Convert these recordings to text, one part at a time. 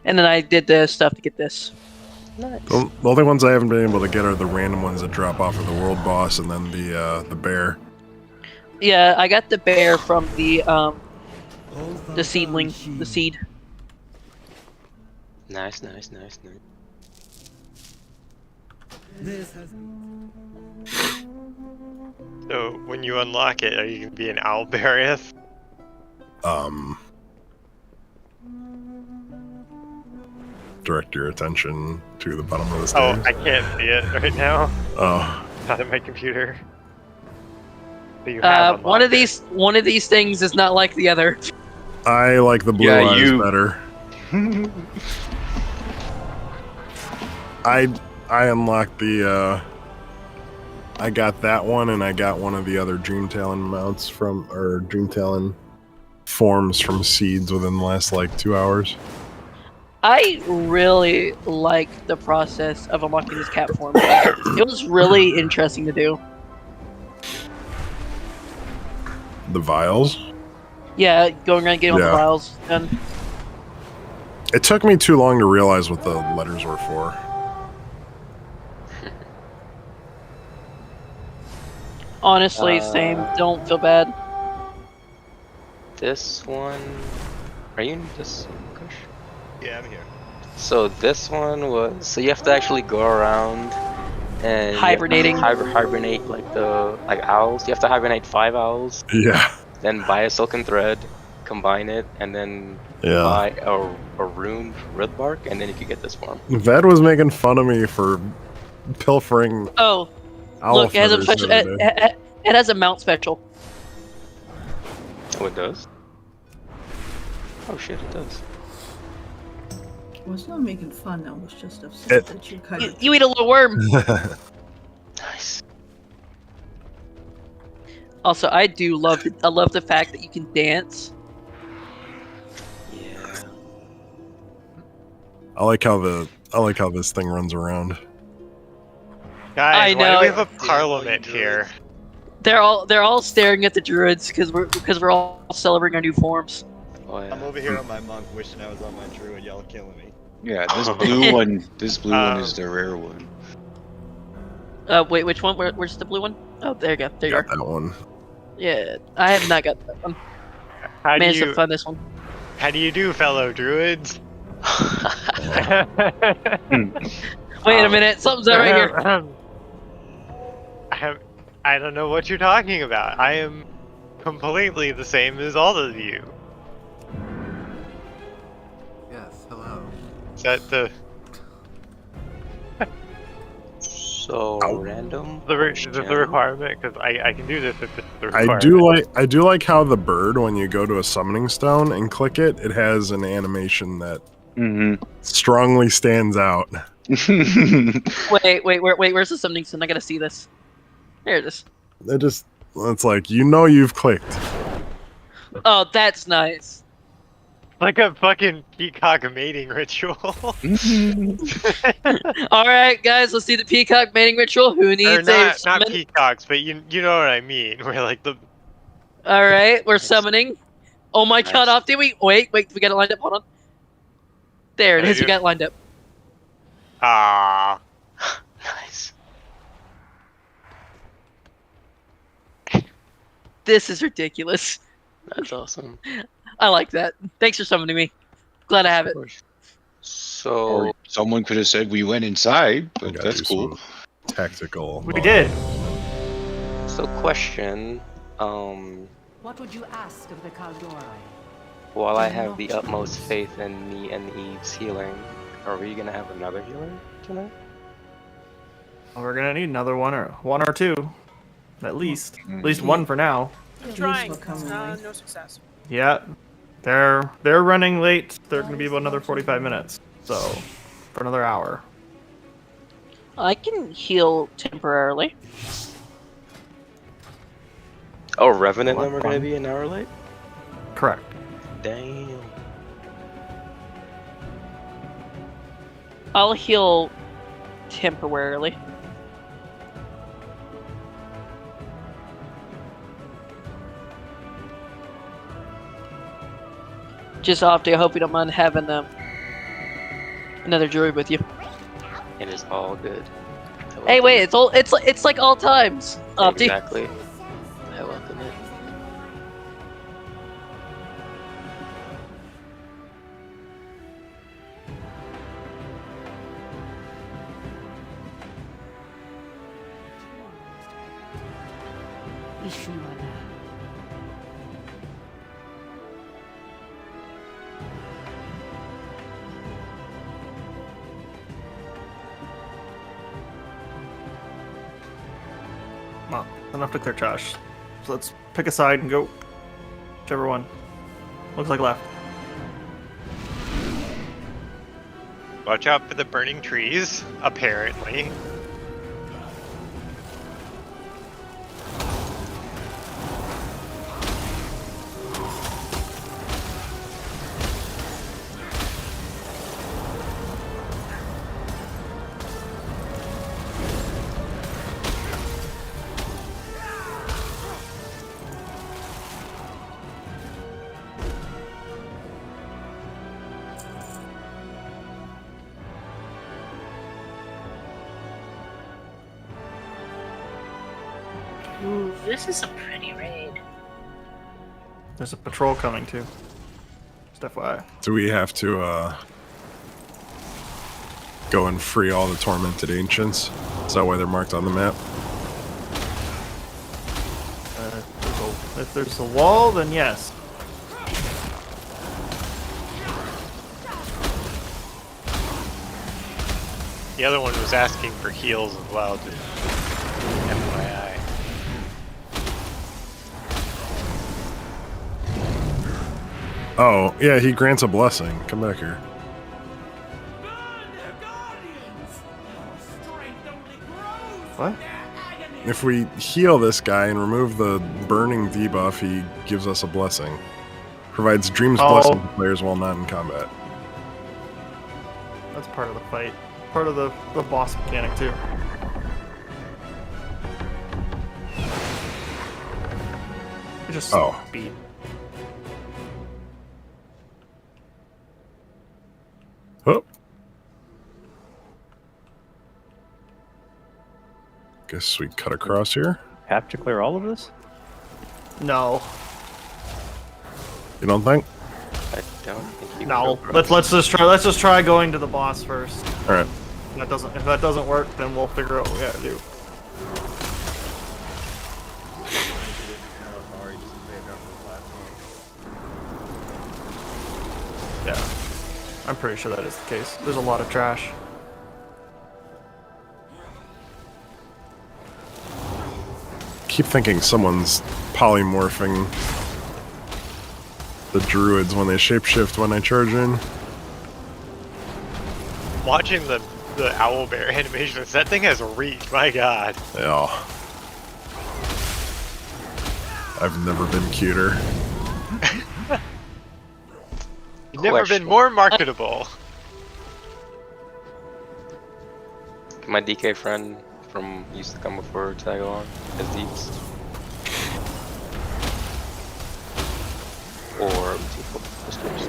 And then I did the stuff to get this. Nice. The only ones I haven't been able to get are the random ones that drop off of the world boss, and then the bear. Yeah, I got the bear from the seedling, the seed. Nice. So when you unlock it, are you gonna be an Owlbeareth? Direct your attention to the bottom of the Oh, stairs. I can't see it right now. Oh. Not in my computer. But you have One of unlocked these things is not like the other. I like the blue eyes better. I unlocked the I got that one, and I got one of the other Dream Talon mounts or Dream Talon forms from seeds within the last like 2 hours. I really like the process of unlocking this cat form. It was really interesting to do. The vials? Yeah, going around getting all the vials done. It took me too long to realize what the letters were for. Honestly, same. Don't feel bad. This one... Are you in this one, Kush? Yeah, I'm here. So this one was... So you have to actually go around and... Hibernating. Hibernate like owls. You have to hibernate 5 owls. Yeah. Then buy a silken thread, combine it, and then buy a ruined red bark, and then you can get this form. Ved was making fun of me for pilfering. Oh, look! It has a special. It has a mount special. Oh, it does. Oh shit, it does. I was not making fun. I was just upset that you kind of. You eat a little worm. Nice. Also, I love the fact that you can dance. Yeah. I like how this thing runs around. Guys, I know. why do we have a parliament here? They're all staring at the druids because we're all celebrating our new forms. Oh, yeah. I'm over here on my monk, wishing I was on my druid. Y'all are killing me. Yeah, this blue one. This blue one is the rare one. Wait, which one? Where's the blue one? Oh, there you go. There you are. Got that one. Yeah, I have not got that one. Managed to find this one. How do you do, fellow druids? Wait a minute, something's not right here. I don't know what you're talking about. I am completely the same as all of you. Yes, hello. Is that the random? the requirement? Because I can do this if it's the requirement. I do like how the bird, when you go to a summoning stone and click it, it has an animation that strongly stands out. Wait, where's the summoning stone? I gotta see this. There it is. It's like, you've clicked. Oh, that's nice. Like a fucking peacock mating ritual. Alright, guys, let's see the peacock mating ritual. Who needs not peacocks, but you know what I mean. We're like the... Alright, we're summoning. Oh my god, off did we? Wait, we got it lined up, hold on. There it is, we got it lined up. Ah. Nice. This is ridiculous. That's awesome. I like that. Thanks for summoning me. Glad I have it. So or someone could have said we went inside, but that's cool. Tactical. We did. So question, what would you ask of the Kaldorei? While I have the utmost faith in me and Eve's healing, are we gonna have another healer tonight? We're gonna need another one or two, at least one for now. Trying. No success. Yeah, they're running late. They're gonna be about another 45 minutes, so for another hour. I can heal temporarily. Oh, Revenant and them are gonna be an hour late? Correct. Damn. I'll heal temporarily. Just off day. I hope you don't mind having another druid with you. It is all good. Hey, wait, it's like all times. Opti. Exactly. I welcome it. Well, enough to clear trash. So let's pick a side and go. Whichever one. Looks like left. Watch out for the burning trees, apparently. Ooh, this is a pretty raid. There's a patrol coming too. Just FYI. Do we have to go and free all the tormented ancients? Is that why they're marked on the map? If there's a wall, then yes. The other one was asking for heals as well, just FYI. Oh, yeah, he grants a blessing. Come back here. What? If we heal this guy and remove the burning debuff, he gives us a blessing. Provides Dream's blessing to players while not in combat. That's part of the fight. Part of the boss mechanic too. It just beat. Oh. Guess we cut across here. Have to clear all of this? No. You don't think? I don't think you No. Let's just try going to the boss first. All right. If that doesn't work, then we'll figure out what we gotta do. Yeah. I'm pretty sure that is the case. There's a lot of trash. Keep thinking someone's polymorphing the druids when they shapeshift when I charge in. Watching the owlbear animations, that thing has reach, my god. Yeah. I've never been cuter. You've never been more marketable. My DK friend from used to come before tag along as Deeps. Or Whispers.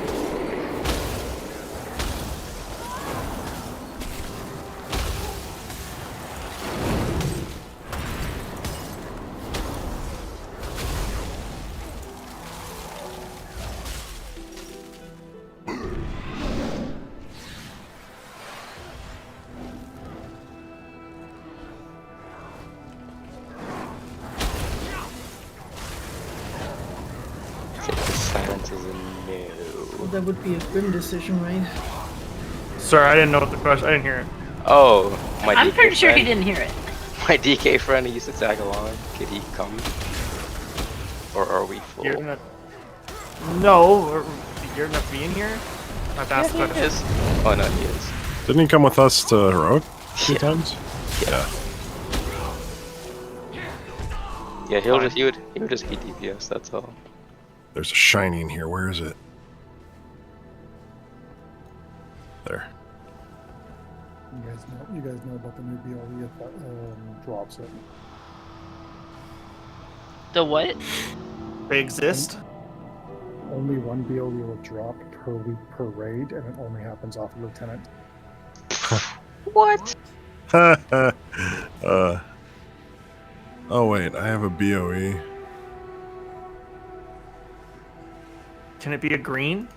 Well, that would be a grim decision, right? Sorry, I didn't know what the question. I didn't hear it. Oh, my I'm DK pretty sure he friend- didn't hear it. My DK friend who used to tag along, could he come? Or are we full? You're not. No, you're not being here. I have to ask the he question. is. Oh no, he is. Didn't he come with us to Heroic a few times? Yeah. Yeah, he would just be DPS, that's all. There's a shiny in here. Where is it? There. You guys know about the new BLE drops it. The what? They exist? Only one BLE will drop per week per raid, and it only happens off Lieutenant. What? Oh wait, I have a BOE. Can it be a green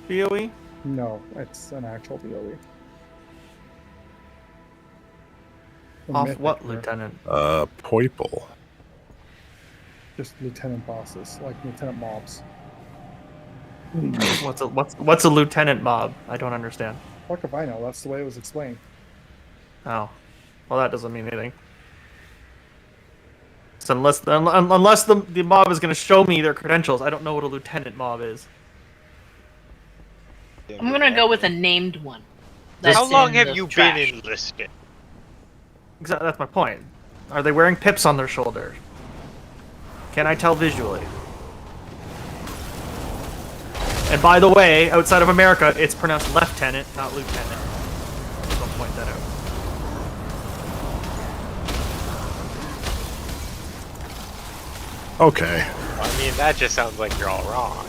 BOE? No, it's an actual BOE. Off what, Lieutenant? Poiple. Just lieutenant bosses, like lieutenant mobs. What's a lieutenant mob? I don't understand. Fuck if I know. That's the way it was explained. Oh, well, that doesn't mean anything. So unless the mob is going to show me their credentials, I don't know what a lieutenant mob is. I'm gonna go with a named one. How long have in you the trash. been enlisted? Exactly, that's my point. Are they wearing pips on their shoulder? Can I tell visually? And by the way, outside of America, it's pronounced lieutenant, not lieutenant. Just want to point that out. Okay. I mean, that just sounds like you're all wrong.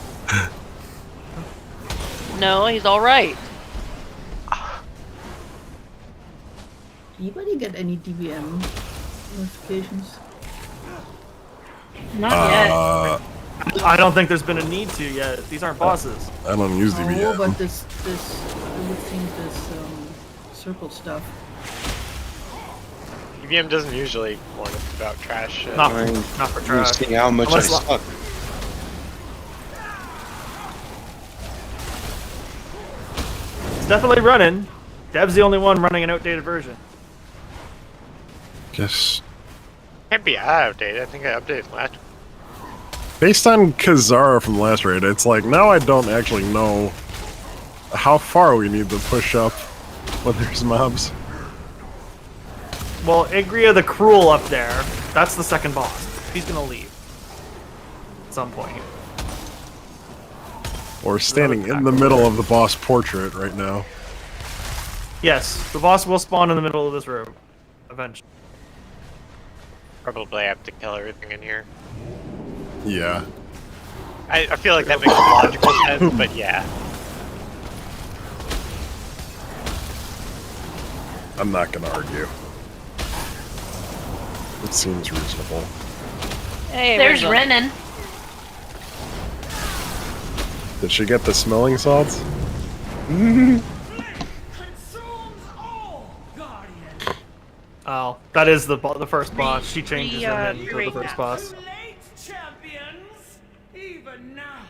No, he's all right. Anybody get any DBM notifications? Not yet. I don't think there's been a need to yet. These aren't bosses. I don't use DBM. Oh, but this, I would think this circle stuff. EVM doesn't usually warn us about trash shit. Not for trash. See how much I suck. It's definitely running. Dev's the only one running an outdated version. Guess. Can't be outdated. I think I updated last. Based on Kazara from the last raid, it's like now I don't actually know how far we need to push up when there's mobs. Well, Igria the Cruel up there, that's the second boss. He's gonna leave. At some point. Or standing in the middle of the boss portrait right now. Yes, the boss will spawn in the middle of this room. Eventually. Probably have to kill everything in here. Yeah. I feel like that makes logical sense, but yeah. I'm not gonna argue. It seems reasonable. Hey, there's Renan. Did she get the smelling salts? Oh, that is the first boss. She changes him into the first boss. Champions, even now,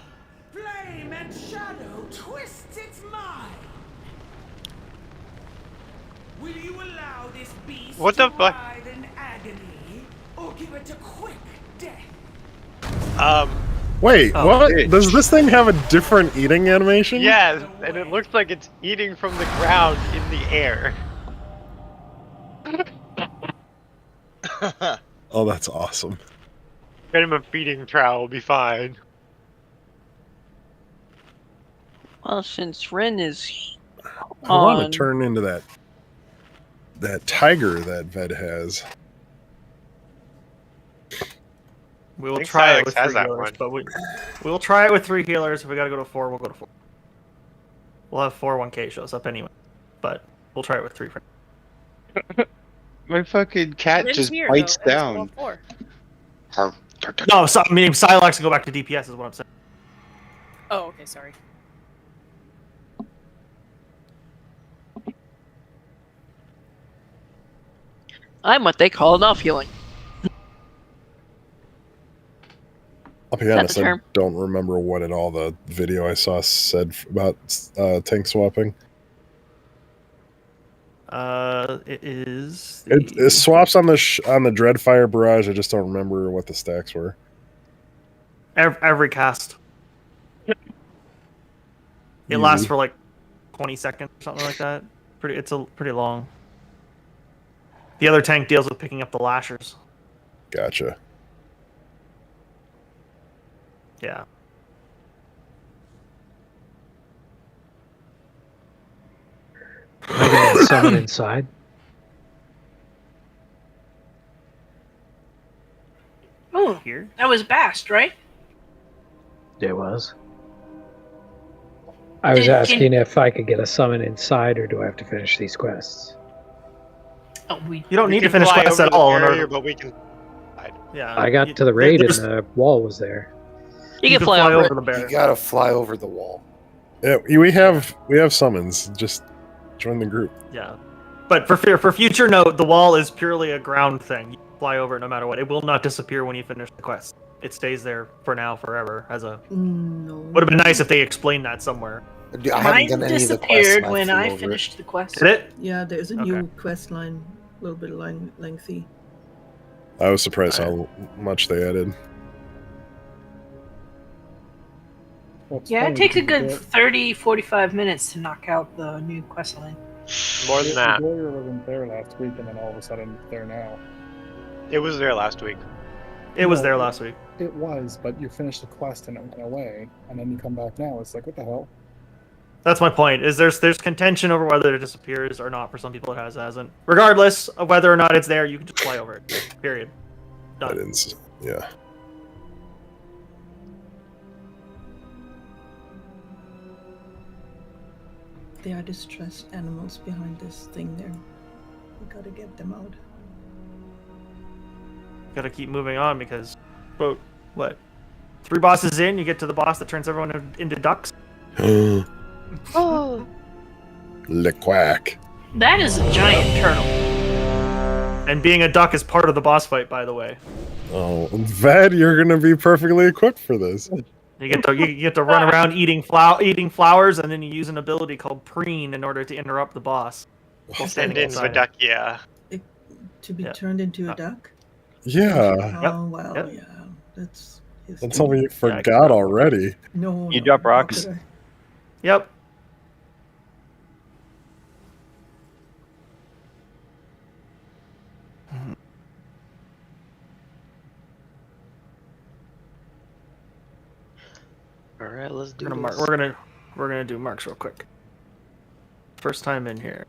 flame and shadow twists its mind. Will you allow this beast What the to fuck? writhe in agony, or give it a quick death? Wait, what? Does this thing have a different eating animation? Yeah, and it looks like it's eating from the ground in the air. Oh, that's awesome. Get him a feeding trowel, will be fine. Well, since Ren is I want to turn into that tiger that Ved has. We will think try it Silex with has 3 that healers, one. but we'll try it with 3 healers. If we gotta go to 4, we'll go to 4. We'll have 4 1K shows up anyway, but we'll try it with 3 for now. My fucking cat Ren's just here, bites though, down. and it's level 4. No, so, I mean, Silex can go back to DPS is what I'm saying. Oh, okay, sorry. I'm what they call an off healing. I'll be that honest, the I term? don't remember what at all the video I saw said about tank swapping. It is. It swaps on the Dreadfire Barrage. I just don't remember what the stacks were. Every cast. It lasts for like 20 seconds or something like that. It's pretty long. The other tank deals with picking up the lashers. Gotcha. Yeah. Am I going to summon inside? Oh, Here? that was Bast, right? It was. I was asking if I could get a summon inside, or do I have to finish these quests? Oh, You don't need to finish fly quests over at the all. barrier, but we can. Yeah. I got to the raid and the wall was there. You can fly over the barrier. You gotta fly over the wall. Yeah, we have summons. Just join the group. Yeah. But for future note, the wall is purely a ground thing. You can fly over it no matter what. It will not disappear when you finish the quest. It stays there for now, forever. As a No. would have been nice if they explained that somewhere. I Mine disappeared when I finished the quest. Did it? Yeah, there's a new quest line, a little bit lengthy. I was surprised how much they added. Yeah, it takes a good 30-45 minutes to knock out the new quest line. More than that. The lawyer wasn't there last week, and then all of a sudden it's there now. It was there last week. It was there last week. It was, but you finished the quest and it went away, and then you come back now. It's like, what the hell? That's my point. Is there's contention over whether it disappears or not. For some people, it hasn't. Regardless of whether or not it's there, you can just fly over it. Period. Done. I didn't. Yeah. There are distressed animals behind this thing there. We gotta get them out. Gotta keep moving on because, quote, what? 3 bosses in, you get to the boss that turns everyone into ducks. Oh, Le quack. that is a giant turtle. And being a duck is part of the boss fight, by the way. Oh, Ved, you're gonna be perfectly equipped for this. You get to run around eating flowers, and then you use an ability called preen in order to interrupt the boss. While standing Into a inside. duck, yeah. To be turned into a duck? Yeah. Oh, well, yeah. That's something you forgot already. No. You drop rocks. Yep. All right, let's do We're gonna do marks real quick. First time in here.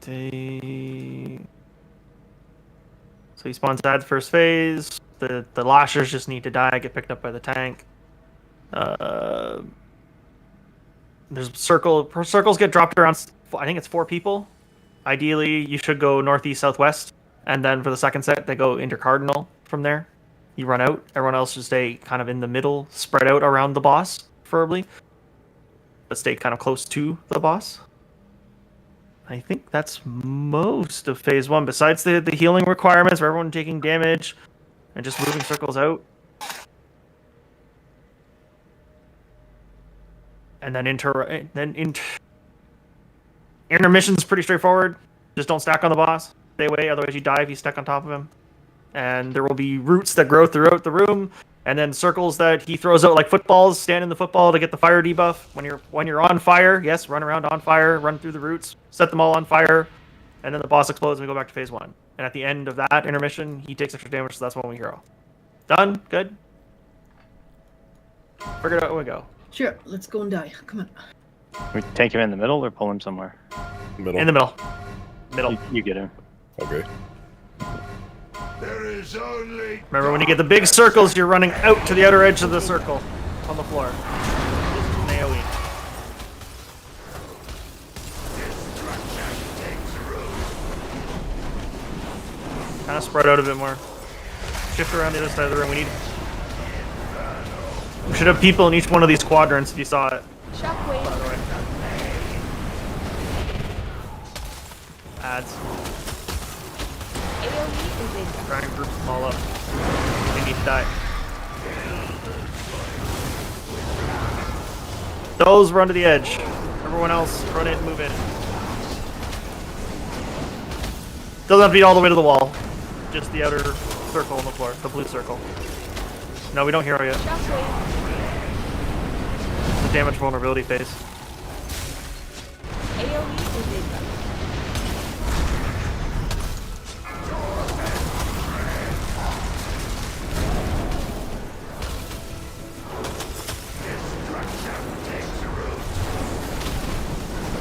So he spawns at the first phase. The lashers just need to die, get picked up by the tank. There's circles get dropped around. I think it's 4 people. Ideally, you should go northeast, southwest, and then for the second set, they go intercardinal from there. You run out. Everyone else should stay kind of in the middle, spread out around the boss, preferably, but stay kind of close to the boss. I think that's most of phase 1, besides the healing requirements for everyone taking damage and just moving circles out. And then intermission's pretty straightforward. Just don't stack on the boss. Stay away, otherwise you die if you stack on top of him. And there will be roots that grow throughout the room, and then circles that he throws out like footballs. Stand in the football to get the fire debuff. When you're on fire, yes, run around on fire, run through the roots, set them all on fire, and then the boss explodes and we go back to phase 1. And at the end of that intermission, he takes extra damage, so that's when we hero. Done? Good? Figure it out when we go. Sure, let's go and die. Come on. We take him in the middle or pull him somewhere? Middle. In the middle. Middle. You get him. Okay. There is only. Remember, when you get the big circles, you're running out to the outer edge of the circle on the floor. An AoE. Kind of spread out a bit more. Shift around the other side of the room. We should have people in each one of these quadrants if you saw it. Shockwave. By the way. Ads. AoE is in. Try and group them all up. They need to die. Those run to the edge. Everyone else, run in, move in. Doesn't have to be all the way to the wall. Just the outer circle on the floor, the blue circle. No, we don't hero yet. The damage vulnerability phase. AoE is in.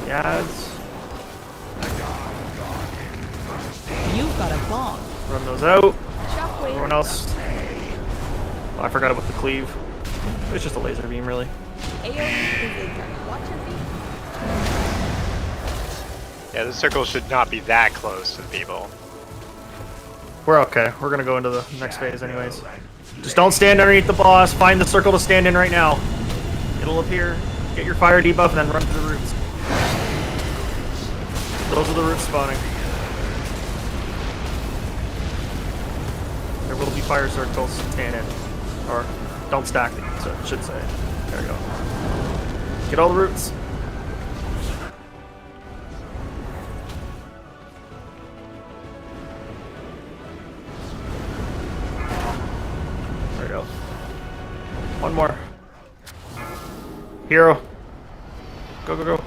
Yads. got a bomb. Run those out. Shockwave. Everyone else. Oh, I forgot about the cleave. It's just a laser beam, really. AoE is a watch your feet. Yeah, the circle should not be that close to the people. We're okay. We're gonna go into the next phase anyways. Just don't stand underneath the boss. Find the circle to stand in right now. It'll appear. Get your fire debuff and then run to the roots. Those are the roots spawning. There will be fire circles. Stand in. Or don't stack them, so it should say. There we go. Get all the roots. There we go. One more. Hero. Go, go, go.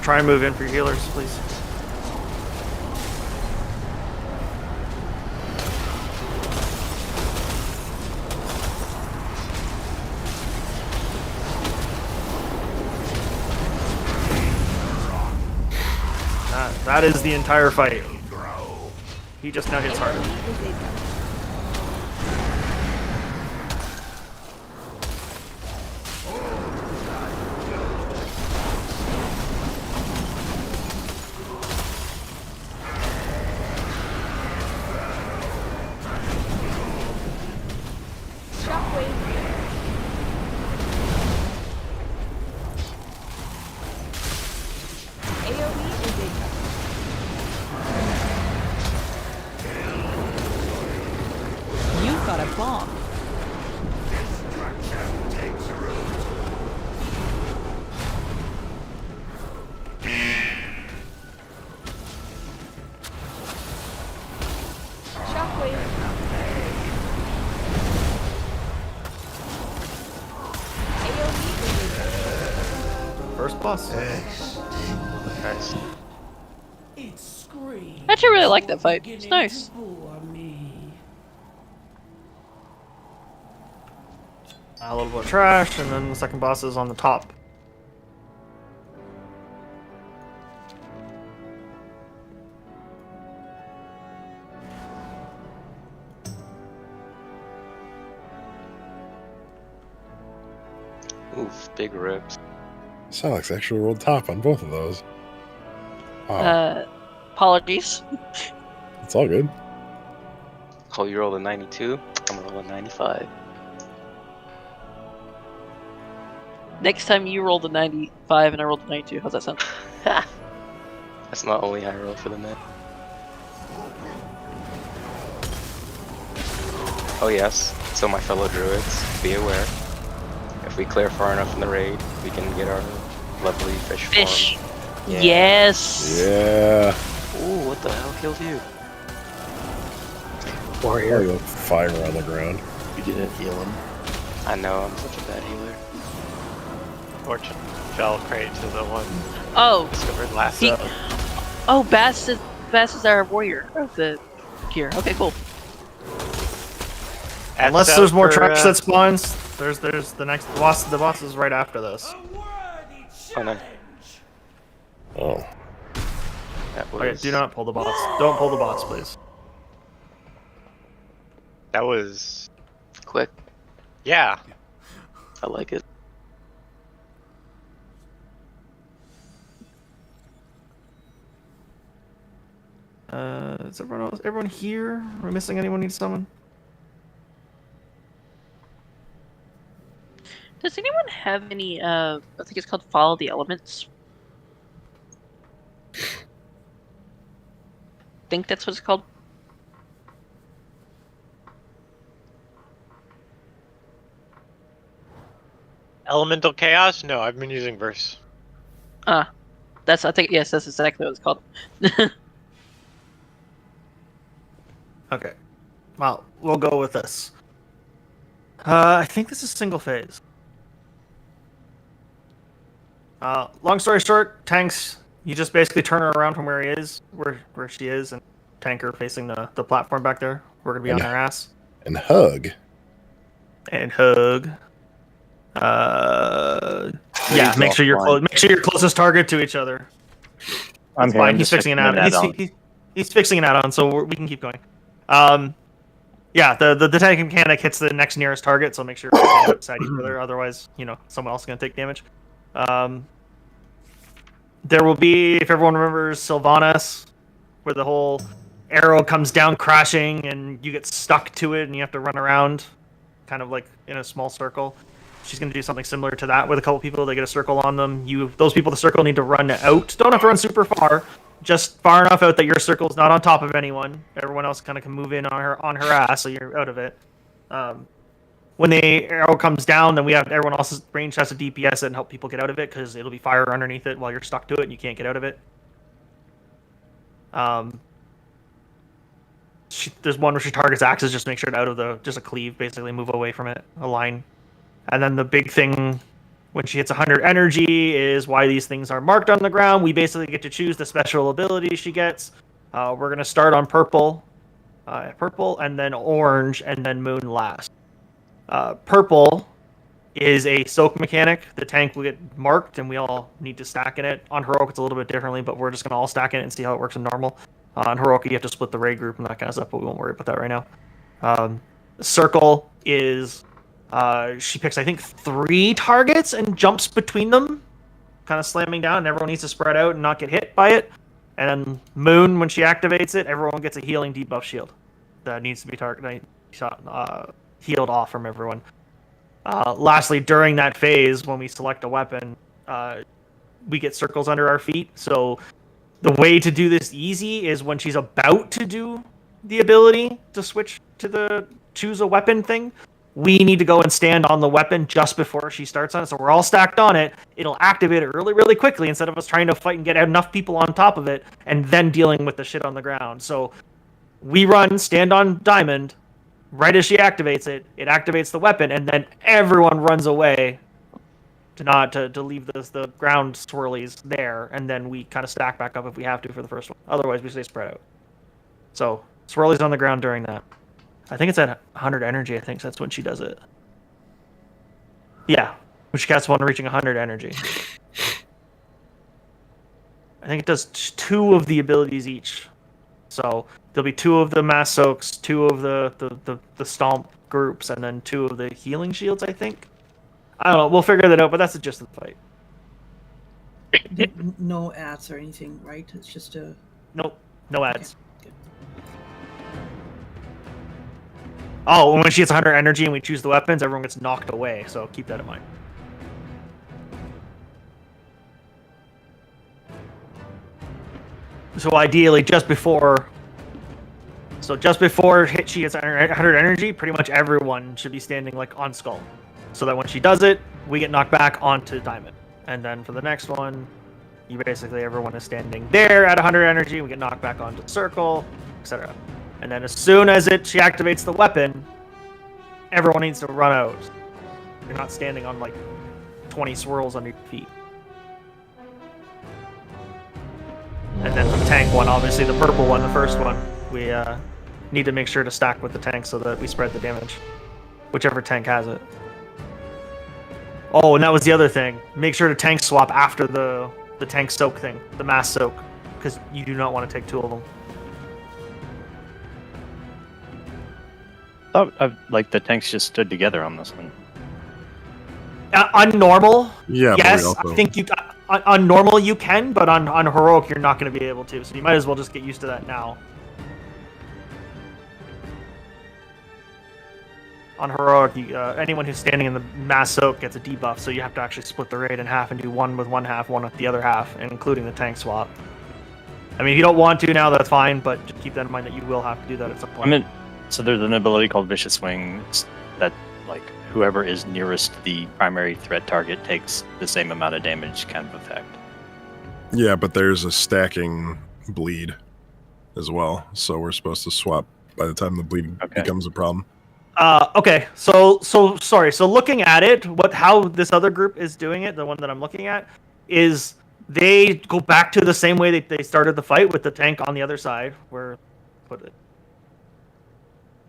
Try and move in for your healers, please. That is the entire fight. He just now hits harder. You've got a bomb. First boss. Nice. I actually really like that fight. It's nice. A little bit of trash, and then the second boss is on the top. Oof, big rips. Solex actually rolled top on both of those. Wow. Apologies. It's all good. Oh, you rolled a 92? I'm gonna roll a 95. Next time you roll the 95 and I roll the 92. How's that sound? That's my only high roll for the net. Oh yes, so my fellow druids, be aware. If we clear far enough in the raid, we can get our lovely fish form. Yeah. Yes! Yeah. Ooh, what the hell killed you? Warrior. Fire on the ground. You didn't heal him. I know, I'm such a bad healer. Fortune fell prey to the one discovered last he, Oh, Bass is our warrior of the gear. Okay, cool. Unless there's more trash that spawns, there's the next boss. The boss is right after this. Oh no. Oh. That was... Okay, do not pull the boss. Don't pull the boss, please. That was quick. Yeah. I like it. Is everyone here? Are we missing anyone need summon? Does anyone have any, I think it's called Follow the Elements? I think that's what it's called. Elemental Chaos? No, I've been using Verse. I think, yes, that's exactly what it's called. Okay. Well, we'll go with this. I think this is single phase. Long story short, tanks, you just basically turn her around from where he is, where she is, and tank her facing the platform back there. We're gonna be on their ass. And hug. And hug. Yeah, make sure you're closest target to each other. I'm It's here. fine. He's fixing an add-on. He's fixing an add-on, so we can keep going. Yeah, the tank mechanic hits the next nearest target, so make sure we're standing beside each other. Otherwise, someone else is going to take damage. There will be, if everyone remembers, Sylvanas, where the whole arrow comes down crashing and you get stuck to it and you have to run around, kind of like in a small circle. She's going to do something similar to that with a couple people. They get a circle on them. Those people in the circle need to run out. Don't have to run super far, just far enough out that your circle is not on top of anyone. Everyone else kind of can move in on her ass, so you're out of it. When the arrow comes down, then everyone else's range has to DPS it and help people get out of it, because it'll be fire underneath it while you're stuck to it and you can't get out of it. There's one where she targets axes, just make sure to out of just a cleave, basically move away from it, a line. And then the big thing when she hits 100 energy is why these things are marked on the ground. We basically get to choose the special ability she gets. We're going to start on purple, and then orange, and then moon last. Purple is a soak mechanic. The tank will get marked, and we all need to stack in it. On Heroic, it's a little bit differently, but we're just going to all stack in it and see how it works in normal. On Heroic, you have to split the raid group and that kind of stuff, but we won't worry about that right now. Circle is... she picks, I think, 3 targets and jumps between them, kind of slamming down, and everyone needs to spread out and not get hit by it. And then Moon, when she activates it, everyone gets a healing debuff shield that needs to be healed off from everyone. Lastly, during that phase, when we select a weapon, we get circles under our feet. So the way to do this easy is when she's about to do the ability to switch to the choose a weapon thing, we need to go and stand on the weapon just before she starts on it. So we're all stacked on it. It'll activate it really, really quickly instead of us trying to fight and get enough people on top of it and then dealing with the shit on the ground. So we stand on diamond. Right as she activates it, it activates the weapon, and then everyone runs away to leave the ground swirlies there, and then we kind of stack back up if we have to for the first one. Otherwise, we stay spread out. So swirlies on the ground during that. I think it's at 100 energy. I think so that's when she does it. Yeah, when she casts one reaching 100 energy. I think it does 2 of the abilities each. So there'll be 2 of the mass soaks, 2 of the stomp groups, and then 2 of the healing shields, I think. I don't know. We'll figure that out, but that's just the fight. No ads or anything, right? It's just a... Nope. No ads. Okay. Oh, when she hits 100 energy and we choose the weapons, everyone gets knocked away, so keep that in mind. So ideally, just before she hits 100 energy, pretty much everyone should be standing like on Skull, so that when she does it, we get knocked back onto Diamond. And then for the next one, everyone is standing there at 100 energy. We get knocked back onto Circle, etc. And then as soon as she activates the weapon, everyone needs to run out. You're not standing on like 20 swirls under your feet. And then the tank one, obviously the purple one, the first one, we need to make sure to stack with the tank so that we spread the damage. Whichever tank has it. Oh, and that was the other thing. Make sure to tank swap after the tank soak thing, the mass soak, because you do not want to take 2 of them. I thought like the tanks just stood together on this one. On normal, yeah, yes, I think you. On normal you can, but on heroic you're not going to be able to. So you might as well just get used to that now. On heroic, anyone who's standing in the mass soak gets a debuff, so you have to actually split the raid in half and do one with one half, one with the other half, including the tank swap. I mean, if you don't want to now, that's fine, but just keep that in mind that you will have to do that at some point. So there's an ability called Vicious Swing that, like, whoever is nearest the primary threat target takes the same amount of damage kind of effect. Yeah, but there's a stacking bleed as well, so we're supposed to swap by the time the bleed becomes a problem. Okay, so sorry. So looking at it, how this other group is doing it, the one that I'm looking at, is they go back to the same way they started the fight with the tank on the other side.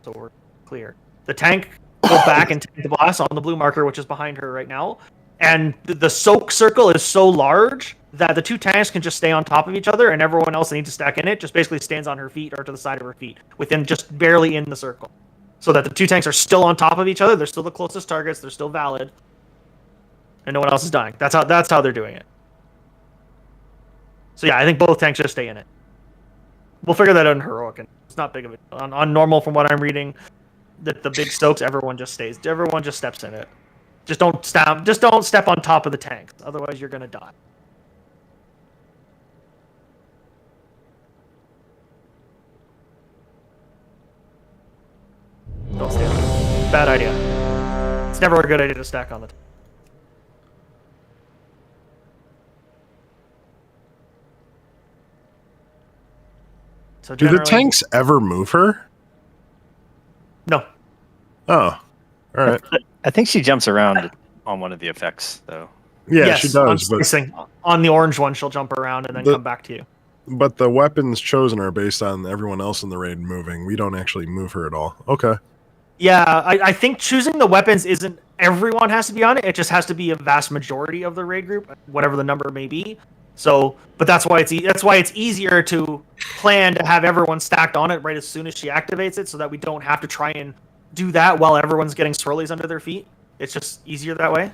So we're clear. The tank go back and take the blast on the blue marker, which is behind her right now. And the soak circle is so large that the two tanks can just stay on top of each other, and everyone else that needs to stack in it just basically stands on her feet or to the side of her feet, within just barely in the circle. So that the two tanks are still on top of each other, they're still the closest targets, they're still valid, and no one else is dying. That's how they're doing it. So yeah, I think both tanks just stay in it. We'll figure that out in heroic, and it's not big of a deal. On normal, from what I'm reading, the big soaks, everyone just steps in it. Just don't step on top of the tanks, otherwise you're gonna die. Don't stand. Bad idea. It's never a good idea to stack on the tank. So do the tanks ever move her? No. Oh, all right. I think she jumps around on one of the effects, though. Yeah, yes, she does. On the orange one, she'll jump around and then come back to you. But the weapons chosen are based on everyone else in the raid moving. We don't actually move her at all. Okay. Yeah, I think choosing the weapons isn't everyone has to be on it. It just has to be a vast majority of the raid group, whatever the number may be. So, but that's why it's easier to plan to have everyone stacked on it right as soon as she activates it, so that we don't have to try and do that while everyone's getting swirlies under their feet. It's just easier that way.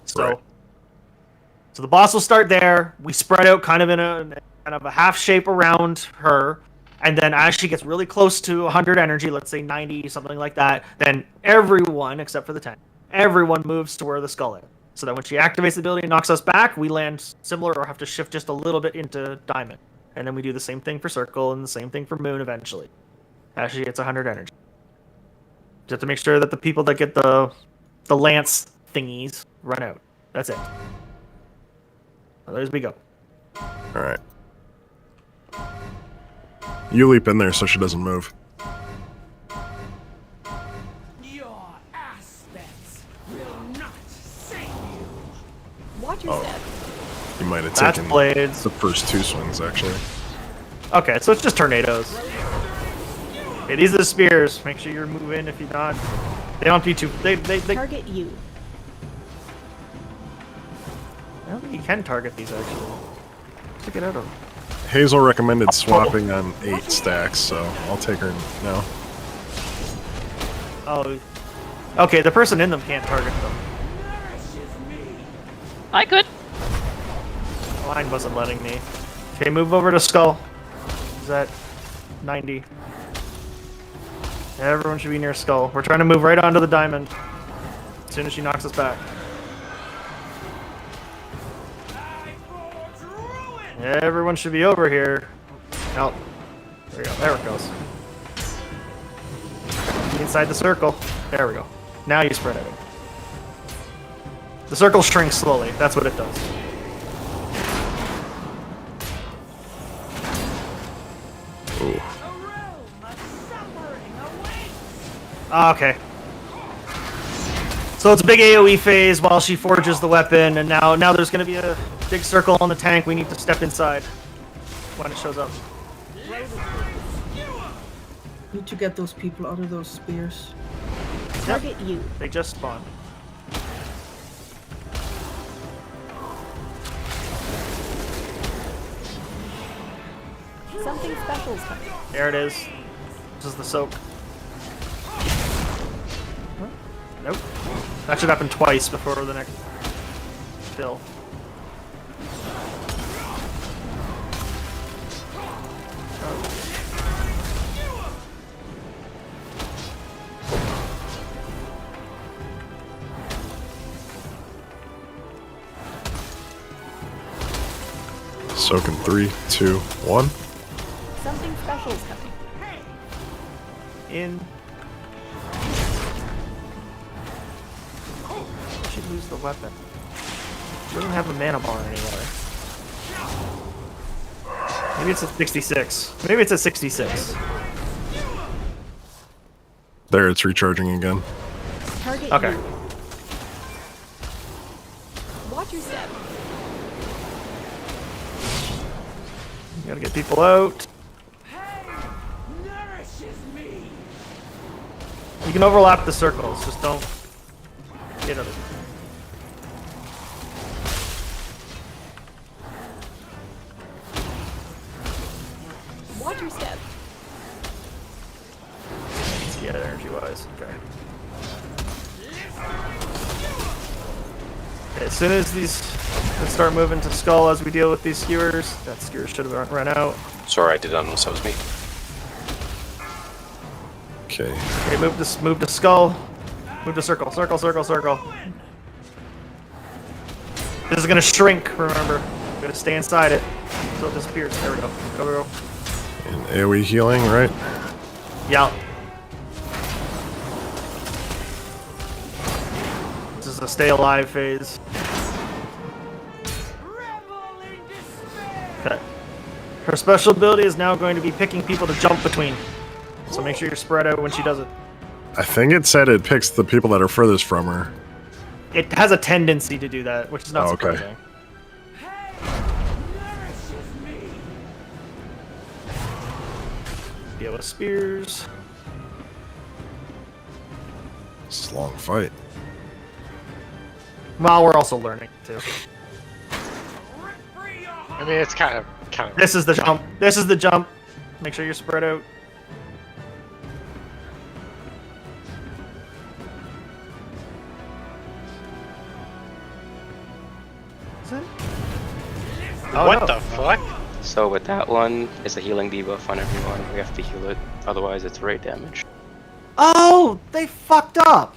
So, right. So the boss will start there. We spread out kind of in a half shape around her, and then as she gets really close to 100 energy, let's say 90, something like that, then everyone except for the tank, everyone moves to where the skull is. So that when she activates the ability and knocks us back, we land similar or have to shift just a little bit into diamond. And then we do the same thing for circle and the same thing for moon eventually. As she gets 100 energy. Just to make sure that the people that get the lance thingies run out. That's it. There we go. Alright. You leap in there so she doesn't move. Watch your step. You might have That's taken blades. the first two swings, actually. Okay, so it's just tornadoes. Okay, these are the spears. Make sure you're moving if you're not. They don't have to be too. They target you. I don't think you can target these actually. Let's get out of them. Hazel recommended swapping on 8 stacks, so I'll take her now. Oh. Okay, the person in them can't target them. I could. Line wasn't letting me. Okay, move over to skull. Is that 90? Everyone should be near skull. We're trying to move right onto the diamond as soon as she knocks us back. Everyone should be over here. Nope. There we go. There it goes. Inside the circle. There we go. Now you spread out. The circle shrinks slowly. That's what it does. Ooh. Okay. So it's a big AoE phase while she forges the weapon, and now there's going to be a big circle on the tank. We need to step inside when it shows up. Need to get those people out of those spears. Target you. They just spawned. Something special is coming. There it is. This is the soak. Nope. That should happen twice before the next fill. Soak in 3, 2, 1. Something special is coming. In. I should lose the weapon. She doesn't have a mana bar anymore. Maybe it's at 66. Maybe it's at 66. There, it's recharging again. Target okay. You. Watch your step. You gotta get people out. You can overlap the circles, just don't get other. guys. Okay. As soon as these start moving to Skull as we deal with these skewers, that skewer should have run out. Sorry, I did not know that was me. Okay. Okay, move to Skull. Move to Circle. Circle, circle, circle. This is gonna shrink, remember. We're gonna stay inside it until it disappears. There we go. Go, go, go. And AoE healing, right? Yeah. This is a stay alive phase. Okay. Her special ability is now going to be picking people to jump between. So make sure you're spread out when she does it. I think it said it picks the people that are furthest from her. It has a tendency to do that, which is not okay. surprising. Deal with spears. It's a long fight. Well, we're also learning too. I mean, it's kind of. This is the jump. This is the jump. Make sure you're spread out. Oh, what no. the fuck? So with that one, it's a healing debuff on everyone. We have to heal it, otherwise it's raid damage. Oh, they fucked up.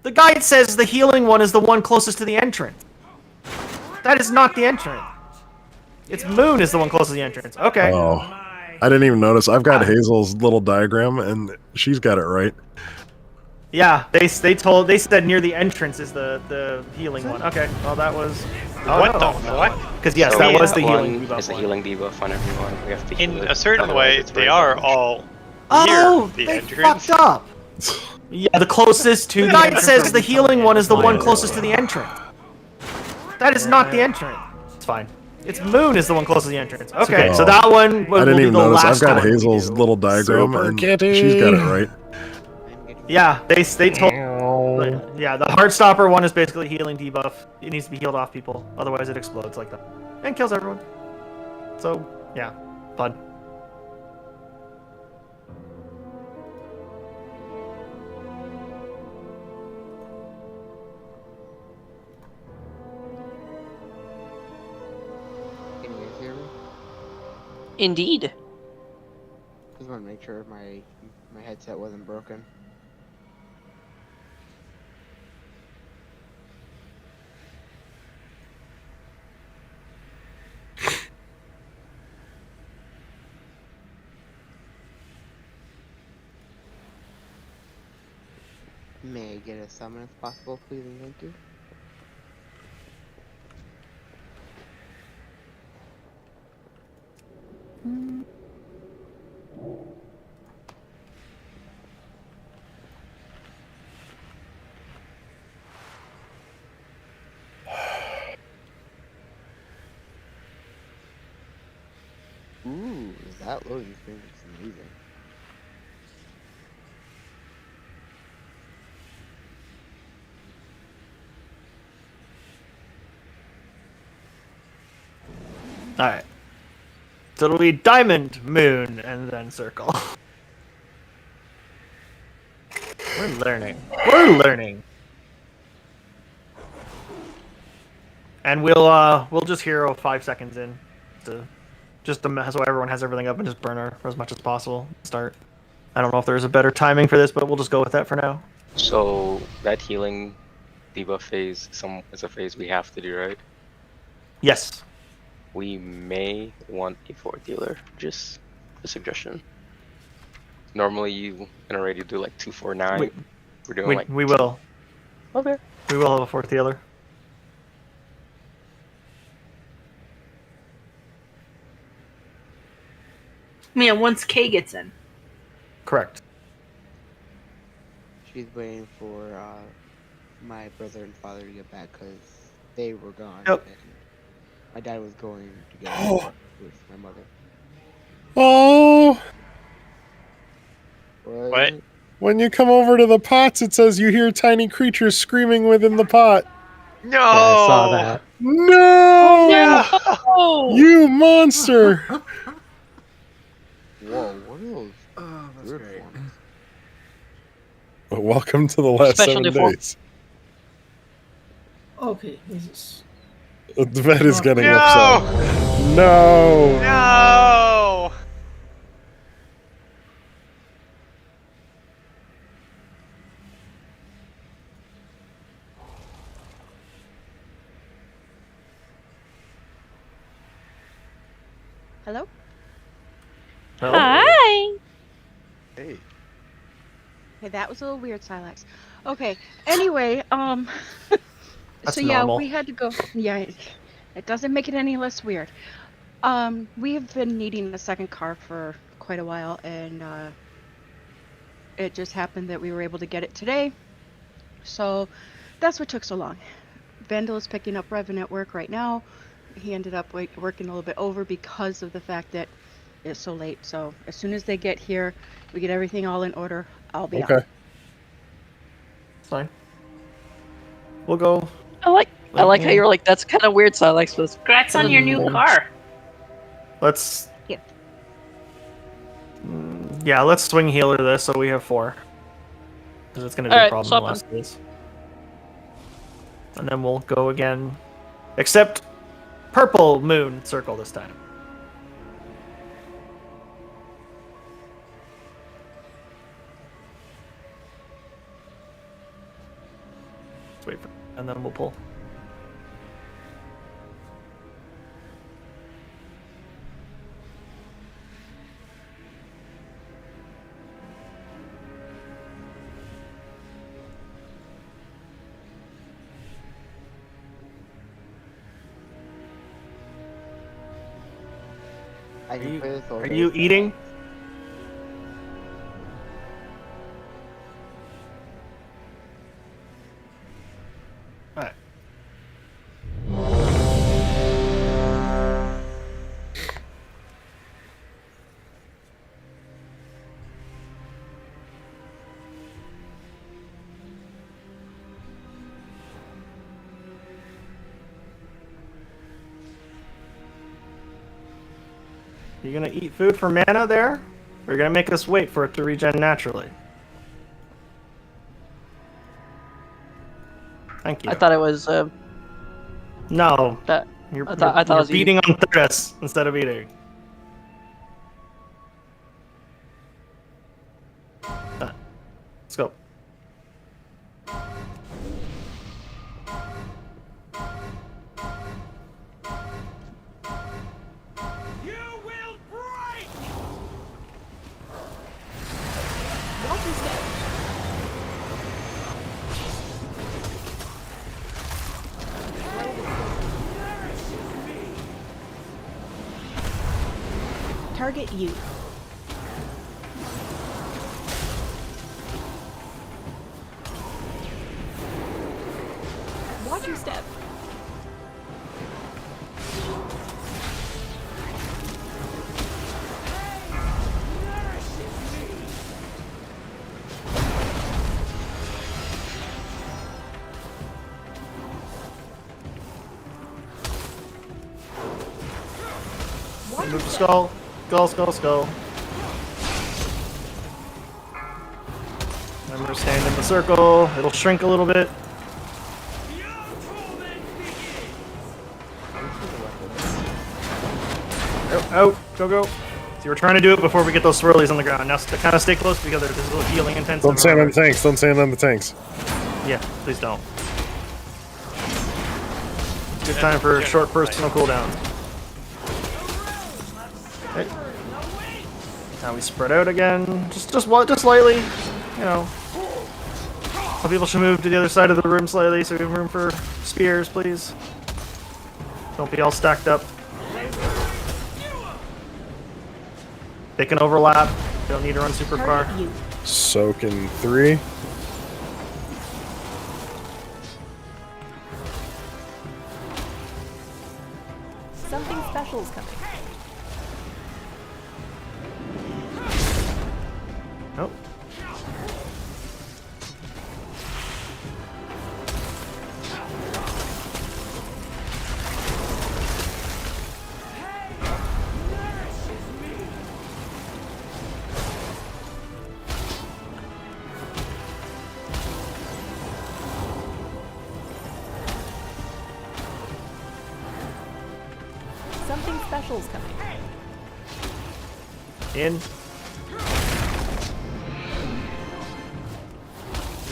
The guide says the healing one is the one closest to the entrance. That is not the entrance. Its Moon is the one closest to the entrance. Okay. Oh, I didn't even notice. I've got Hazel's little diagram, and she's got it right. Yeah, they said near the entrance is the healing one. Okay, well that was. Oh, what no. the fuck? Because yes, So that was the one healing debuff. is a healing debuff on everyone. We have to heal In it, a certain otherwise way, it's they raid are damage. all Oh, near the they entrance. fucked up. Yeah, the closest to the guide says the healing one is the one closest to the entrance. That is not the entrance. It's fine. Its Moon is the one closest to the entrance. Okay, so that one will I didn't be even the notice. last I've got one we Hazel's do. little diagram, Super and kitty. she's got it right. Yeah, they told. Yeah, the Heartstopper one is basically healing debuff. It needs to be healed off people, otherwise it explodes like that and kills everyone. So yeah, fun. Can you guys hear me? Indeed. Just want to make sure my headset wasn't broken. May I get a summon if possible, please, and thank you. Ooh, that loading screen is amazing. Alright. So it'll be Diamond, Moon, and then Circle. We're learning. We're learning. And we'll just hero 5 seconds in to so everyone has everything up and just burn her for as much as possible. Start. I don't know if there's a better timing for this, but we'll just go with that for now. So that healing debuff phase is a phase we have to do, right? Yes. We may want a 4th healer. Just a suggestion. Normally you in a raid you do like 2, 4, 9. We're doing like we will. Okay. We will have a 4th healer. Yeah, once Kay gets in. Correct. She's waiting for my brother and father to get back because they were gone. Yep. And my dad was going to get with my mother. Oh! What? When you come over to the pots, it says you hear tiny creatures screaming within the pot. No! Yeah, I saw that. No! Oh, You monster! Whoa, what are those Oh, that's weird great. forms? But welcome to the last Special 7 form. days. Okay, Jesus. The vet is getting No! upset. No! No! Hello? Hi. Hey. Hey, that was a little weird, Silex. Okay. Anyway, That's so yeah, normal. we had to go. Yeah, it doesn't make it any less weird. We have been needing a second car for quite a while, and it just happened that we were able to get it today. So that's what took so long. Vandal is picking up Revan at work right now. He ended up working a little bit over because of the fact that it's so late. So as soon as they get here, we get everything all in order. I'll be on. Okay. It's fine. We'll go. I like how you're like, that's kind of weird, Silex. But Congrats on your new car. Let's. Yeah. Yeah, let's swing healer this so we have 4. Because it's going to be a Alright, problem swap the last of this. And then we'll go again. Except purple moon circle this time. Let's wait for, and then we'll pull. Are you eating? Alright. You gonna eat food for mana there? Or you're gonna make us wait for it to regen naturally? Thank you. I thought it was. No. That You're, I thought you're it was beating on Thyrus instead of eating. Let's go. Target you. Watch your step. Move the skull. Skull, skull, skull. Remember, stand in the circle. It'll shrink a little bit. Out, go, go. So you were trying to do it before we get those swirlies on the ground. Now kind of stay close together. There's a little healing intensive. Don't stand on the tanks. Don't stand on the tanks. Yeah, please don't. Good time for short personal cooldowns. Okay. Now we spread out again. Just slightly. You know. Some people should move to the other side of the room slightly so we have room for spears, please. Don't be all stacked up. They can overlap. They don't need to run super far. Soak in 3. Something special is coming. Nope. Something special's coming. In.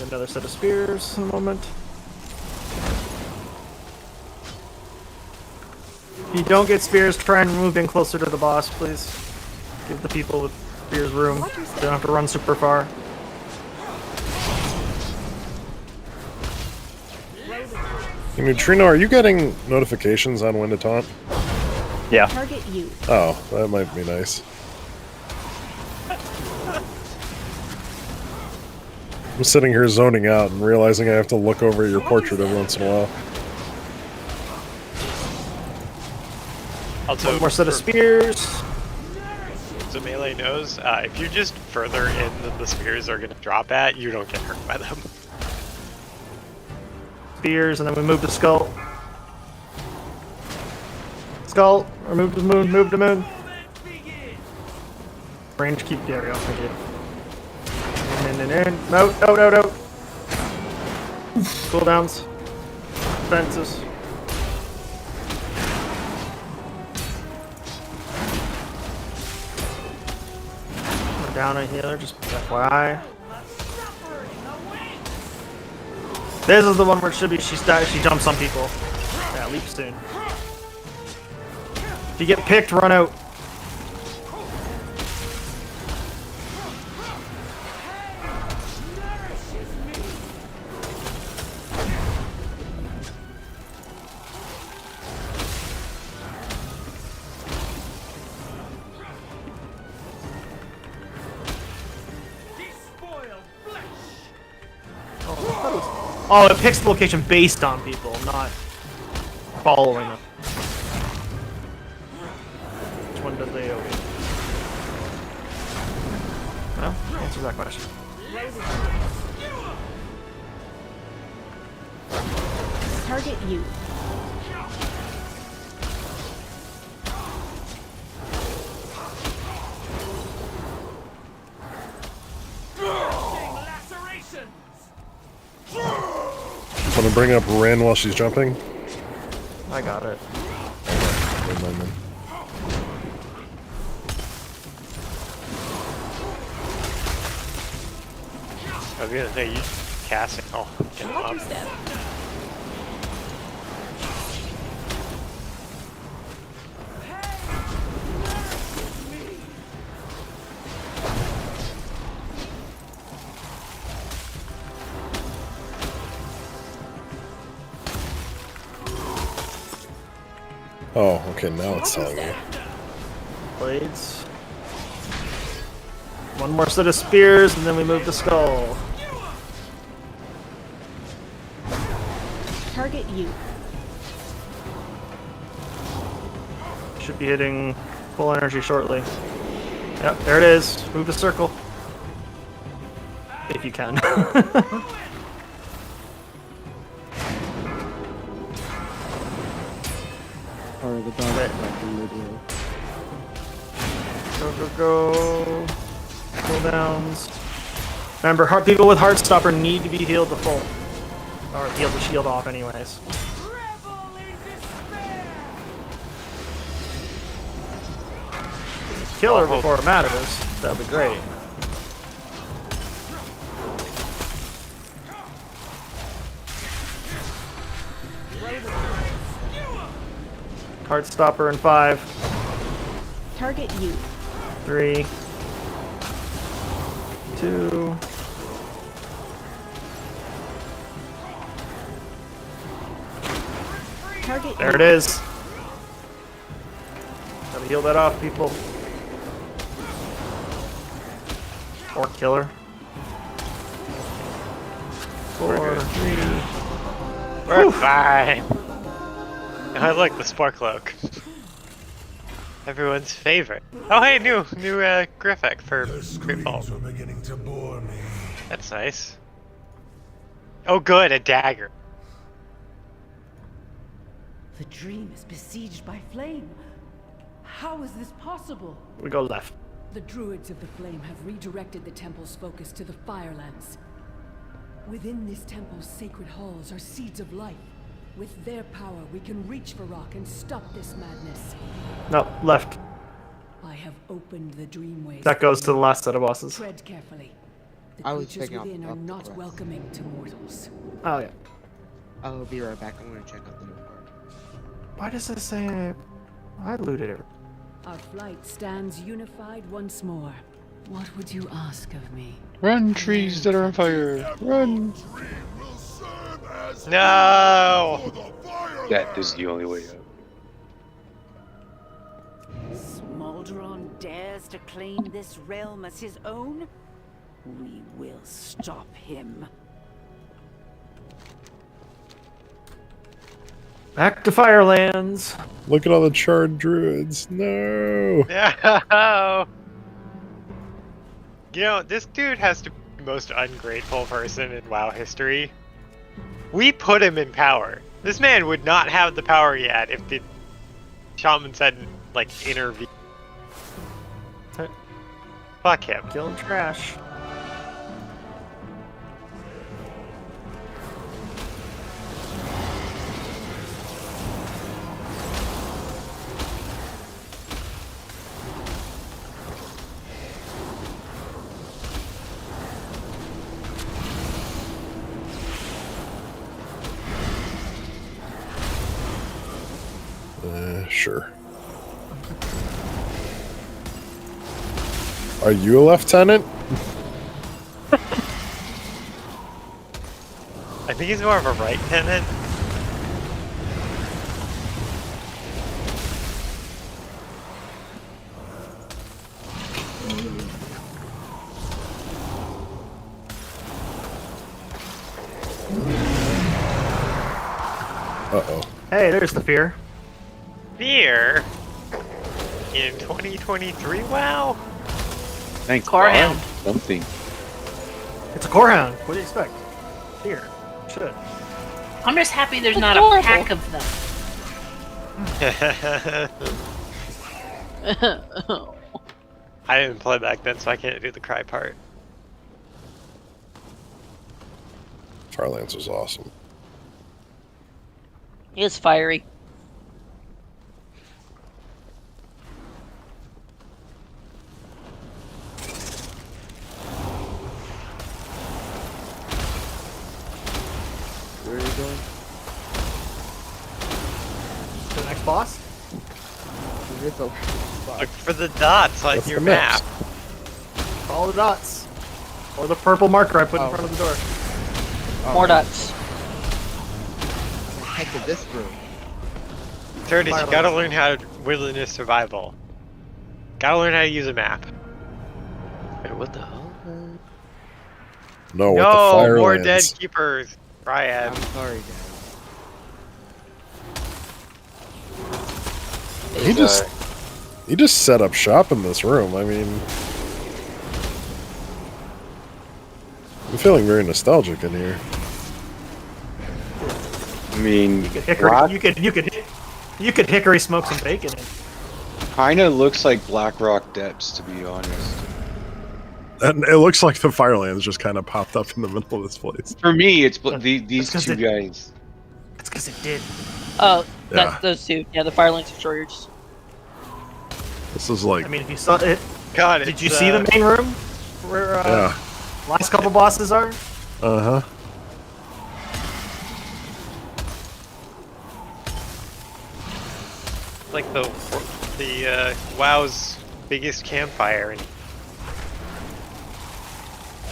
Another set of spears in a moment. If you don't get spears, try and move in closer to the boss, please. Give the people with spears room. They don't have to run super far. Hey, Neutrino, are you getting notifications on when to taunt? Yeah. Target you. Oh, that might be nice. I'm sitting here zoning out and realizing I have to look over at your portrait every once in a while. Also, One more set of spears. So Melee knows, if you're just further in than the spears are going to drop at, you don't get hurt by them. Spears, and then we move the skull. Skull, or move the moon, move the moon. Range, keep, there we go, thank you. In. No. Cooldowns. Defenses. We're down a healer, just FYI. This is the one where it should be she jumps on people. Yeah, leap soon. If you get picked, run out. Oh, it picks the location based on people, not following them. Which one does AoE? Well, answer that question. Target you. Want to bring up Ren while she's jumping? I got it. Never mind then. I was gonna say, you casting. Oh, get up. Oh, okay, now it's telling me. Blades. One more set of spears, and then we move the skull. Target you. Should be hitting full energy shortly. Yep, there it is. Move the circle. If you can. Or the dog back in mid-row. Go. Cooldowns. Remember, people with Heartstopper need to be healed to full. Or heal the shield off anyways. Kill her before it matters. That'd be great. Heartstopper in 5. Target you. 3. 2. Target There it is. Gotta heal that off, people. Or kill her. 4, 3. We're fine. I like the Spore Cloak. Everyone's favorite. Oh hey, new Griffic for Great Vault. That's nice. Oh good, a dagger. The dream is besieged by flame. How is this possible? We go left. The druids of the flame have redirected the temple's focus to the Firelands. Within this temple's sacred halls are seeds of life, With their power, we can reach for Rock and stop this madness. No, left. I have opened the dreamways. That goes to the last set of bosses. Tread carefully. The I was creatures checking within out are the not quest. welcoming to mortals. Oh yeah. I'll be right back. I'm gonna check out the new part. Why does it say I looted it? Our flight stands unified once more. What would you ask of me? Run, trees that are on fire. Run. No! That is the only way out. Smoldron dares to claim this realm as his own? We will stop him. Back to Firelands. Look at all the charred druids. No. No! You know, this dude has to be the most ungrateful person in WoW history. We put him in power. This man would not have the power yet if the shamans hadn't, like, intervened. Fuck him. Killing trash. Sure. Are you a lieutenant? I think he's more of a right tenant. Uh-oh. Hey, there's the fear. Fear? In 2023? WoW? Thank Corehound. God. Something. It's a corehound. What do you expect? Fear. Should. I'm just happy there's not Adorable. a pack of them. I didn't play back then, so I can't do the cry part. Firelands was awesome. He is fiery. Where are you going? To the next boss? Where's the spot? Look for the dots on That's your the map. next. Follow the dots. Or the purple marker I put in front of the door. More dots. The heck is this room? Third is you gotta learn how to wilderness survival. Gotta learn how to use a map. Wait, what the hell? No, with the No, more Firelands. dead keepers. Riot. I'm sorry, guys. He just set up shop in this room. I mean, I'm feeling very nostalgic in here. I mean, Hickory, you could hickory smoke some bacon in. kinda looks like Blackrock Depths, to be honest. And it looks like the Firelands just kind of popped up in the middle of this place. For me, it's these two guys. That's because it did. Oh, Yeah. those two. Yeah, the Firelands Destroyers. This is like, I mean, if you saw it, God, did you see the main room where yeah, last couple bosses are? uh-huh. Like the WoW's biggest campfire. And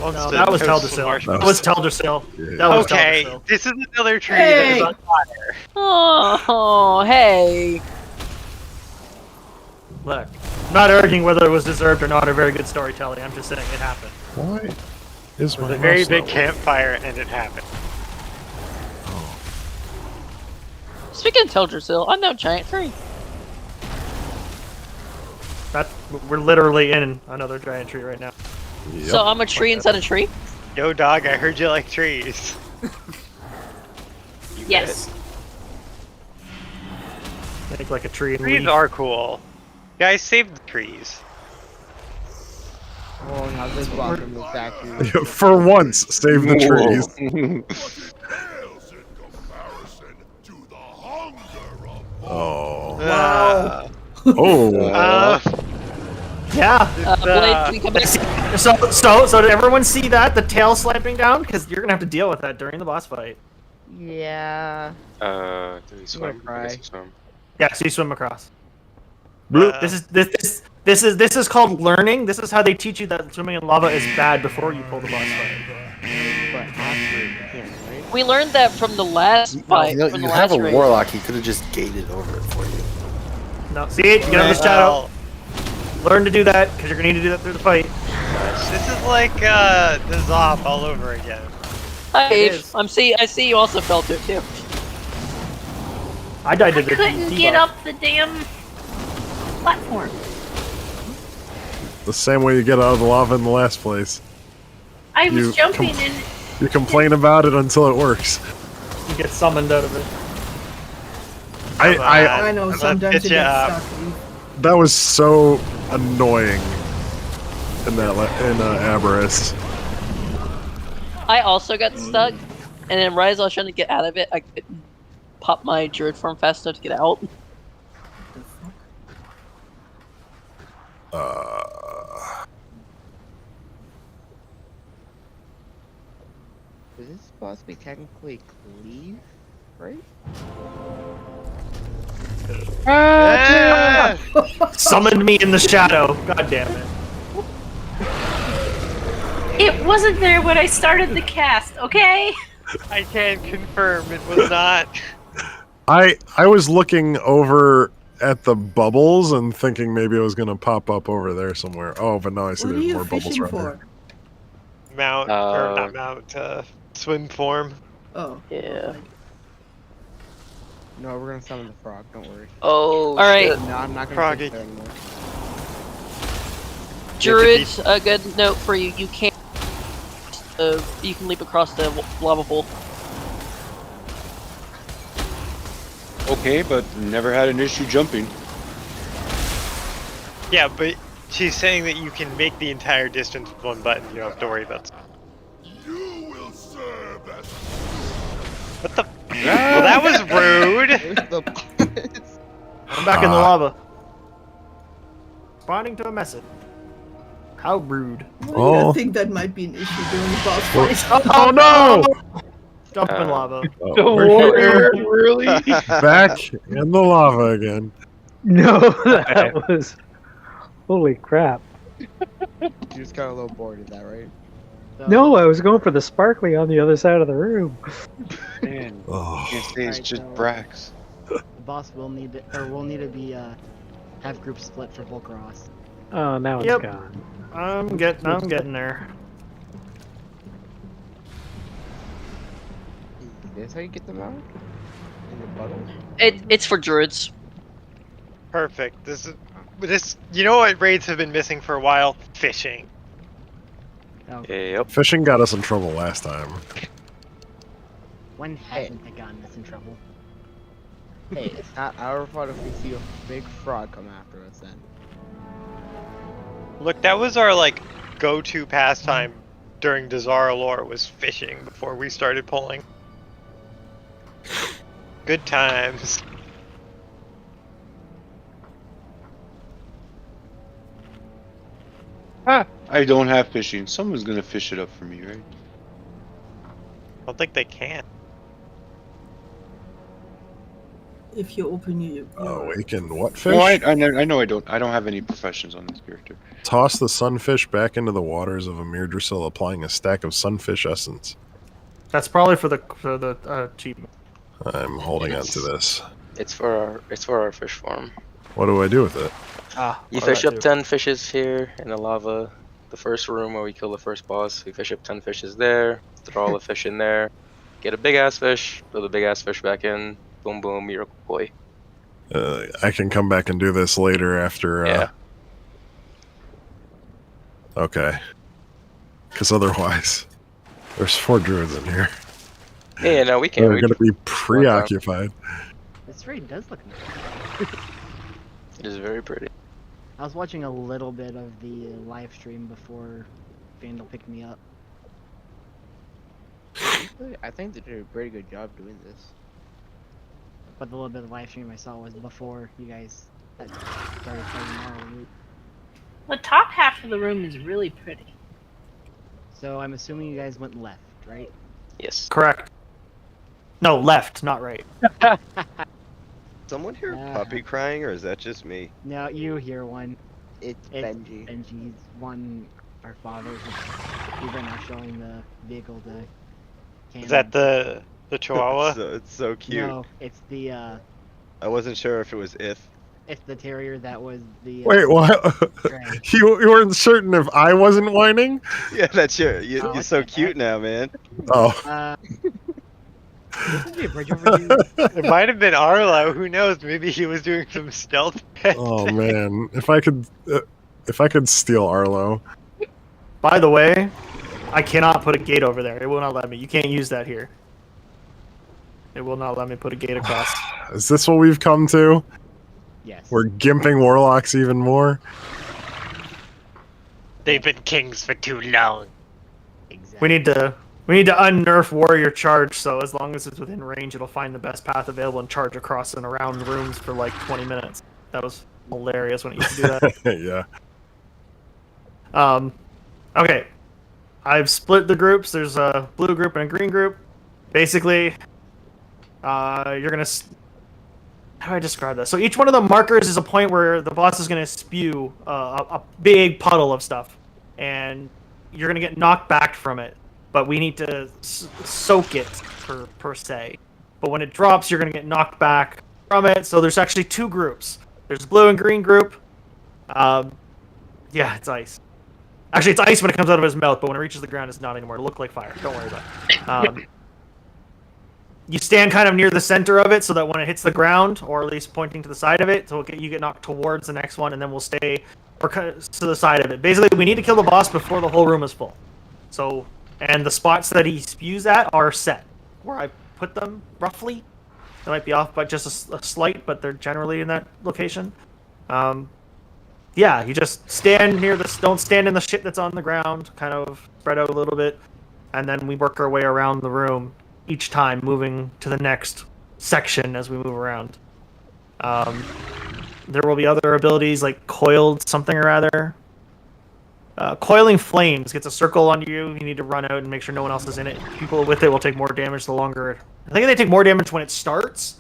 No, that was Teldrassil. That was Teldrassil. Yeah. That was Okay, Teldrassil. this is another tree Hey! that is on fire. Oh, hey. Look, I'm not arguing whether it was deserved or not, or very good storytelling. I'm just saying it happened. Why is It my was a very mouse big not campfire, and it happened. Speaking of Teldrassil, I'm no giant tree. That we're literally in another giant tree right now. working? So I'm a tree inside a tree? Yo, dog, I heard you like trees. Yes. Think like a tree and Trees leaf. are cool. Guys, save the trees. Oh, now this welcome is back here. For once, save the trees. Oh. Yeah. Blade, can you come back? So did everyone see that? The tail slapping down? Because you're gonna have to deal with that during the boss fight. Yeah. Do we swim? I cry. guess we swim. Yeah, so you swim across. This is called learning. This is how they teach you that swimming in lava is bad before you pull the boss fight. But after you can't, right? We learned that from the last fight. You know, from you the have last a raid. warlock. He could have just gated over it for you. No, see, you get out of the shadow. Learn to do that because you're gonna need to do that through the fight. This is like the Zop all over again. Hi, Eve. I see you also felt it too. I died to I the couldn't debuff. get up the damn platform. The same way you get out of the lava in the last place. I was You jumping and You complain about it until it works. You get summoned out of it. I know sometimes you get stuck. That was so annoying in that Aberrus. I also got stuck, and then right as I was trying to get out of it, I couldn't pop my druid form fast enough to get out. Is this supposed to be technically cleave, right? Summoned me in the shadow. God damn it. it wasn't there when I started the cast, okay? I can confirm it was not. I was looking over at the bubbles and thinking maybe it was gonna pop up over there somewhere. Oh, but no, I see What are there's you more bubbles fishing around for? here. Mount, or not mount, swim form. Oh. Yeah. No, we're gonna summon the frog. Don't worry. Oh, all right. No, I'm not gonna Froggy. fish there anymore. Druids, a good note for you. You can't. You can leap across the lava pool. Okay, but never had an issue jumping. Yeah, but she's saying that you can make the entire distance with one button. You don't have to worry about. What the? Well, that was rude. I'm back in the lava. Responding to a message. How rude. I think that might be an issue during the boss fight. Oh no! Jump in lava. The warrior, really? Back in the lava again. No, that was. Holy crap. You just got a little bored of that, right? No, I was going for the sparkly on the other side of the room. Man, Oh. can't say it's just Brax. The boss will need to, be have groups split for Volcross. Oh, now it's Yep. gone. I'm getting there. Is this how you get them out? In the bottle? It's for druids. Perfect. This. You know what raids have been missing for a while? Fishing. Yep. Fishing got us in trouble last time. When hasn't it gotten us in trouble? Hey, it's not our fault if we see a big frog come after us then. Look, that was our go-to pastime during Dazara lore was fishing before we started pulling. Good times. I don't have fishing. Someone's gonna fish it up for me, right? I don't think they can. If you open your Awakened what fish? No, I know I don't. I don't have any professions on this character. Toss the sunfish back into the waters of Amir Drasil, applying a stack of sunfish essence. That's probably for the achievement. I'm holding on to this. It's for our fish farm. What do I do with it? You fish up 10 fishes here in the lava. The first room where we kill the first boss. We fish up 10 fishes there. Throw all the fish in there. Get a big ass fish. Throw the big ass fish back in. Boom boom, miracle boy. I can come back and do this later after. Yeah. Okay. Because otherwise, there's 4 druids in here. Yeah, no, we can. They're going to be preoccupied. This raid does look nice. It is very pretty. I was watching a little bit of the live stream before Vandal picked me up. I think they did a pretty good job doing this. But the little bit of live stream I saw was before you guys That started playing Mario. The top half of the room is really pretty. So I'm assuming you guys went left, right? Yes. Correct. No, left, not right. Someone hear puppy crying, or is that just me? No, you hear one. It's Benji. Benji's one. Our father's. He's right now showing the vehicle to. Is that the Chihuahua? It's so cute. No, it's the. I wasn't sure if it was if. It's the terrier that was the. Wait, what? you weren't certain if I wasn't whining? Yeah, that's you're so cute now, man. Oh. It might have been Arlo. Who knows? Maybe he was doing some stealth. Oh man, if I could steal Arlo. By the way, I cannot put a gate over there. It will not let me. You can't use that here. It will not let me put a gate across. Is this what we've come to? Yes. We're gimping warlocks even more. They've been kings for too long. We need to unnerf warrior charge. So as long as it's within range, it'll find the best path available and charge across and around rooms for like 20 minutes. That was hilarious when it used to do that. Yeah. Okay. I've split the groups. There's a blue group and a green group. Basically, you're gonna. How do I describe this? So each one of the markers is a point where the boss is gonna spew a big puddle of stuff, and you're gonna get knocked back from it. But we need to soak it per se. But when it drops, you're gonna get knocked back from it. So there's actually two groups. There's a blue and green group. Yeah, it's ice. Actually, it's ice when it comes out of his mouth, but when it reaches the ground, it's not anymore. It'll look like fire. Don't worry about it. You stand kind of near the center of it so that when it hits the ground, or at least pointing to the side of it, so you get knocked towards the next one, and then we'll stay to the side of it. Basically, we need to kill the boss before the whole room is full. So, and the spots that he spews at are set. Where I put them, roughly. They might be off by just a slight, but they're generally in that location. Yeah, you just stand near this. Don't stand in the shit that's on the ground. Kind of spread out a little bit, and then we work our way around the room each time, moving to the next section as we move around. There will be other abilities like coiled something or other. Coiling flames gets a circle on you. You need to run out and make sure no one else is in it. People with it will take more damage the longer. I think they take more damage when it starts,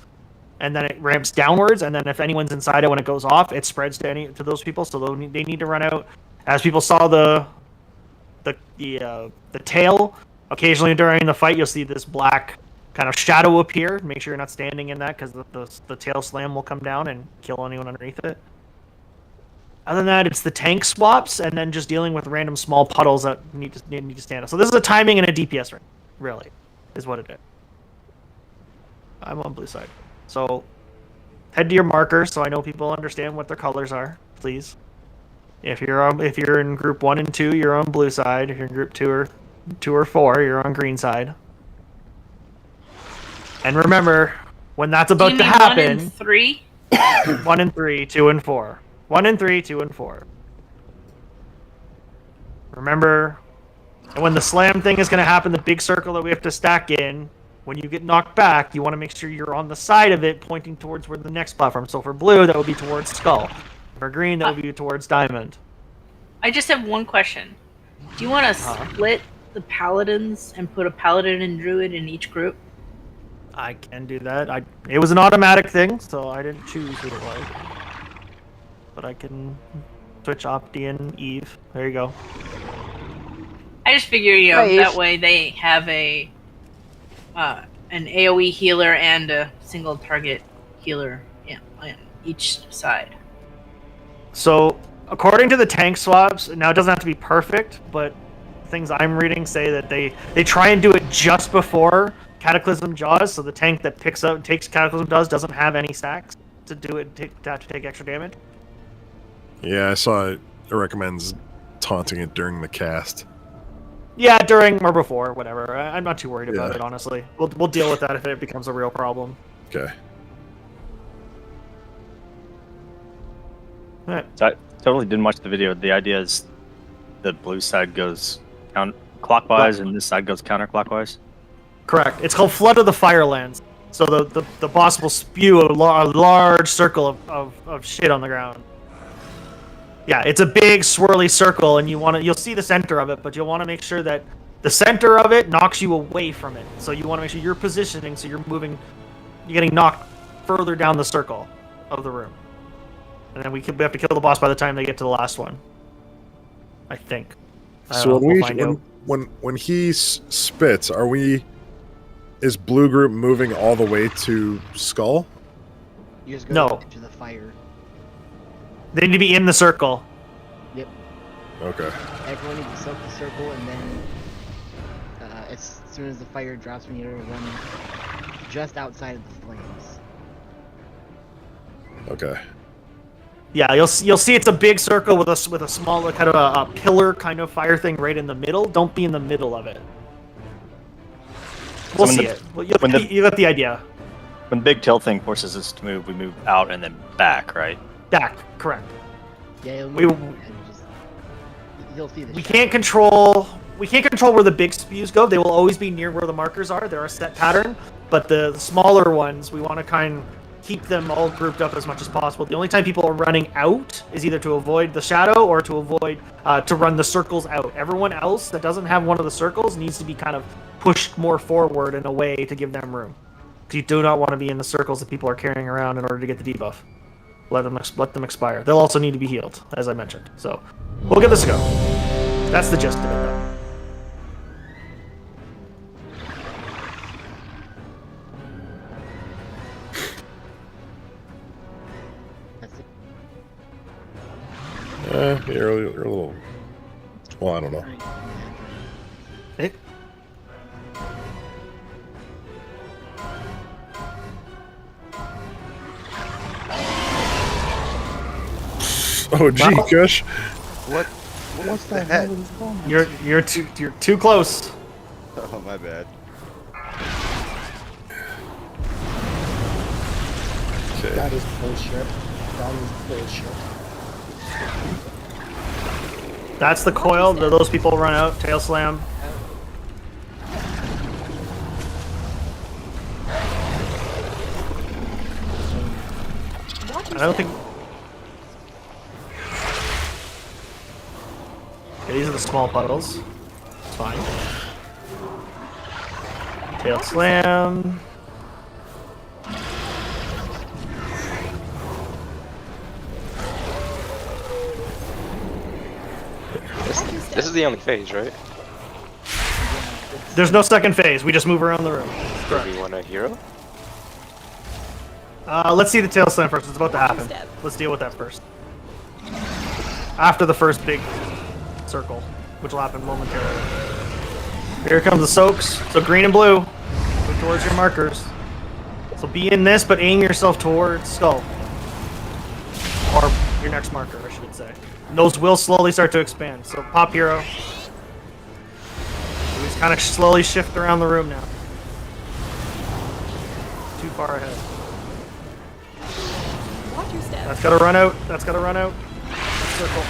and then it ramps downwards. And then if anyone's inside it when it goes off, it spreads to those people. So they need to run out. As people saw the tail, occasionally during the fight, you'll see this black kind of shadow appear. Make sure you're not standing in that, because the tail slam will come down and kill anyone underneath it. Other than that, it's the tank swaps, and then just dealing with random small puddles that need to stand up. So this is a timing and a DPS ring, really, is what it is. I'm on blue side. So head to your marker so I know people understand what their colors are, please. If you're in group 1 and 2, you're on blue side. If you're in group 2 or 4, you're on green side. And remember, when that's about to happen... 1 and 3? 1 and 3, 2 and 4. 1 and 3, 2 and 4. Remember, and when the slam thing is going to happen, the big circle that we have to stack in, when you get knocked back, you want to make sure you're on the side of it, pointing towards where the next platform. So for blue, that would be towards skull. For green, that would be towards diamond. I just have one question. Do you want to split the paladins and put a paladin and druid in each group? I can do that. It was an automatic thing, so I didn't choose who it was. But I can switch Opti and Eve. There you go. I just figure, that way they have an AoE healer and a single target healer on each side. So, according to the tank swaps, now it doesn't have to be perfect, but things I'm reading say that they try and do it just before Cataclysm Jaws, so the tank that takes Cataclysm Jaws doesn't have any stacks to do it to have to take extra damage. Yeah, I saw it recommends taunting it during the cast. Yeah, during or before, whatever. I'm not too worried about it, honestly. We'll deal with that if it becomes a real problem. Okay. Right. So I totally didn't watch the video. The idea is the blue side goes clockwise and this side goes counterclockwise? Correct. It's called Flood of the Firelands. So the boss will spew a large circle of shit on the ground. Yeah, it's a big swirly circle, and you'll see the center of it, but you'll want to make sure that the center of it knocks you away from it. So you want to make sure you're positioning, so you're getting knocked further down the circle of the room. And then we have to kill the boss by the time they get to the last one. I think. So when he spits, is Blue Group moving all the way to Skull? You just go to the fire. They need to be in the circle. Yep. Okay. Everyone needs to soak the circle, and then as soon as the fire drops, we need to run just outside of the flames. Okay. Yeah, you'll see it's a big circle with a small kind of a pillar kind of fire thing right in the middle. Don't be in the middle of it. We'll see it. Well, you got the idea. When the big tail thing forces us to move, we move out and then back, right? Back, correct. Yeah, you'll see the we can't control where the big spews go. They will always be near where the markers are. They're a set pattern. But the smaller ones, we want to kind of keep them all grouped up as much as possible. The only time people are running out is either to avoid the shadow or to avoid to run the circles out. Everyone else that doesn't have one of the circles needs to be kind of pushed more forward and away to give them room. Because you do not want to be in the circles that people are carrying around in order to get the debuff. Let them expire. They'll also need to be healed, as I mentioned. So we'll give this a go. That's the gist of it, though. You're a little. Well, I don't know. Hey. Oh, gee, Kush. What's the heck? You're too close. Oh, my bad. Okay. That is bullshit. That is bullshit. That's the coil. Those people run out. Tail slam. I don't think. Okay, these are the small puddles. It's fine. Tail slam. This is the only phase, right? There's no second phase. We just move around the room. Do we want a hero? Let's see the tail slam first. It's about to happen. Let's deal with that first. After the first big circle, which will happen momentarily. Here comes the soaks. So green and blue. Move towards your markers. So be in this, but aim yourself towards Skull. Or your next marker, I should say. And those will slowly start to expand. So pop hero. So he's kind of slowly shift around the room now. Too far ahead. Watch your step. That's gotta run out. That's gotta run out. Circle.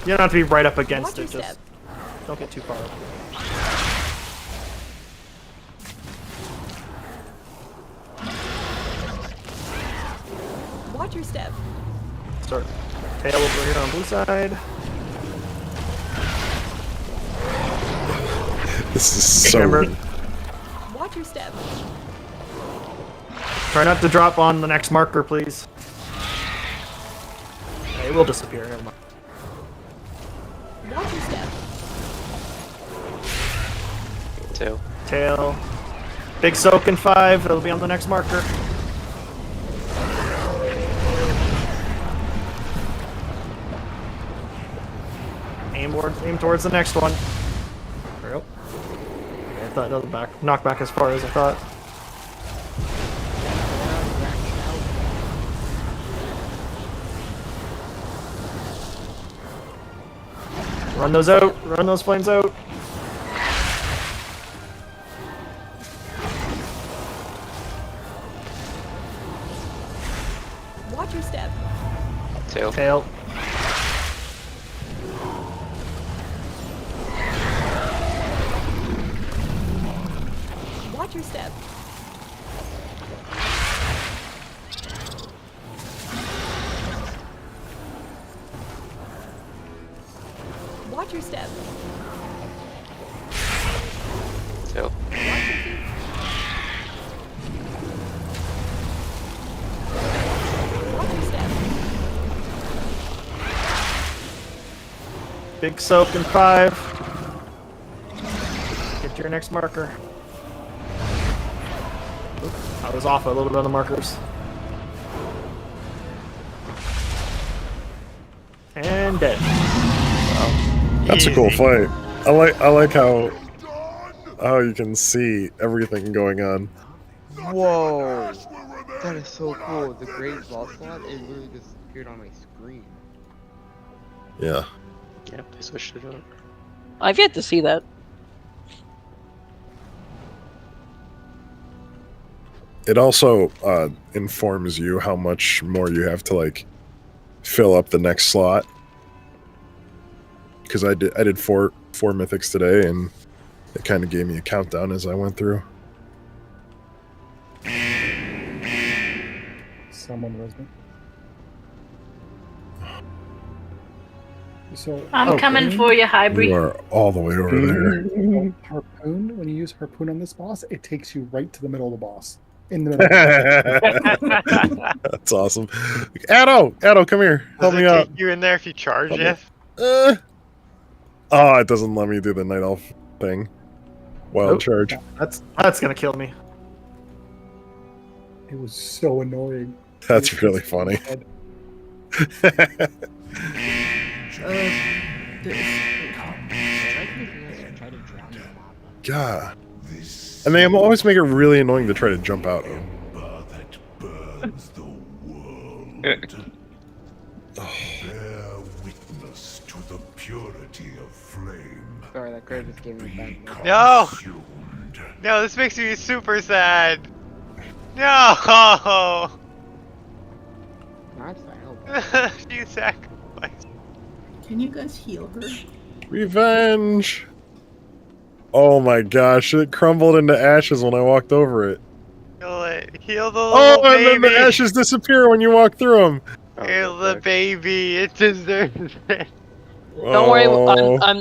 You don't have to be right up against it. Just don't get too far up. Watch your step. Start. Tail over here on blue side. This is so weird. Watch your step. Try not to drop on the next marker, please. It will disappear. Never mind. Watch your step. Tail. Tail. Big soak in 5. That'll be on the next marker. Aim towards the next one. There we go. Okay, I thought that was knocked back as far as I thought. Run those out. Run those flames out. Watch your step. Tail. Tail. Watch your step. Watch your step. Tail. Watch your feet. Watch your step. Big soak in 5. Get to your next marker. Oop, I was off a little bit on the markers. And dead. That's a cool fight. I like how you can see everything going on. Whoa! That is so cool. The great boss slot, it literally just appeared on my screen. Yeah. Yep, they switched it up. I've yet to see that. It also informs you how much more you have to like fill up the next slot. Because I did four mythics today, and it kind of gave me a countdown as I went through. Someone was me. So I'm coming for you, Hybrid. You are all the way over there. Harpoon. When you use harpoon on this boss, it takes you right to the middle of the boss. In the middle. That's awesome. Addo, come here. Help me out. Take you in there if you charge, Help me. Jeff? Oh, it doesn't let me do the night elf thing. Wild charge. That's gonna kill me. It was so annoying. That's really funny. God. And they always make it really annoying to try to jump out of. Bear witness to the purity of flame. Sorry, that card just gave me back. No! No, this makes me super sad. No! That's fine. She sacrificed. Can you guys heal her? Revenge! Oh my gosh, it crumbled into ashes when I walked over it. Heal it. Heal the little Oh, and baby. then the ashes disappear when you walk through them. Heal the baby. It deserves it. Don't worry,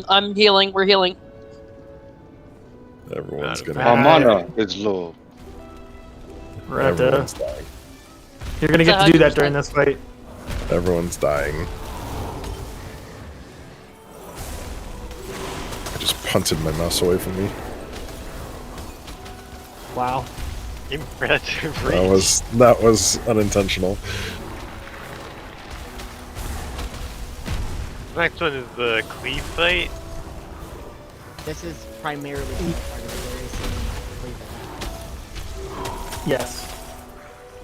I'm healing. We're healing. Everyone's gonna. Our mana is low. We're at You're gonna get to do that during this fight. Everyone's dying. I just punted my mouse away from me. Wow. Impressive reach. That was unintentional. Next one is the cleave fight. This is primarily part of the very same cleave. Yes.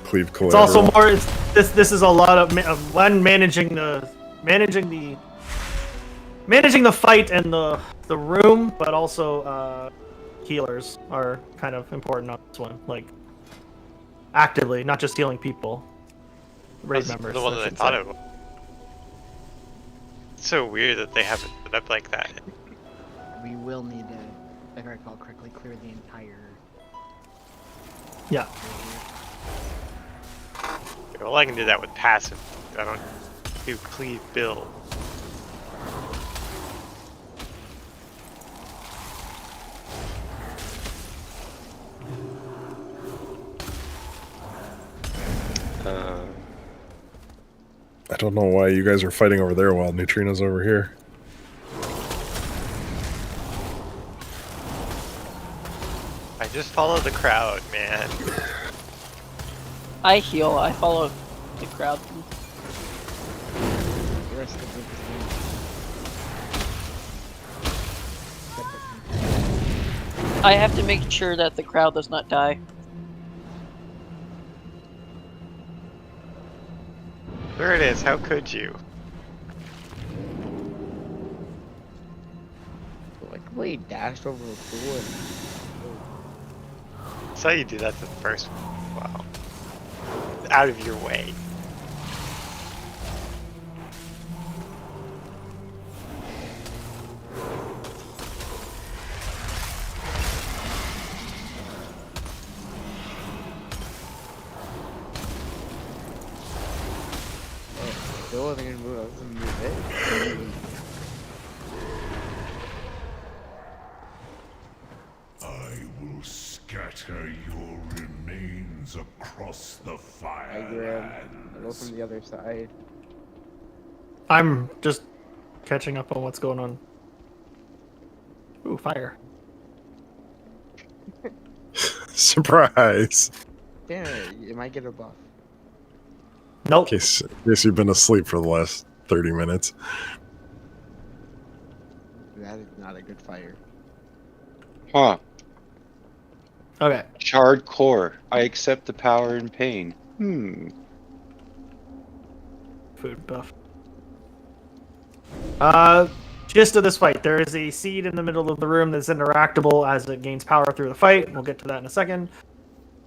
Cleave It's collateral. also more. This is a lot of one managing the fight and the room, but also healers are kind of important on this one. Like actively, not just healing people. Raid That's members. the one that I should thought say. of. It's so weird that they have it set up like that. We will need to, if I recall correctly, clear the entire. Yeah. Well, I can do that with passive. I don't do cleave build. I don't know why you guys are fighting over there while Neutrino's over here. I just follow the crowd, man. I heal. I follow the crowd. The rest of the group is I have to make sure that the crowd does not die. There it is. How could you? Like, wait, dashed over the pool and... That's how you do that to the first one. Wow. Out of your way. wasn't gonna move. I was gonna move it. I will scatter your remains across the I grab. I go from the other side. I'm just catching up on what's going on. Ooh, fire. Surprise. Damn it, you might get a buff. Nope. In case you've been asleep for the last 30 minutes. That is not a good fire. Huh. Okay. Charred core. I accept the power and pain. Food buff. Gist of this fight. There is a seed in the middle of the room that's interactable as it gains power through the fight. We'll get to that in a second.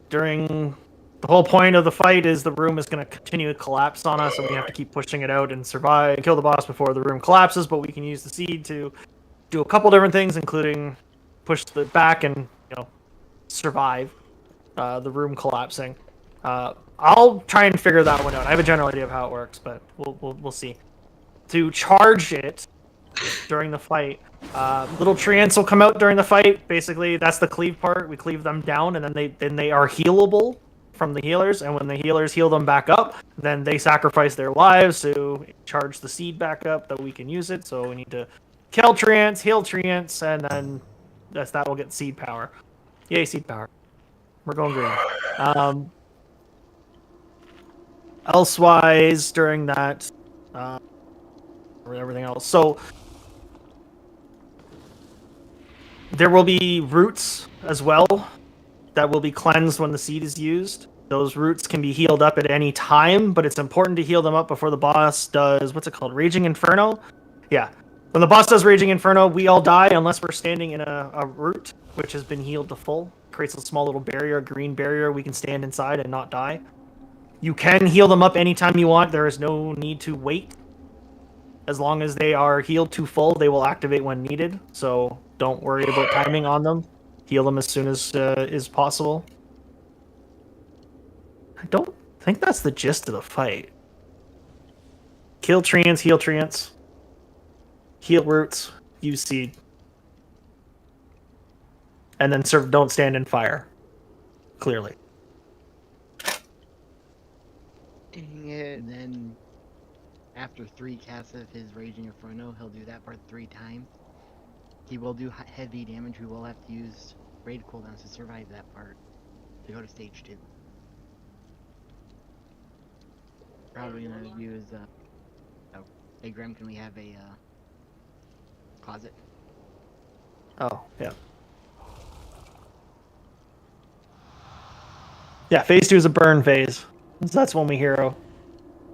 The whole point of the fight is the room is going to continue to collapse on us, and we have to keep pushing it out and survive, kill the boss before the room collapses, but we can use the seed to do a couple different things, including push the back and, survive the room collapsing. I'll try and figure that one out. I have a general idea of how it works, but we'll see. To charge it during the fight, little treants will come out during the fight. Basically, that's the cleave part. We cleave them down, and then they are healable from the healers. And when the healers heal them back up, then they sacrifice their lives to charge the seed back up that we can use it. So we need to kill treants, heal treants, and then that will get seed power. Yay, seed power. We're going green. Elsewise, during that, everything else. So there will be roots as well that will be cleansed when the seed is used. Those roots can be healed up at any time, but it's important to heal them up before the boss does, what's it called, Raging Inferno? Yeah. When the boss does Raging Inferno, we all die unless we're standing in a root, which has been healed to full. Creates a small little barrier, a green barrier we can stand inside and not die. You can heal them up anytime you want. There is no need to wait. As long as they are healed to full, they will activate when needed. So don't worry about timing on them. Heal them as soon as is possible. I don't think that's the gist of the fight. Kill treants, heal treants. Heal roots, use seed. And then don't stand in fire. Clearly. Dang it. And then after 3 casts of his Raging Inferno, he'll do that part 3 times. He will do heavy damage. We will have to use raid cooldowns to survive that part. To go to stage 2. Probably gonna use, hey Graham, can we have a, closet? Oh, yeah. Yeah, phase 2 is a burn phase. That's when we hero.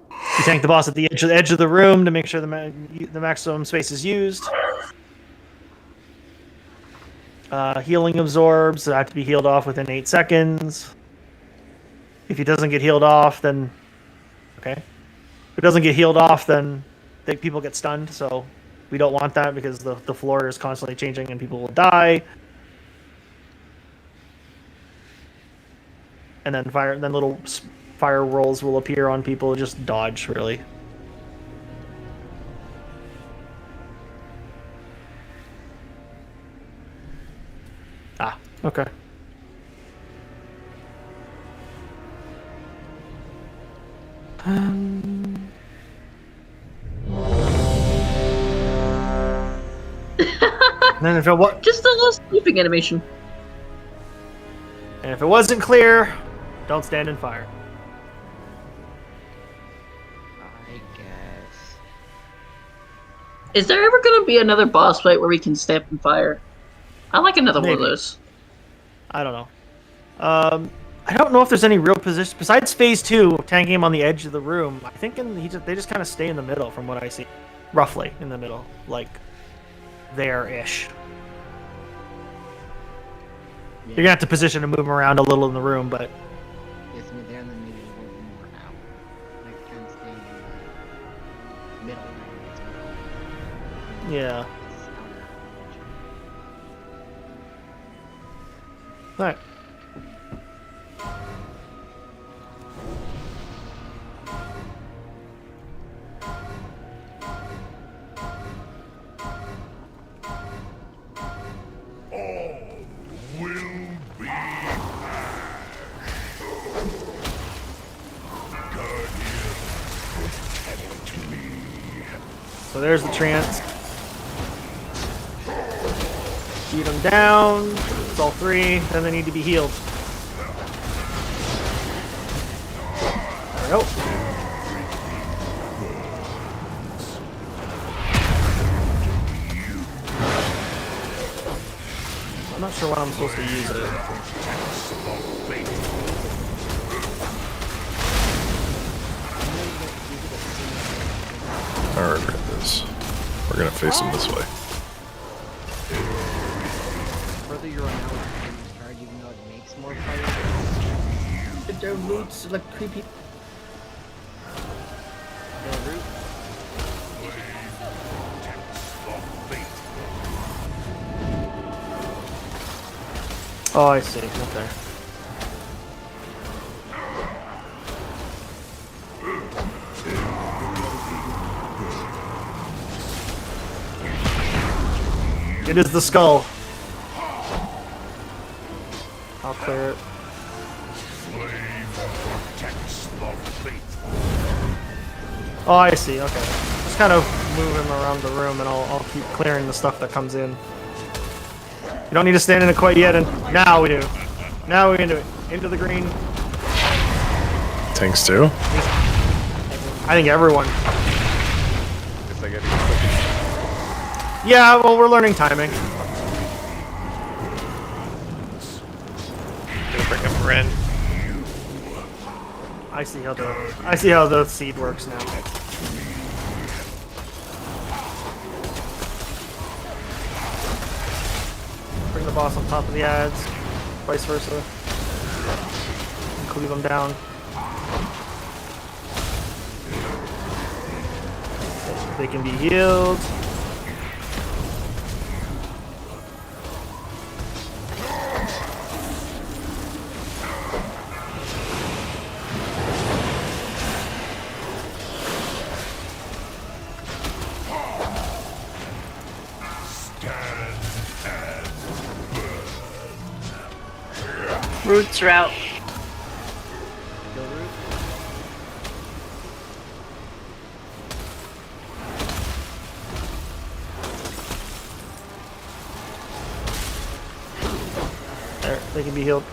You tank the boss at the edge of the room to make sure the maximum space is used. Healing absorbs. That have to be healed off within 8 seconds. If he doesn't get healed off, then... Okay. If it doesn't get healed off, then people get stunned, so we don't want that because the floor is constantly changing and people will die. And then little fire rolls will appear on people. Just dodge, really. Ah, okay. Then if it just a little sleeping animation. And if it wasn't clear, don't stand in fire. I guess. Is there ever going to be another boss fight where we can stamp in fire? I like another one of those. I don't know. I don't know if there's any real position besides phase 2, tanking him on the edge of the room. I think they just kind of stay in the middle, from what I see, roughly in the middle, like there-ish. Yeah. You're gonna have to position to move him around a little in the room, but Yes, me there and then maybe a little more out. Like kind of staying in the middle. yeah. All right. there's the trance. Beat them down. It's all 3. Then they need to be healed. There we go. I'm not sure when I'm supposed to use it. I regret this. We're gonna face him this way. Further you run out, you charge even though it makes more fire. Their roots like creepy. The root. Oh, I see. Okay. It is the skull. I'll clear it. Oh, I see. Okay. Just kind of move him around the room, and I'll keep clearing the stuff that comes in. You don't need to stand in it quite yet, and now we do. Now we can do it. Into the green. Tanks too? I think everyone. Yeah, well, we're learning timing. Gonna bring up Ren. I see how the seed works now. Bring the boss on top of the ads, vice versa. And cleave them down. They can be healed. Roots are out. There, they can be healed.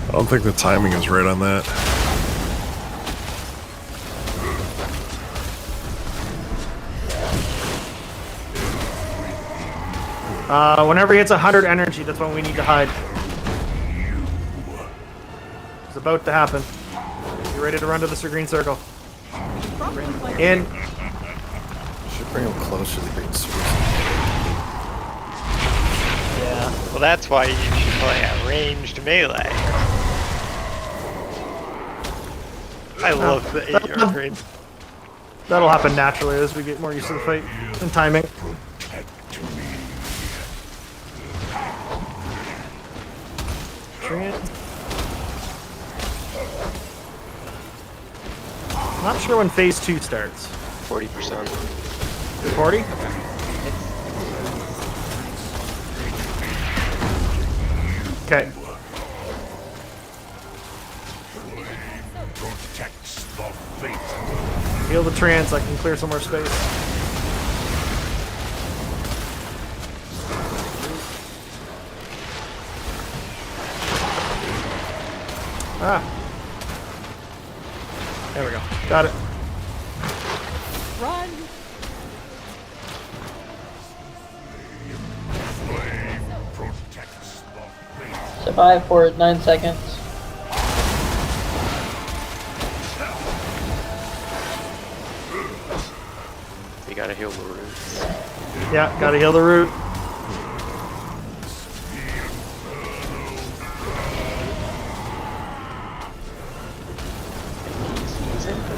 I don't think the timing is right on that. Whenever he hits 100 energy, that's when we need to hide. It's about to happen. You ready to run to the green circle? In. Should bring him close to the green circle. Yeah. Well, that's why you should play a ranged melee. I love the 8-yard range. That'll happen naturally as we get more used to the fight and timing. I'm not sure when phase 2 starts. 40%. 40? Okay. Heal the trance, I can clear some more space. Ah. There we go. Got it. Run! Survive for 9 seconds. You gotta heal the roots. Yeah, gotta heal the root.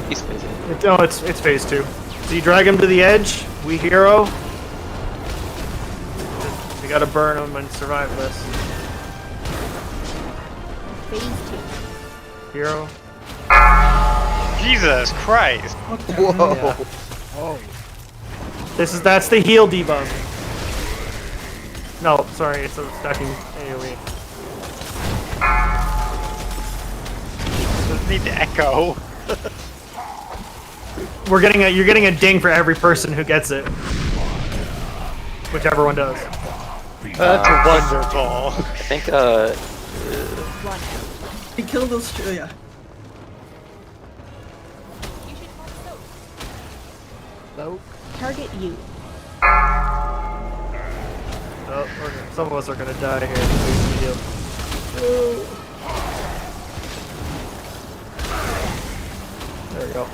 He's phasing. No, it's phase 2. So you drag him to the edge, we hero. We gotta burn him and survive this. Phase 2. Hero. Jesus Christ! Whoa! Yeah. Oh. That's the heal debuff. No, sorry, it's a stacking AoE. Doesn't need to echo. You're getting a ding for every person who gets it. Whichever one does. That's wonderful. I think He killed those two, yeah. Target you. Oh, some of us are gonna die here. There we go.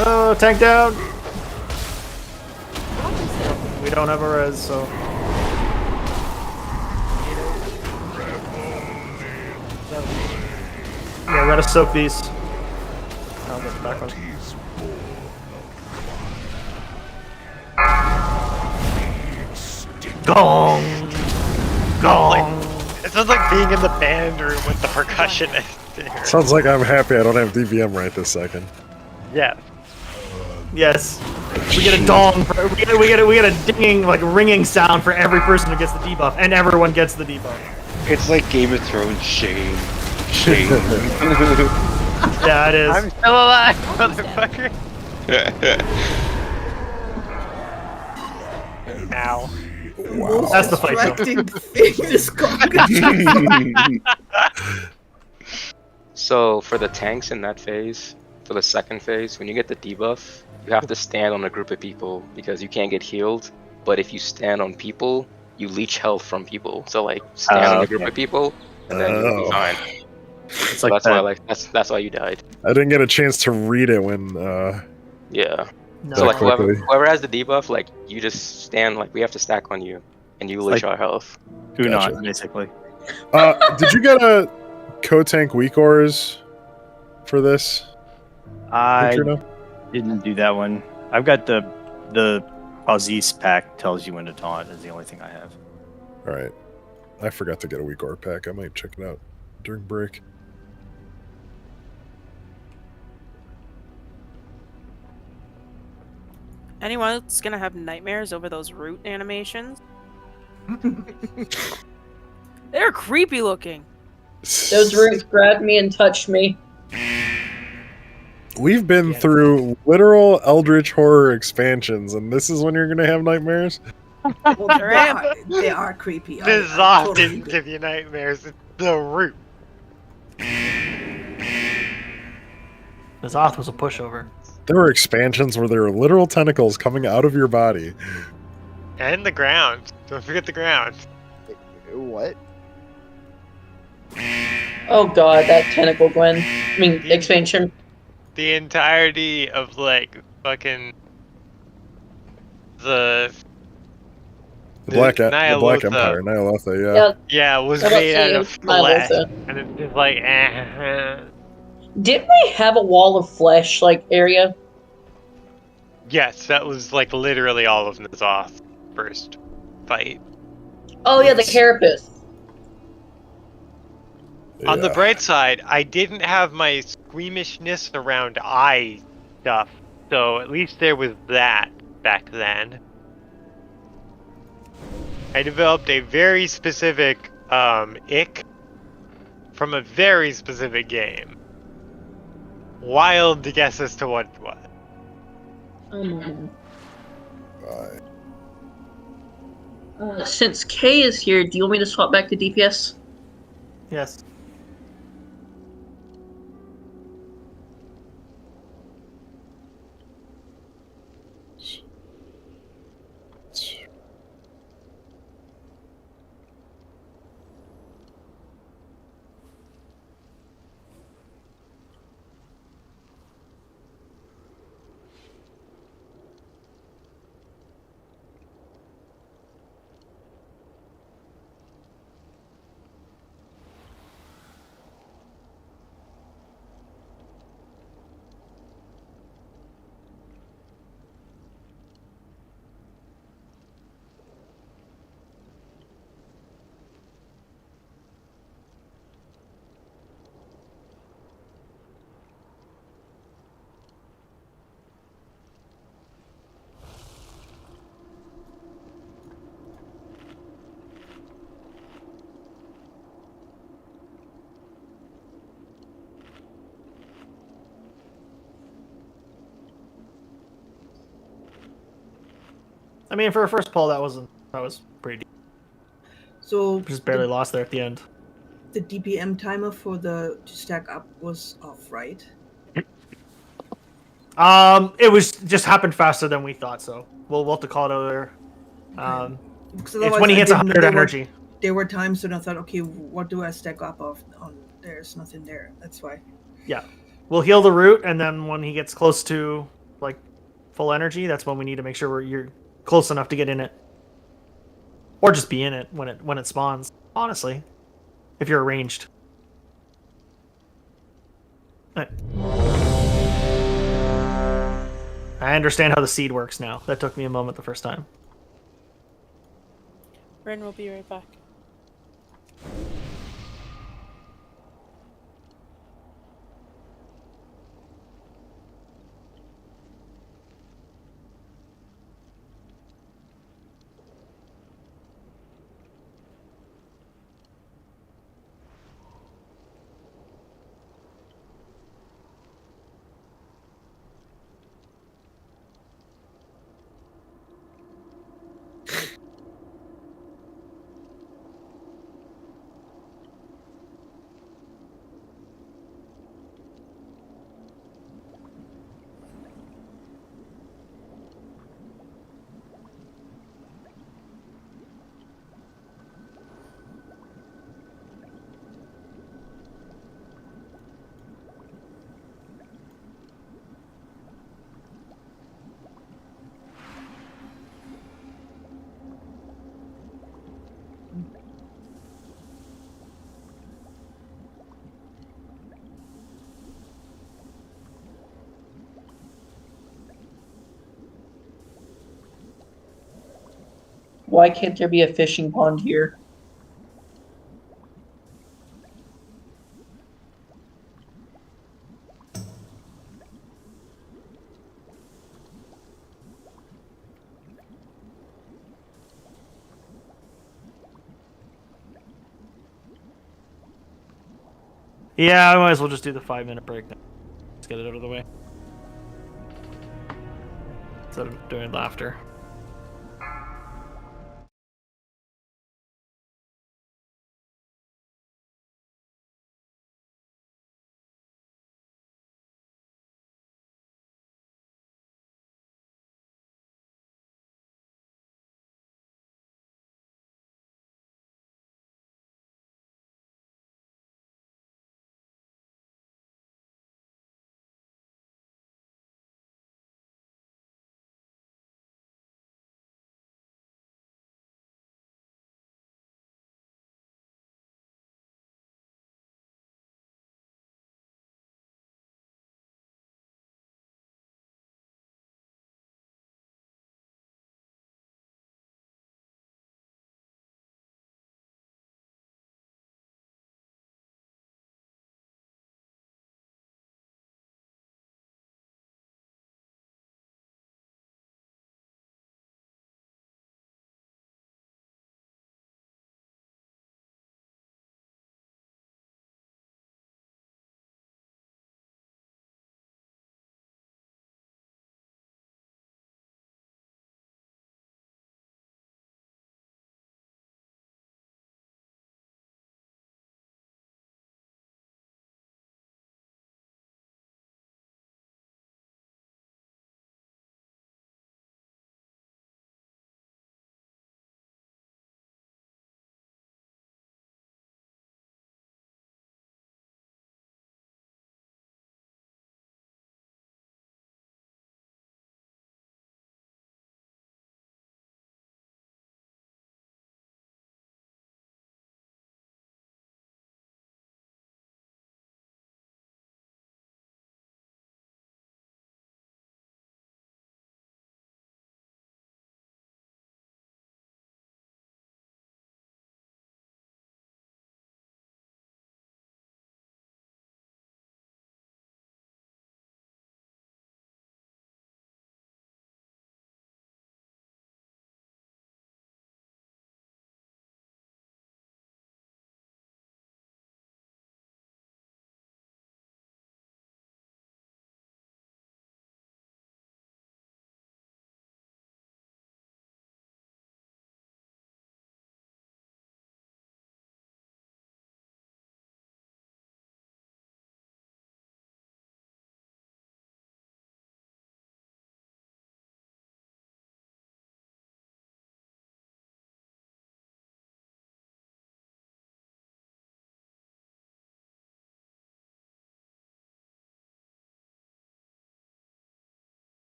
Oh, tank down! We don't have a res, so. Yeah, we gotta soak these. I'll get the back one. Gong! Gong! It sounds like being in the band room with the percussionist there. Sounds like I'm happy I don't have DVM right this second. Yeah. Yes. We get a dong. We get a dinging, like ringing sound for every person who gets the debuff, and everyone gets the debuff. It's like Game of Thrones shame. Shame. Yeah, it is. I'm still alive, motherfucker. Ow. Wow. That's the fight show. Distracting thing this So for the tanks in that phase, for the second phase, when you get the debuff, you have to stand on a group of people because you can't get healed. But if you stand on people, you leech health from people. So like stand on a group of people, and then you'll be fine. It's So like that's why you died. I didn't get a chance to read it when. Yeah. No. So like quickly. whoever has the debuff, like you just stand, like we have to stack on you, and you leech like- our health. Who Gotcha. not, basically. Did you get a co-tank weak ores for this? I Intruno? didn't do that one. I've got the Aziz pack tells you when to taunt is the only thing I have. All right. I forgot to get a weak ore pack. I might check it out during break. Anyone else gonna have nightmares over those root animations? They're creepy looking. Those roots grabbed me and touched me. We've been through literal eldritch horror expansions, and this is when you're gonna have nightmares? Well, they are creepy. This I often totally agree. give you nightmares. It's the root. The Zoth was a pushover. There were expansions where there were literal tentacles coming out of your body. And the ground. Don't forget the ground. What? Oh god, that tentacle Gwen. I mean, expansion. The entirety of like fucking the The Black Nyalotha. Empire, Nyalotha, yeah. Yeah, was How about made out saying of flesh, Nyalotha? and it's just like Didn't they have a wall of flesh like area? Yes, that was like literally all of N'Zoth's first fight. Oh yeah, the carapace. On the bright side, I didn't have my squeamishness around eye stuff, so at least there was that back then. I developed a very specific ick from a very specific game. Wild to guess as to what it was. Oh my. Since Kay is here, do you want me to swap back to DPS? Yes. I mean, for a first pull, that was pretty deep. So Just barely lost there at the end. the DPM timer for the to stack up was off, right? It was just happened faster than we thought, so we'll have to call it out there. Because It's otherwise when he I hits didn't know 100 energy. There were times when I thought, okay, what do I stack up of? On there's nothing there. That's why. Yeah, we'll heal the root, and then when he gets close to like full energy, that's when we need to make sure you're close enough to get in it, or just be in it when it spawns. Honestly, if you're ranged. Right. I understand how the seed works now. That took me a moment the first time. Ren will be right back. Why can't there be a fishing pond here? Yeah, I might as well just do the 5-minute break now. Let's get it out of the way. Instead of doing laughter.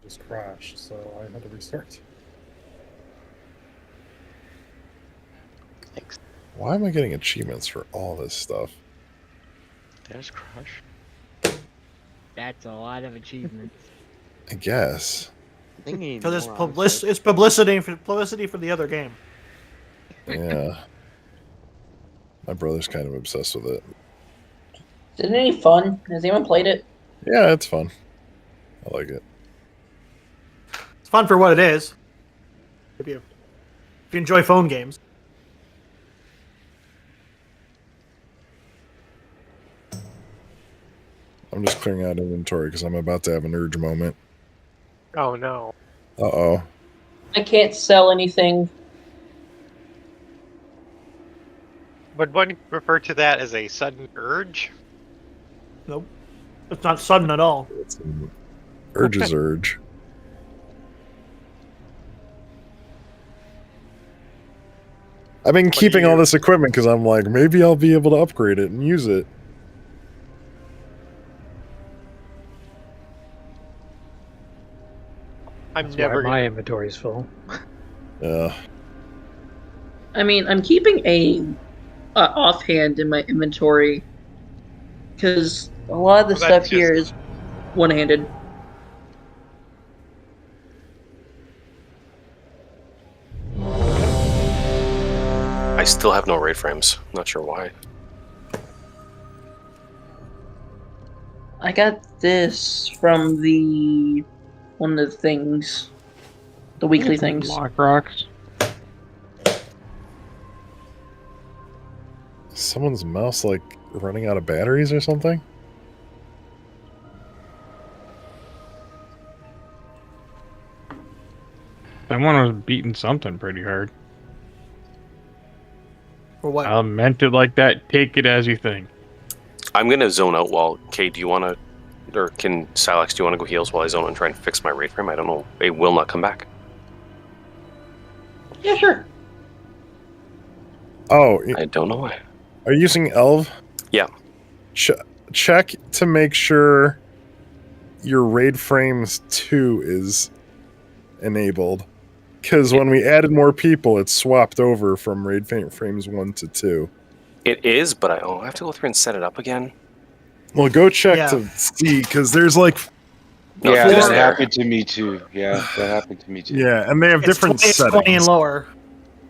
just crashed, so I had to restart. Thanks. Why am I getting achievements for all this stuff? There's Crush. That's a lot of achievements. I guess. Because it's publicity for the other game. Yeah. My brother's kind of obsessed with it. Is it any fun? Has anyone played it? Yeah, it's fun. I like it. It's fun for what it is. If you enjoy phone games. I'm just clearing out inventory because I'm about to have an urge moment. Oh no. Uh-oh. I can't sell anything. Would one refer to that as a sudden urge? Nope. It's not sudden at all. It's an urge is urge. I've been keeping all this equipment because I'm like, maybe I'll be able to upgrade it and use it. That's why my inventory's full. Yeah. I mean, I'm keeping a offhand in my inventory because a lot of the stuff here is one-handed. I still have no raid frames. Not sure why. I got this from one of the things, the weekly things. Lock rocks. Is someone's mouse like running out of batteries or something? Someone was beating something pretty hard. For what? I meant it like that. Take it as you think. I'm gonna zone out while Kay, do you wanna, or can Silex, do you wanna go heals while I zone out and try and fix my raid frame? I don't know. It will not come back. Yeah, sure. Oh, I don't know why. Are you using Elv? Yeah. Check to make sure your raid frames 2 is enabled. Because when we added more people, it swapped over from raid frames 1 to 2. It is, but I have to go through and set it up again. Well, go check to see, because there's like... Yeah, Four. that happened to me too. Yeah, that happened to me too. Yeah, and they have different 20, settings. 20 and lower.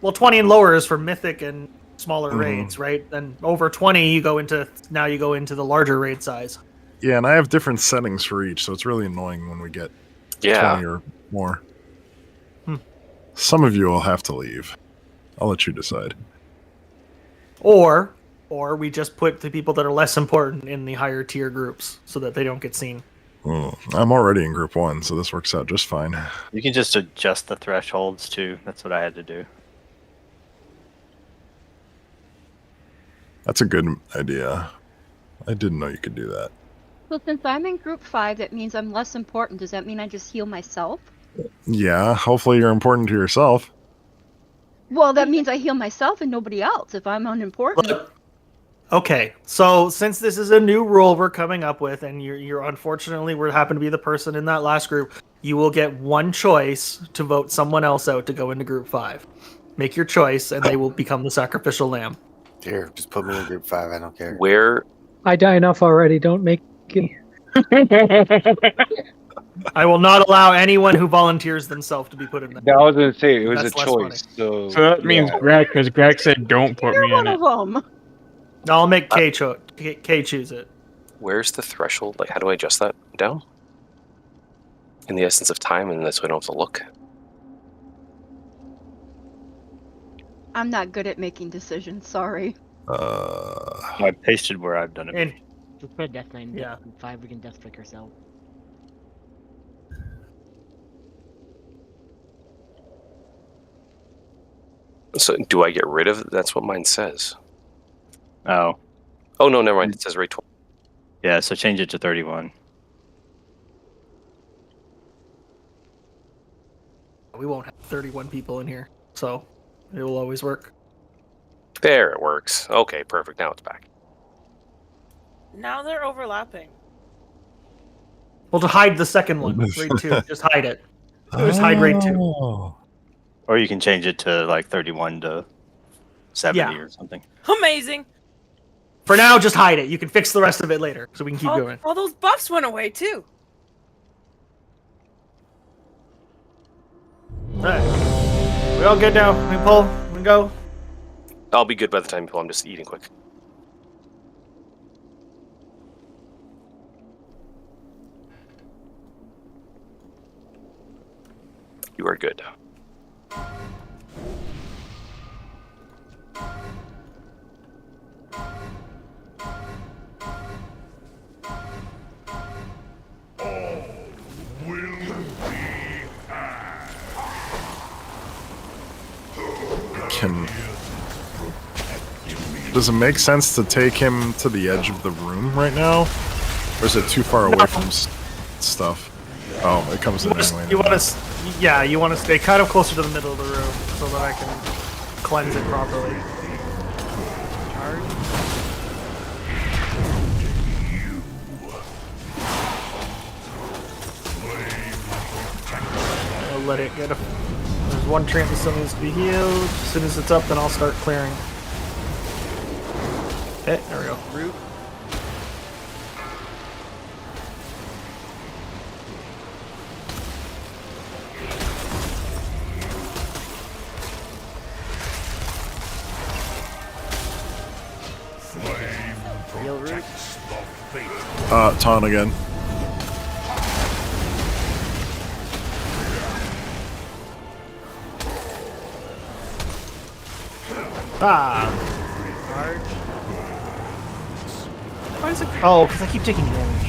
Well, 20 and lower is for mythic and smaller Mhm. raids, right? Then over 20, you go into the larger raid size. Yeah, and I have different settings for each, so it's really annoying when we get 20 or more. Some of you will have to leave. I'll let you decide. Or we just put the people that are less important in the higher tier groups so that they don't get seen. I'm already in group 1, so this works out just fine. You can just adjust the thresholds too. That's what I had to do. That's a good idea. I didn't know you could do that. Well, since I'm in group 5, that means I'm less important. Does that mean I just heal myself? Yeah, hopefully you're important to yourself. Well, that means I heal myself and nobody else if I'm unimportant. Okay, so since this is a new rule we're coming up with, and you're unfortunately we happen to be the person in that last group, you will get one choice to vote someone else out to go into group 5. Make your choice, and they will become the sacrificial lamb. Here, just put me in group 5. I don't care. Where? I die enough already. Don't make it. I will not allow anyone who volunteers themselves to be put in there. I was gonna say it was That's a less choice. funny. So that means Greg, because Greg said don't put me in One it. of them. I'll make Kay choose it. Where's the threshold? Like, how do I adjust that down? In the essence of time, and this way I don't have to look. I'm not good at making decisions. Sorry. I pasted where I've done it. And Just put a Death Knight in Yeah. 5, we can Death Strike ourselves. So, do I get rid of? That's what mine says. Oh. Oh no, never mind. It says rate 20. Yeah, so change it to 31. we won't have 31 people in here, so it will always work. There, it works. Okay, perfect. Now it's back. Now they're overlapping. Well, to hide the second one, raid 2. Just hide it. Just hide raid 2. Or you can change it to like 31 to 70 or something. Amazing. For now, just hide it. You can fix the rest of it later, so we can keep going. All those buffs went away too. Alright. We all good now? We pull? We go? I'll be good by the time you pull. I'm just eating quick. You are good. Does it make sense to take him to the edge of the room right now? Or is it too far away from stuff? Oh, it comes in anyway. You want to, yeah, you want to stay kind of closer to the middle of the room so that I can cleanse it properly. I'll let it get a... There's one tramp that still needs to be healed. As soon as it's up, then I'll start clearing. Okay, there we go. Root. Heal root. Taunt again. Ah! Charge. Why is it? Oh, because I keep taking damage.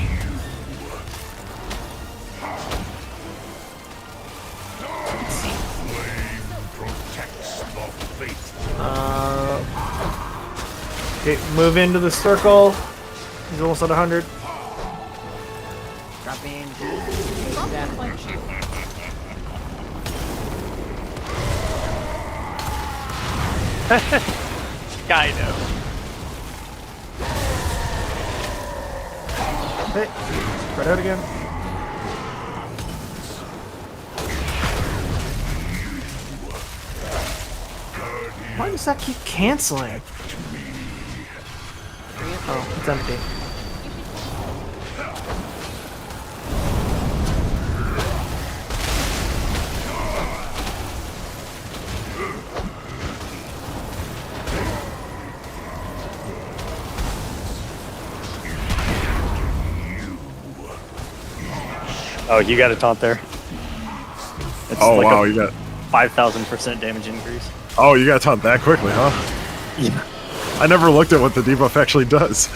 Okay, move into the circle. He's almost at 100. Drop in. Kaido. Hey, spread out again. Why does that keep canceling? Oh, it's empty. Oh, you got a taunt there. It's Oh, like wow, a you got 5,000% damage increase. Oh, you got taunt that quickly, huh? Yeah. I never looked at what the debuff actually does.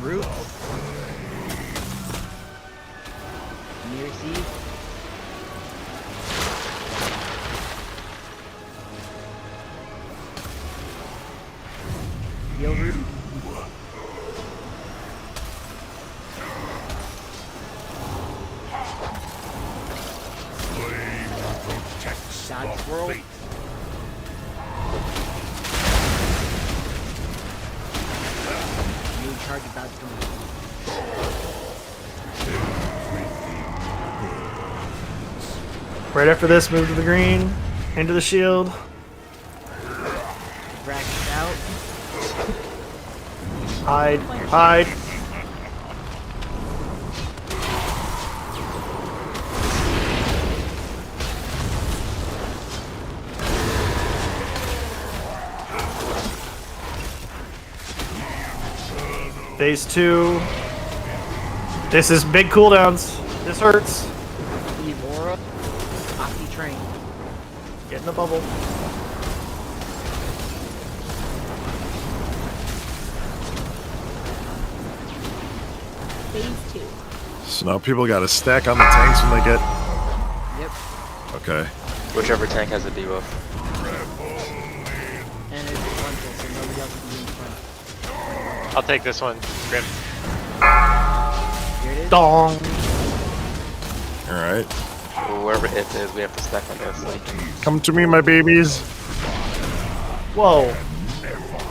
Root. Near seed. Heal root. Dodge swirl. New charge about to come. Right after this, move to the green, into the shield. Drag it out. Hide, hide. Phase 2. This is big cooldowns. This hurts. Leave aura. Off the train. Get in the bubble. Phase 2. So now people got to stack on the tanks when they get... Yep. Okay. Whichever tank has a debuff. And it's frontal, so nobody else can be in front. I'll take this one, Grim. Here it is. Dong. Alright. Whoever it is, we have to stack on this. Like, Come to me, my babies. Whoa.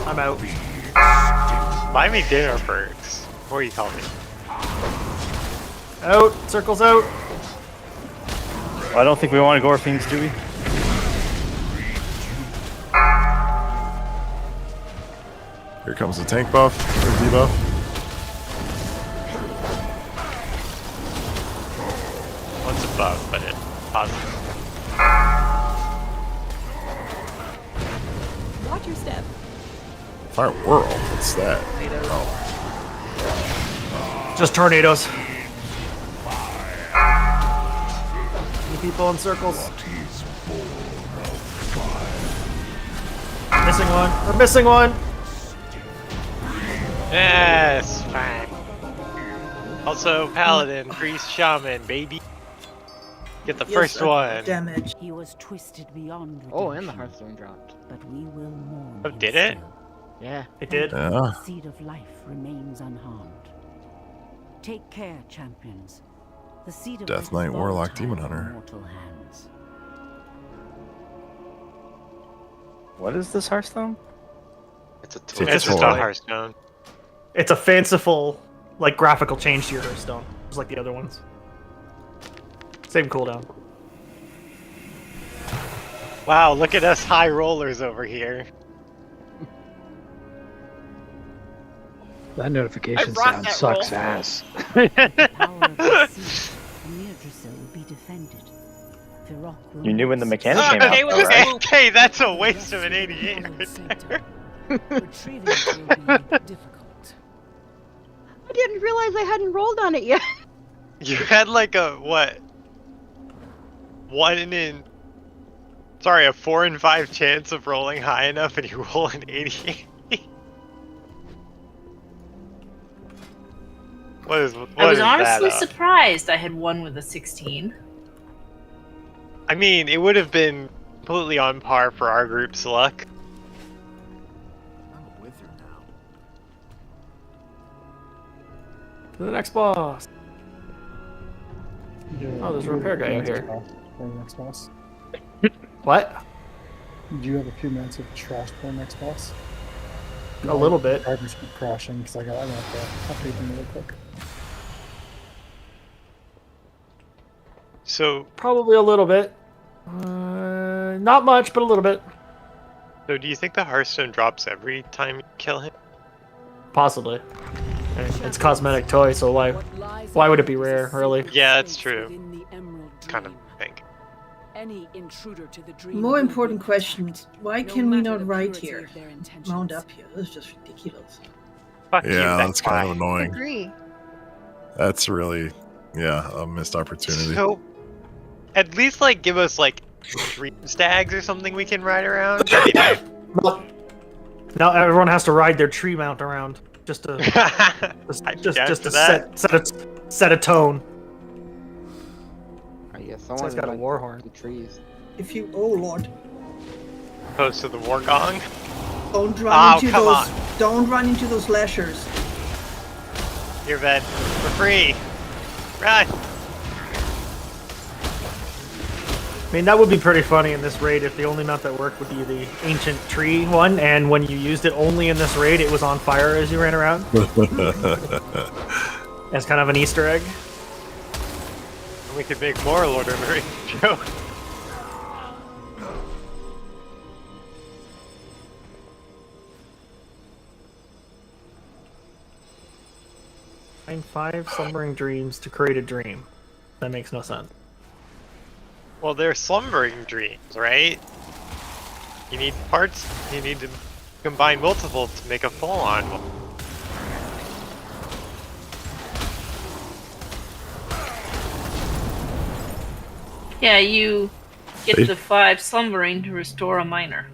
I'm out. Buy me dinner first. Before you call me. Out. Circle's out. I don't think we want to go Fiends, do we? Here comes the tank buff, or debuff. What's above, but it's positive. Watch your step. Fire whirl. What's that? Oh. Just tornadoes. Any people in circles? Missing one. We're missing one. Yes, fine. Also, paladin, priest, shaman, baby. Get the first one. Damage. He was twisted beyond redemption. Oh, and the Hearthstone dropped. But we will mourn. Oh, him did it? still. Yeah. It did. Yeah. The seed of life remains unharmed. Take care, champions. The seed of Death life Knight, is Warlock, volatile Demon in Hunter. mortal hands. What is this Hearthstone? It's a Take It's a just toy. a Hearthstone. It's a fanciful, like, graphical change to your Hearthstone, just like the other ones. Same cooldown. Wow, look at us high rollers over here. That notification rock sound that sucks roll. ass. The power of the seed, Mirdrasil will be defended. Firok will You knew when the not mechanic succeed. came out, Okay, though, well, right? Hey, that's a waste of an 88 Follow the right center. there. Retrieving it will be difficult. I didn't realize I hadn't rolled on it yet. You had like a, what? A 4 in 5 chance of rolling high enough and you roll an 88. What I is was honestly that, surprised I had one with a 16. I mean, it would have been completely on par for our group's luck. I'm a wizard now. To the next boss. Oh, there's a repair guy out here. For the next boss. What? Do you have a few minutes of trash for the next boss? A little bit. Drivers keep crashing because I got to update them really quick. So Probably a little bit. Not much, but a little bit. do you think the Hearthstone drops every time you kill him? Possibly. I mean, it's cosmetic toy, so why would it be rare, really? Yeah, that's true. Kind of think. Any intruder to the dream More will important be questions. Why no can we matter not the ride purity here? of their intentions. Mount up here. This is just ridiculous. Fuck you, Yeah, that's kind of why. annoying. Agree. That's really, yeah, a missed opportunity. So, at least like give us like dream stags or something we can ride around. Now everyone has to ride their tree mount around just to just to set a tone. Yeah, This someone guy's got a like war horn. the trees. If you, oh lord, Opposed to the war gong. don't run into come those. on. Don't run into those lashers. Here, Ved. For free. Run. I mean, that would be pretty funny in this raid if the only mount that worked would be the ancient tree one, and when you used it only in this raid, it was on fire as you ran around. As kind of an Easter egg. And we could make more Lord of the Rings jokes. Find 5 slumbering dreams to create a dream. That makes no sense. Well, they're slumbering dreams, right? You need parts. You need to combine multiple to make a full-on one. Yeah, you get They- the 5 slumbering to restore a minor.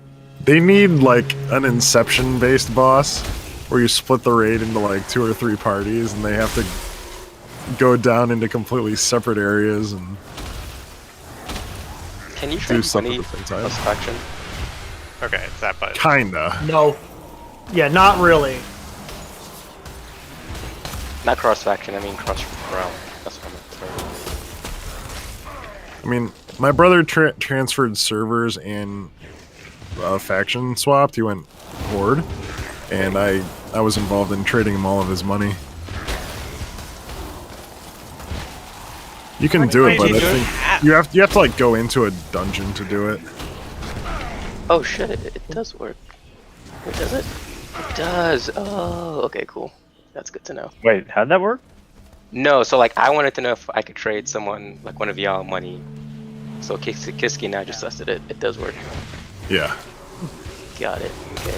They need like an Inception-based boss where you split the raid into like 2 or 3 parties, and they have to go down into completely separate areas and Can you do trade stuff money at the same time. plus faction? Okay, it's that button. Kinda. No. Yeah, not really. Not cross faction, I mean cross realm. That's what I meant. I mean, my brother transferred servers and faction swapped. He went Horde, and I was involved in trading him all of his money. You can do it, but you I do think it? you have to like go into a dungeon to do it. Oh shit! It does work. Wait, does it? It does. Oh, okay, cool. That's good to know. Wait, how'd that work? No, so like I wanted to know if I could trade someone, like one of y'all, money. So Kiski now just tested it. It does work. Yeah. Got it. Okay.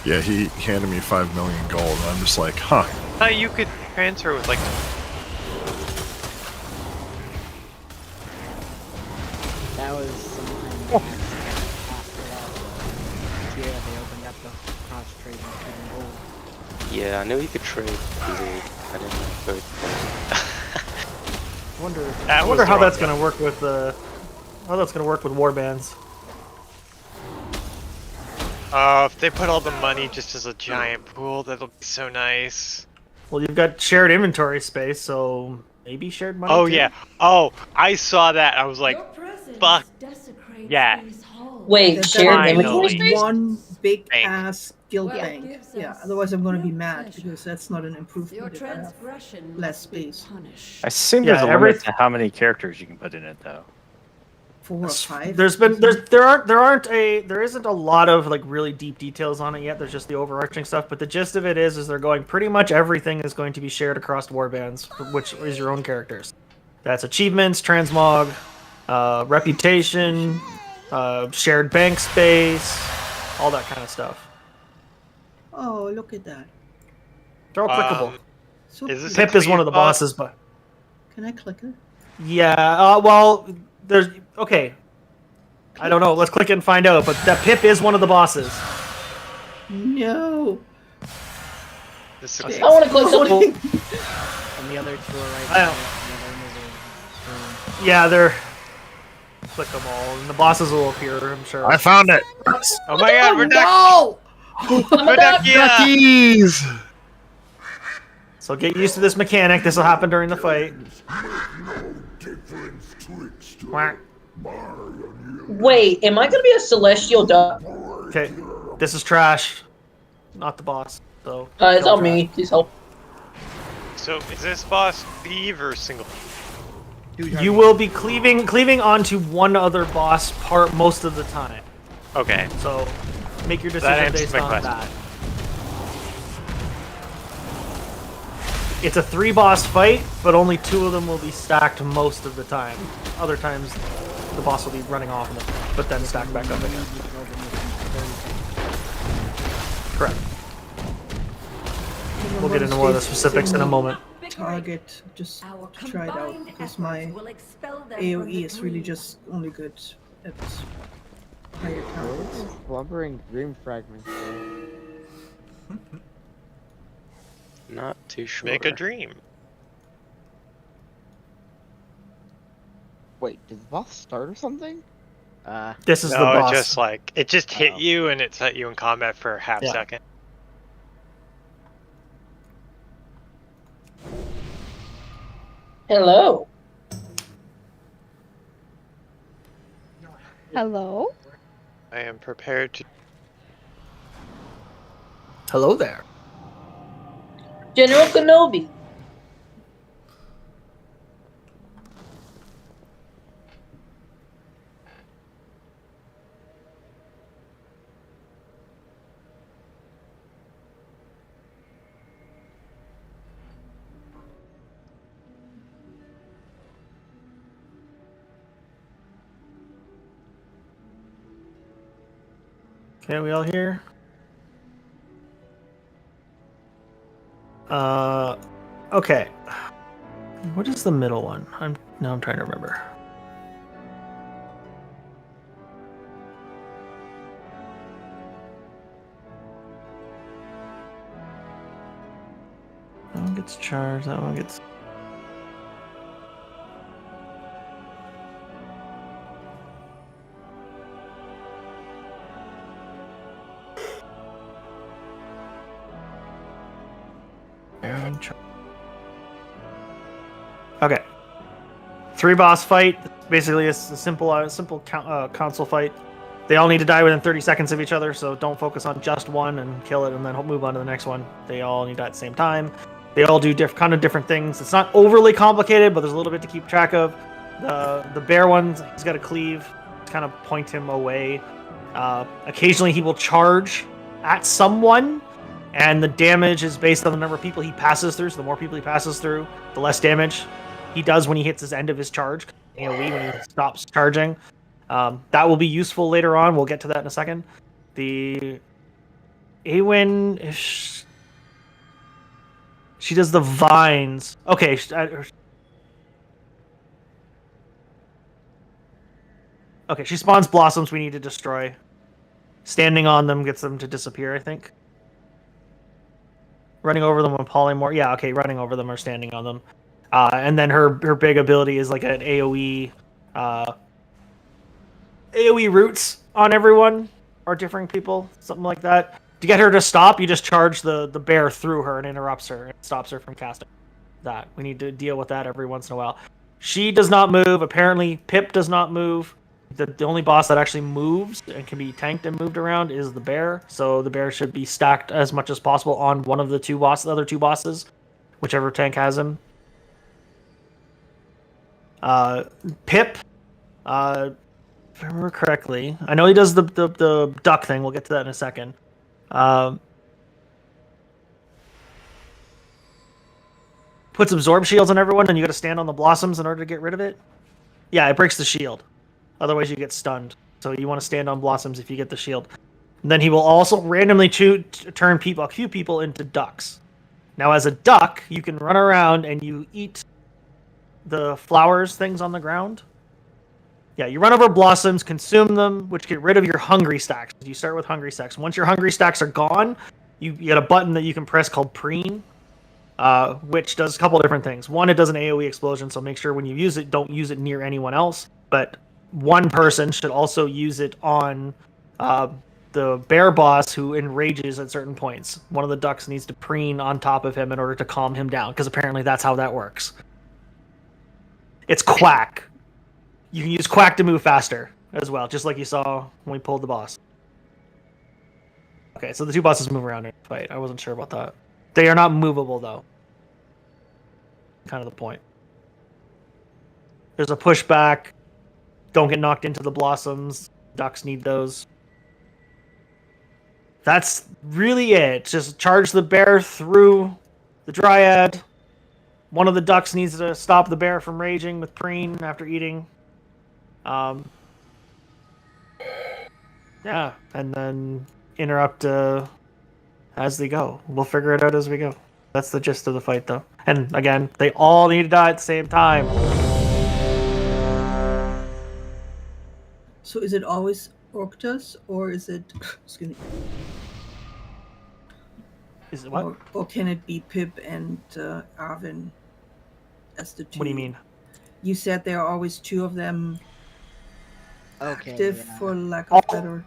Yeah, he handed me 5 million gold, and I'm just like, huh. You could transfer with like. That was sometime after that. Yeah, they opened up the cross trade and trading gold. Yeah, I knew he could trade easily. I didn't know if I wonder how that's gonna work with warbands. If they put all the money just as a giant pool, that'll be so nice. Well, you've got shared inventory space, so maybe shared money. Oh too? yeah. Oh, I saw that. I was like, fuck. Yeah. Wait, shared Finally. inventory space? One big Bank. ass guild What bank. gives Yeah, us otherwise I'm gonna be your mad pleasure? because that's not an Your improvement if I have transgression less must be space. punished. I assume Yeah, there's a limit to how many characters you can put in it, though. 4 or 5. There isn't a lot of like really deep details on it yet. There's just the overarching stuff, but the gist of it is they're going pretty much everything is going to be shared across warbands, which is your own characters. That's achievements, transmog, reputation, shared bank space, all that kind of stuff. Oh, look at that. They're all clickable. So Is this cute. Pip is one of the bosses, but Can I click it? yeah. Well, there's okay. I don't know. Let's click it and find out. But that Pip is one of the bosses. No. This I want to click something. And the other two are right I there. don't- The other end of the room. Yeah, they're click them all, and the bosses will appear. I'm sure. I found it. Oh my god, we're No! Duckies! So get used to this mechanic. This will happen during the fight. Quack. Wait, am I gonna be a celestial duck? Okay, this is trash. Not the boss, though. It's on me. Please help. So is this boss Eve or single? You will be cleaving onto one other boss part most of the time. Okay. So make your That decision answers based my on question. that. It's a 3-boss fight, but only 2 of them will be stacked most of the time. Other times, the boss will be running off, but then stacked back up again. Correct. We'll get into more of the specifics in a moment. Target, just to try it out, because my AoE is really just only good at higher targets. Slumbering dream fragments. Not too sure. Make a dream. Wait, did the boss start or something? This is no, the boss. it just like it just hit you and it set you in combat for a half Yeah. second. Hello. Hello? I am prepared to. Hello there. General Kenobi. Okay, we all here? Okay. What is the middle one? I'm trying to remember. That one gets charged, that one gets... Okay. 3-boss fight. Basically, it's a simple console fight. They all need to die within 30 seconds of each other, so don't focus on just one and kill it and then move on to the next one. They all need to die at the same time. They all do kind of different things. It's not overly complicated, but there's a little bit to keep track of. The bear one, he's got a cleave to kind of point him away. Occasionally he will charge at someone, and the damage is based on the number of people he passes through. So the more people he passes through, the less damage he does when he hits his end of his charge. AoE when he stops charging. That will be useful later on. We'll get to that in a second. The Awen, she does the vines. Okay. Okay, she spawns blossoms we need to destroy. Standing on them gets them to disappear, I think. Running over them with polymorph. Yeah, okay, running over them or standing on them. And then her big ability is like an AoE AoE roots on everyone or different people, something like that. To get her to stop, you just charge the bear through her and interrupts her and stops her from casting that. We need to deal with that every once in a while. She does not move. Apparently, Pip does not move. The only boss that actually moves and can be tanked and moved around is the bear. So the bear should be stacked as much as possible on one of the other two bosses, whichever tank has him. Pip, if I remember correctly, I know he does the duck thing. We'll get to that in a second. Puts absorb shields on everyone, and you got to stand on the blossoms in order to get rid of it. Yeah, it breaks the shield. Otherwise, you get stunned. So you want to stand on blossoms if you get the shield. And then he will also randomly turn a few people into ducks. Now, as a duck, you can run around and you eat the flowers things on the ground. Yeah, you run over blossoms, consume them, which get rid of your hungry stacks. You start with hungry stacks. Once your hungry stacks are gone, you get a button that you can press called preen, which does a couple different things. One, it does an AoE explosion, so make sure when you use it, don't use it near anyone else. But one person should also use it on the bear boss who enrages at certain points. One of the ducks needs to preen on top of him in order to calm him down, because apparently that's how that works. It's Quack. You can use Quack to move faster as well, just like you saw when we pulled the boss. Okay, so the two bosses move around in the fight. I wasn't sure about that. They are not movable, though. Kind of the point. There's a pushback. Don't get knocked into the blossoms. Ducks need those. That's really it. Just charge the bear through the dryad. One of the ducks needs to stop the bear from raging with preen after eating. Yeah, and then interrupt as they go. We'll figure it out as we go. That's the gist of the fight, though. And again, they all need to die at the same time. So is it always Orctus, or is it... Excuse me. Is it what? Or can it be Pip and Arvin as the two? What do you mean? You said there are always two of them active, for lack of better...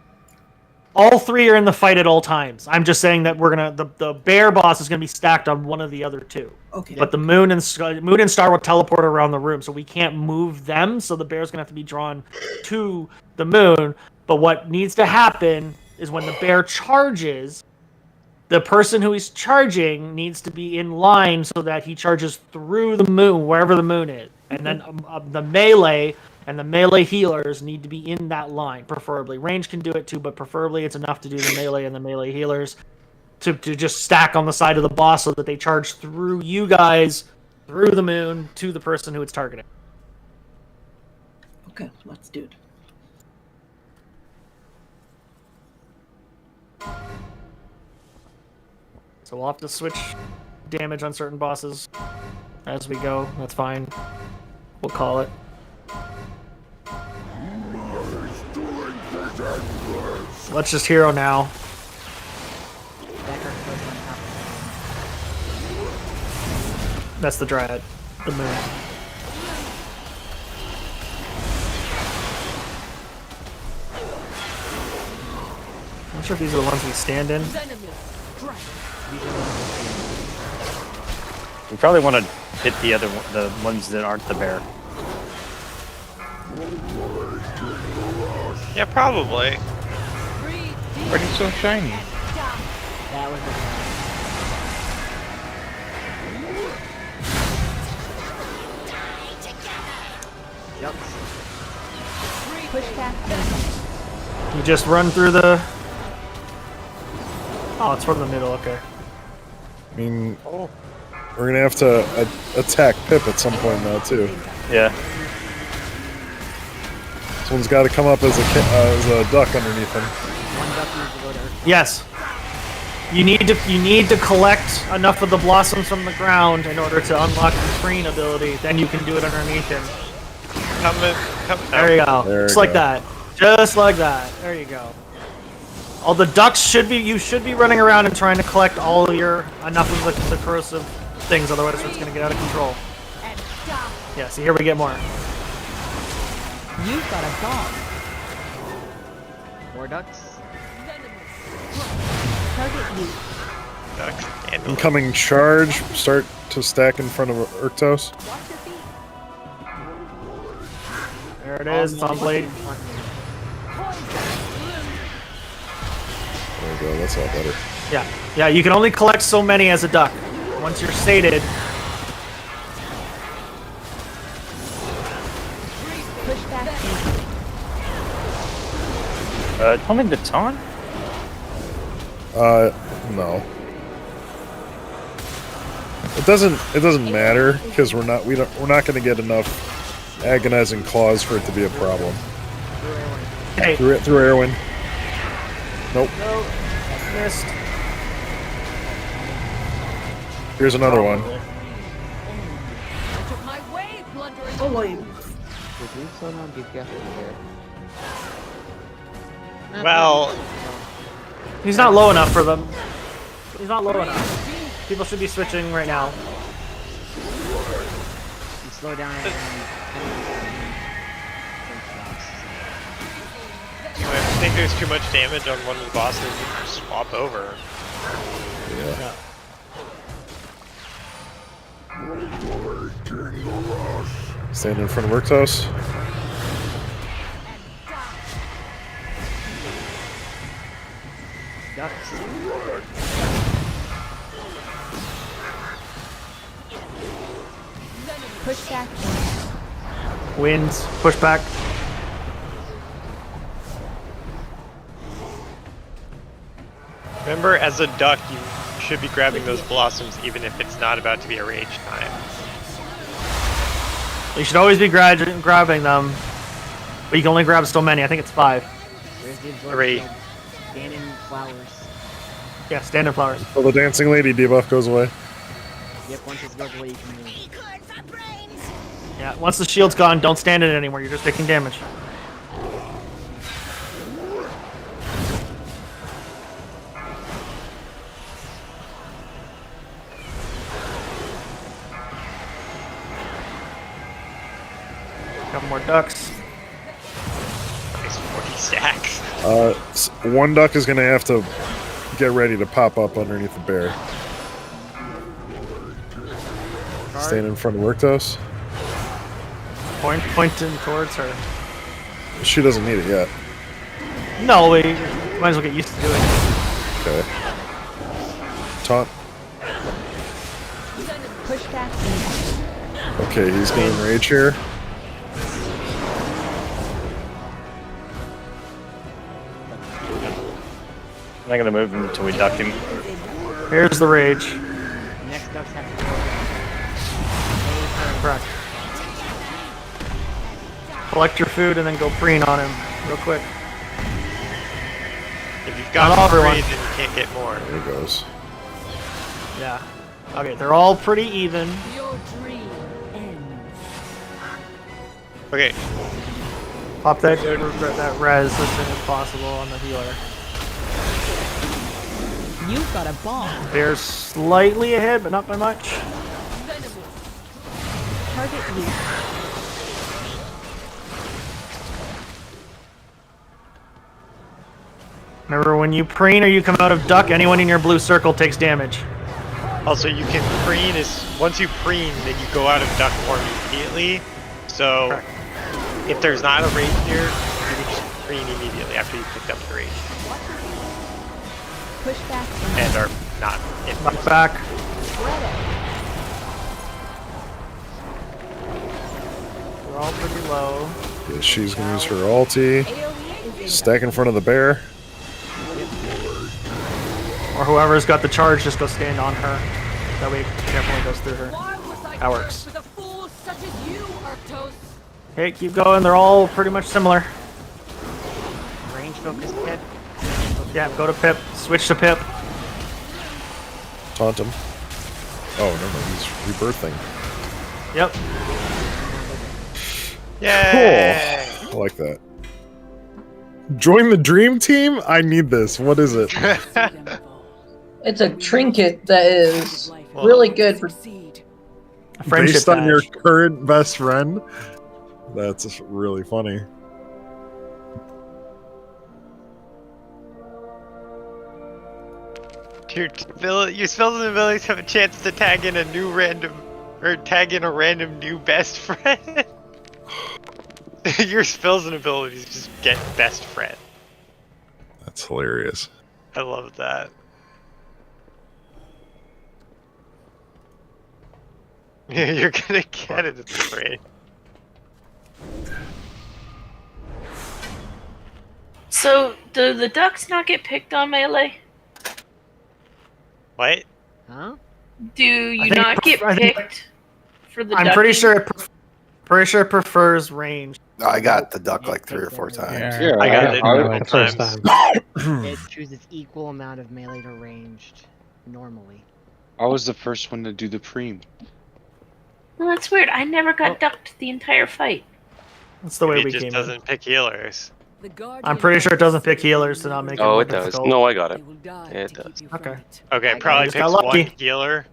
All three are in the fight at all times. I'm just saying that we're gonna the bear boss is gonna be stacked on one of the other two. Okay. But the moon and star will teleport around the room, so we can't move them. So the bear's gonna have to be drawn to the moon. But what needs to happen is when the bear charges, the person who is charging needs to be in line so that he charges through the moon, wherever the moon is, and then the melee. And the melee healers need to be in that line, preferably. Range can do it too, but preferably it's enough to do the melee and the melee healers to just stack on the side of the boss so that they charge through you guys, through the moon, to the person who it's targeting. Okay, let's do it. So we'll have to switch damage on certain bosses as we go. That's fine. We'll call it. Let's just hero now. That's the dryad. The moon. I'm not sure if these are the ones we stand in. We probably want to hit the ones that aren't the bear. Yeah, probably. But it's so shiny. That was Push back. You just run through the... Oh, it's from the middle, okay. I mean, we're gonna have to attack Pip at some point now too. Yeah. Someone's got to come up as a duck underneath him. One duck needs to go to Earth. Yes. You need to collect enough of the blossoms from the ground in order to unlock the preen ability. Then you can do it underneath him. There you go. Just like that. Just like that. There you go. All the ducks should be. You should be running around and trying to collect all your enough of the corrosive things. Otherwise, it's gonna get out of control. Yeah. See, here we get more. You've got a bomb. More ducks. Target you. Ducks. Incoming charge. Start to stack in front of Urktos. There it is. It's on blade. There we go. That's all better. Yeah. Yeah. You can only collect so many as a duck. Once you're sated. Push back. Tell me the taunt? No. It doesn't matter because we're not going to get enough agonizing claws for it to be a problem. Hey. Through Erwin. Nope. No. Missed. Here's another one. Oh wait. Well, he's not low enough for them. He's not low enough. People should be switching right now. You slow down and I think there's too much damage on one of the bosses. You can swap over. Yeah. Stand in front of Urktos. ducks. Push back. Winds. Push back. Remember, as a duck, you should be grabbing those blossoms even if it's not about to be a rage time. You should always be grabbing them, but you can only grab so many. I think it's 5. Where's the absorption? 3. Stand in flowers. Yeah, standard flowers. So the dancing lady debuff goes away. Yep, once it goes away, you can move. Yeah, once the shield's gone, don't stand in it anymore. You're just taking damage. Couple more ducks. Nice 40 stacks. One duck is going to have to get ready to pop up underneath the bear. Stand in front of Urktos. Pointing towards her. She doesn't need it yet. No, we might as well get used to doing it. Okay. Taunt. Push back. Okay, he's getting rage here. I'm not gonna move him until we duck him. Here's the rage. Next ducks have to Correct. Collect your food and then go preen on him real quick. If you've got Not three, everyone. then you can't get more. There he goes. Yeah. Okay, they're all pretty even. Your dream ends. Okay. Pop that res as soon as possible on the healer. You've got a bomb. They're slightly ahead, but not by much. Target you. Remember, when you preen or you come out of duck, anyone in your blue circle takes damage. Also, you can preen once you preen, then you go out of duck form immediately. So, Correct. if there's not a rage here, you can just preen immediately after you picked up the rage. Push back. And are not in Knock back. all pretty low. Yeah, she's gonna use her ulti. Stack in front of the bear. Or whoever's got the charge, just go stand on her. That way it definitely goes through her. That works. Okay, keep going. They're all pretty much similar. Range focused Pip. Yeah, go to Pip. Switch to Pip. Taunt him. Oh, no, he's rebirthing. Yep. Yay! Cool. I like that. Join the dream team? I need this. What is it? It's a trinket that is really good for Based on your current best friend? That's really funny. Your spells and abilities have a chance to tag in a new random, or tag in a random new best friend. Your spells and abilities just get best friend. That's hilarious. I love that. You're gonna get it, it's great. So, do the ducks not get picked on Melee? What? Huh? Do you not get picked for the I'm pretty ducking? sure it prefers range. I got the duck like 3 or 4 times. Yeah, I got it the first time. It chooses equal amount of melee to ranged normally. I was the first one to do the preem. Well, that's weird. I never got ducked the entire fight. That's the way Maybe we it just came doesn't in. pick healers. I'm pretty sure it doesn't pick healers to not make it Oh, more it does. difficult. No, I got it. Yeah, it does. Okay. Okay, I probably just picks got lucky. one healer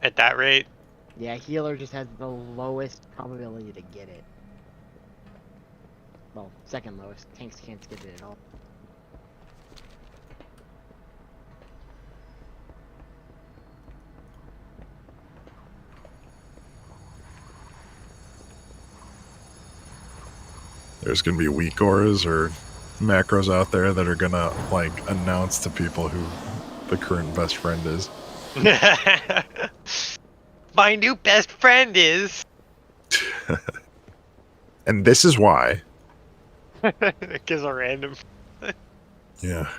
at that rate. Yeah, healer just has the lowest probability to get it. Well, second lowest. Tanks can't get it at all. There's gonna be weak auras or macros out there that are gonna like announce to people who the current best friend is. My new best friend is. And this is why. It gives a random. Yeah.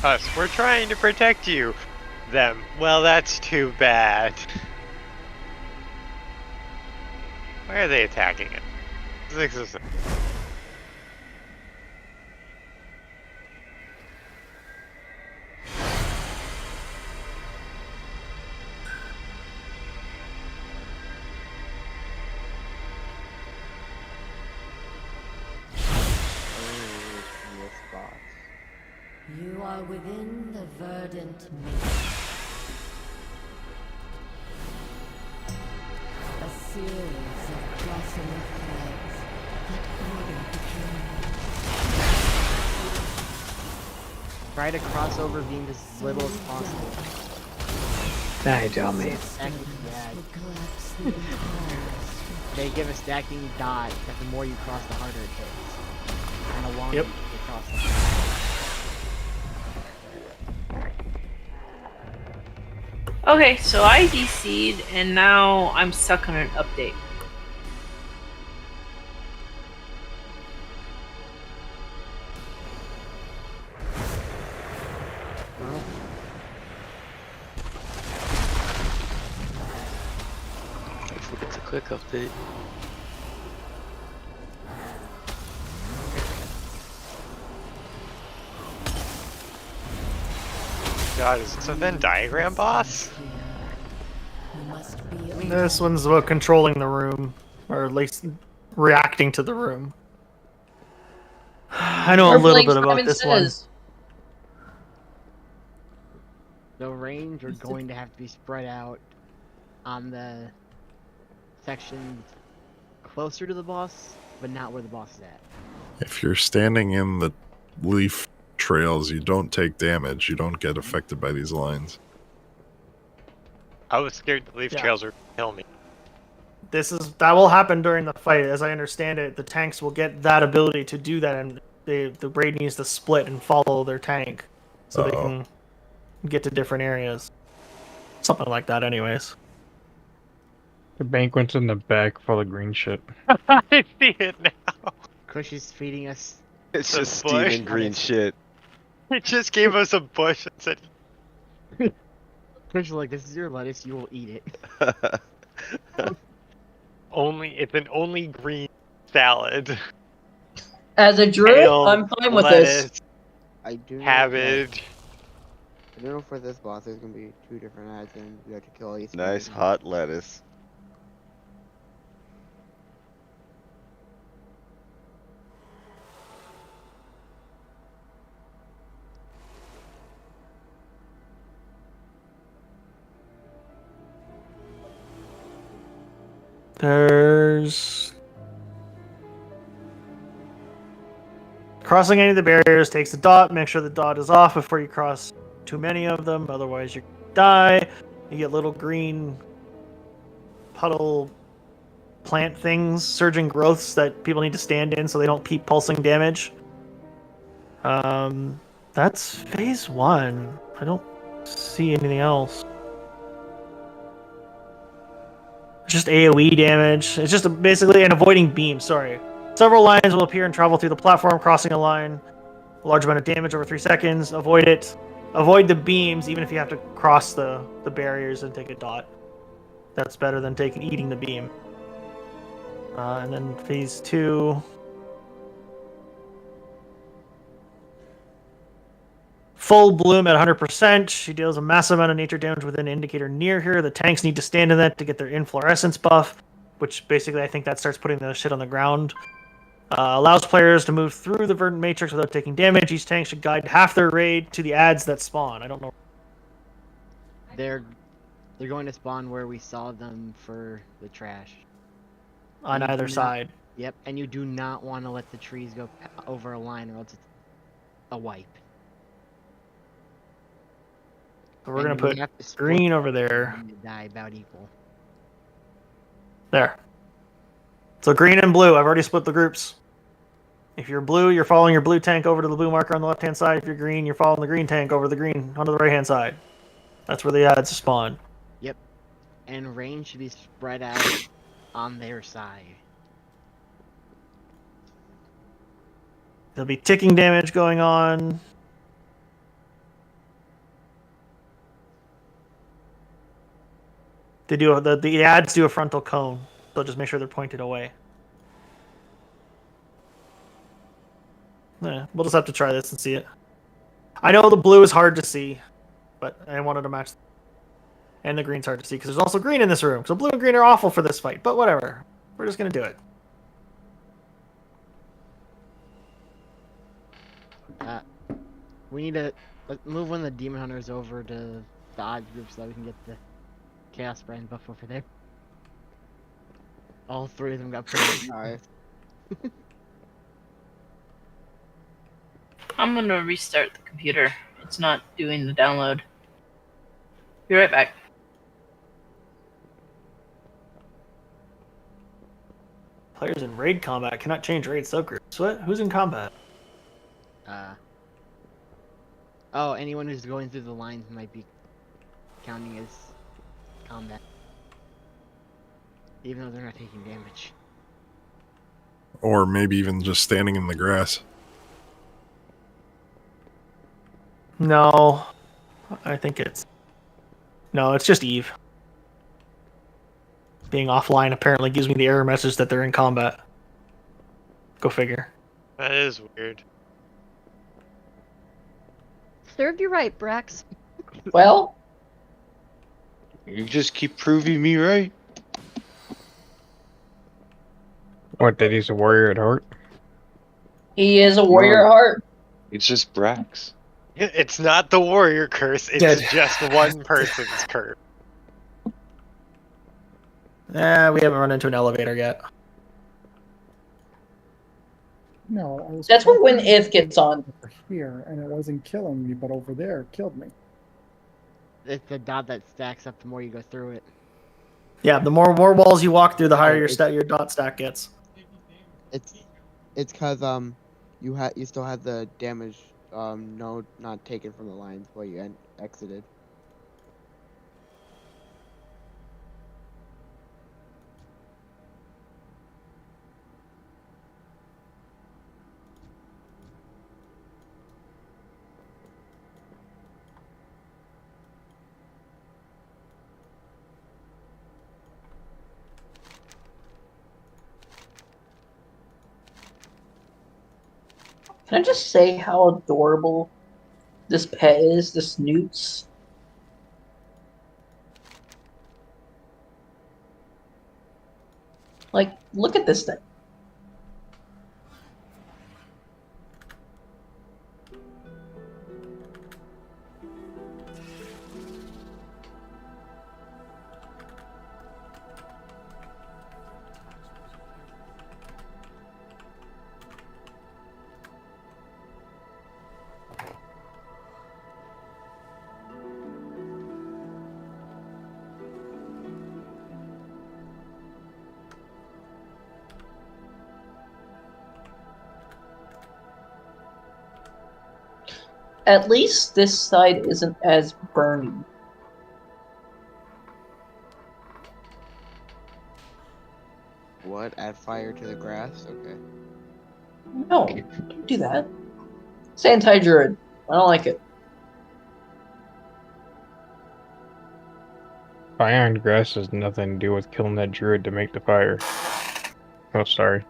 Us, we're trying to protect you. Them, well, that's too bad. Why are they attacking it? 6 of 6. You are within the verdant mist. A series of blossoming threads that order the journey. Try to cross over being as little as possible. Nah, dummy. They give a stacking dot that the more you cross, the harder it hits. And the longer you cross, the harder. Okay, so I DC'd and now I'm stuck on an update. Hopefully it's a quick update. God, is this a Venn diagram boss? This one's about controlling the room, or at least reacting to the room. I know a little bit about this one. The range are going to have to be spread out on the sections closer to the boss, but not where the boss is at. If you're standing in the leaf trails, you don't take damage. You don't get affected by these lines. I was scared the leaf trails were gonna kill me. That will happen during the fight. As I understand it, the tanks will get that ability to do that, and the raid needs to split and follow their tank so they can get to different areas. Something like that, anyways. The banquet's in the back full of green shit. I see it now. Kush is feeding us. It's The just bush. steaming green shit. It just gave us a bush and said, Kush is like, this is your lettuce, you will eat it. it's an only green salad. As a druid, Kale, I'm fine with lettuce, this. I do know cabbage. I don't know for this boss there's gonna be 2 different ads and you have to kill each Nice one. hot lettuce. There's crossing any of the barriers takes a dot. Make sure the dot is off before you cross too many of them, otherwise you die. You get little green puddle plant things, surging growths that people need to stand in so they don't keep pulsing damage. That's phase 1. I don't see anything else. Just AoE damage. It's just basically an avoiding beam, sorry. Several lines will appear and travel through the platform, crossing a line. A large amount of damage over 3 seconds. Avoid it. Avoid the beams, even if you have to cross the barriers and take a dot. That's better than eating the beam. And then phase 2. Full bloom at 100%. She deals a massive amount of nature damage with an indicator near her. The tanks need to stand in that to get their inflorescence buff, which basically I think that starts putting the shit on the ground. Allows players to move through the verdant matrix without taking damage. Each tank should guide half their raid to the ads that spawn. I don't know. They're going to spawn where we saw them for the trash. On either side. Yep, and you do not want to let the trees go over a line or else it's a wipe. So we're going to put green over there. Die about equal. There. So green and blue, I've already split the groups. If you're blue, you're following your blue tank over to the blue marker on the left-hand side. If you're green, you're following the green tank over the green onto the right-hand side. That's where the ads spawn. Yep. And range should be spread out on their side. There'll be ticking damage going on. They do the ads do a frontal cone, so just make sure they're pointed away. Yeah, we'll just have to try this and see it. I know the blue is hard to see, but I wanted to match. And the green's hard to see because there's also green in this room. So blue and green are awful for this fight, but whatever. We're just gonna do it. We need to move one of the demon hunters over to the odd group so that we can get the Chaos Brand buff over there. All 3 of them got pretty nice. I'm gonna restart the computer. It's not doing the download. Be right back. Players in raid combat cannot change raid subgroups. What? Who's in combat? Oh, anyone who's going through the lines might be counting as combat. Even though they're not taking damage. Or maybe even just standing in the grass. No. I think it's... No, it's just Eve. Being offline apparently gives me the error message that they're in combat. Go figure. That is weird. Served you right, Brax. Well, You just keep proving me right. What, that he's a warrior at heart? he is a warrior at heart. It's just Brax. It's not the warrior curse, it's Dead. just one person's curse. We haven't run into an elevator yet. No, I was. That's where when casting if gets on. over here, and it wasn't killing me, but over there it killed me. It's the dot that stacks up the more you go through it. Yeah, the more walls you walk through, the higher Oh, your dot stack gets. It's because you still had the damage node not taken from the lines while you exited. Can I just say how adorable this pet is, this Newts? Like, look at this thing. At least this side isn't as burny. What? Add fire to the grass? Okay. No, don't do that. It's anti-druid. I don't like it. Fire and grass has nothing to do with killing that druid to make the fire. Oh, sorry.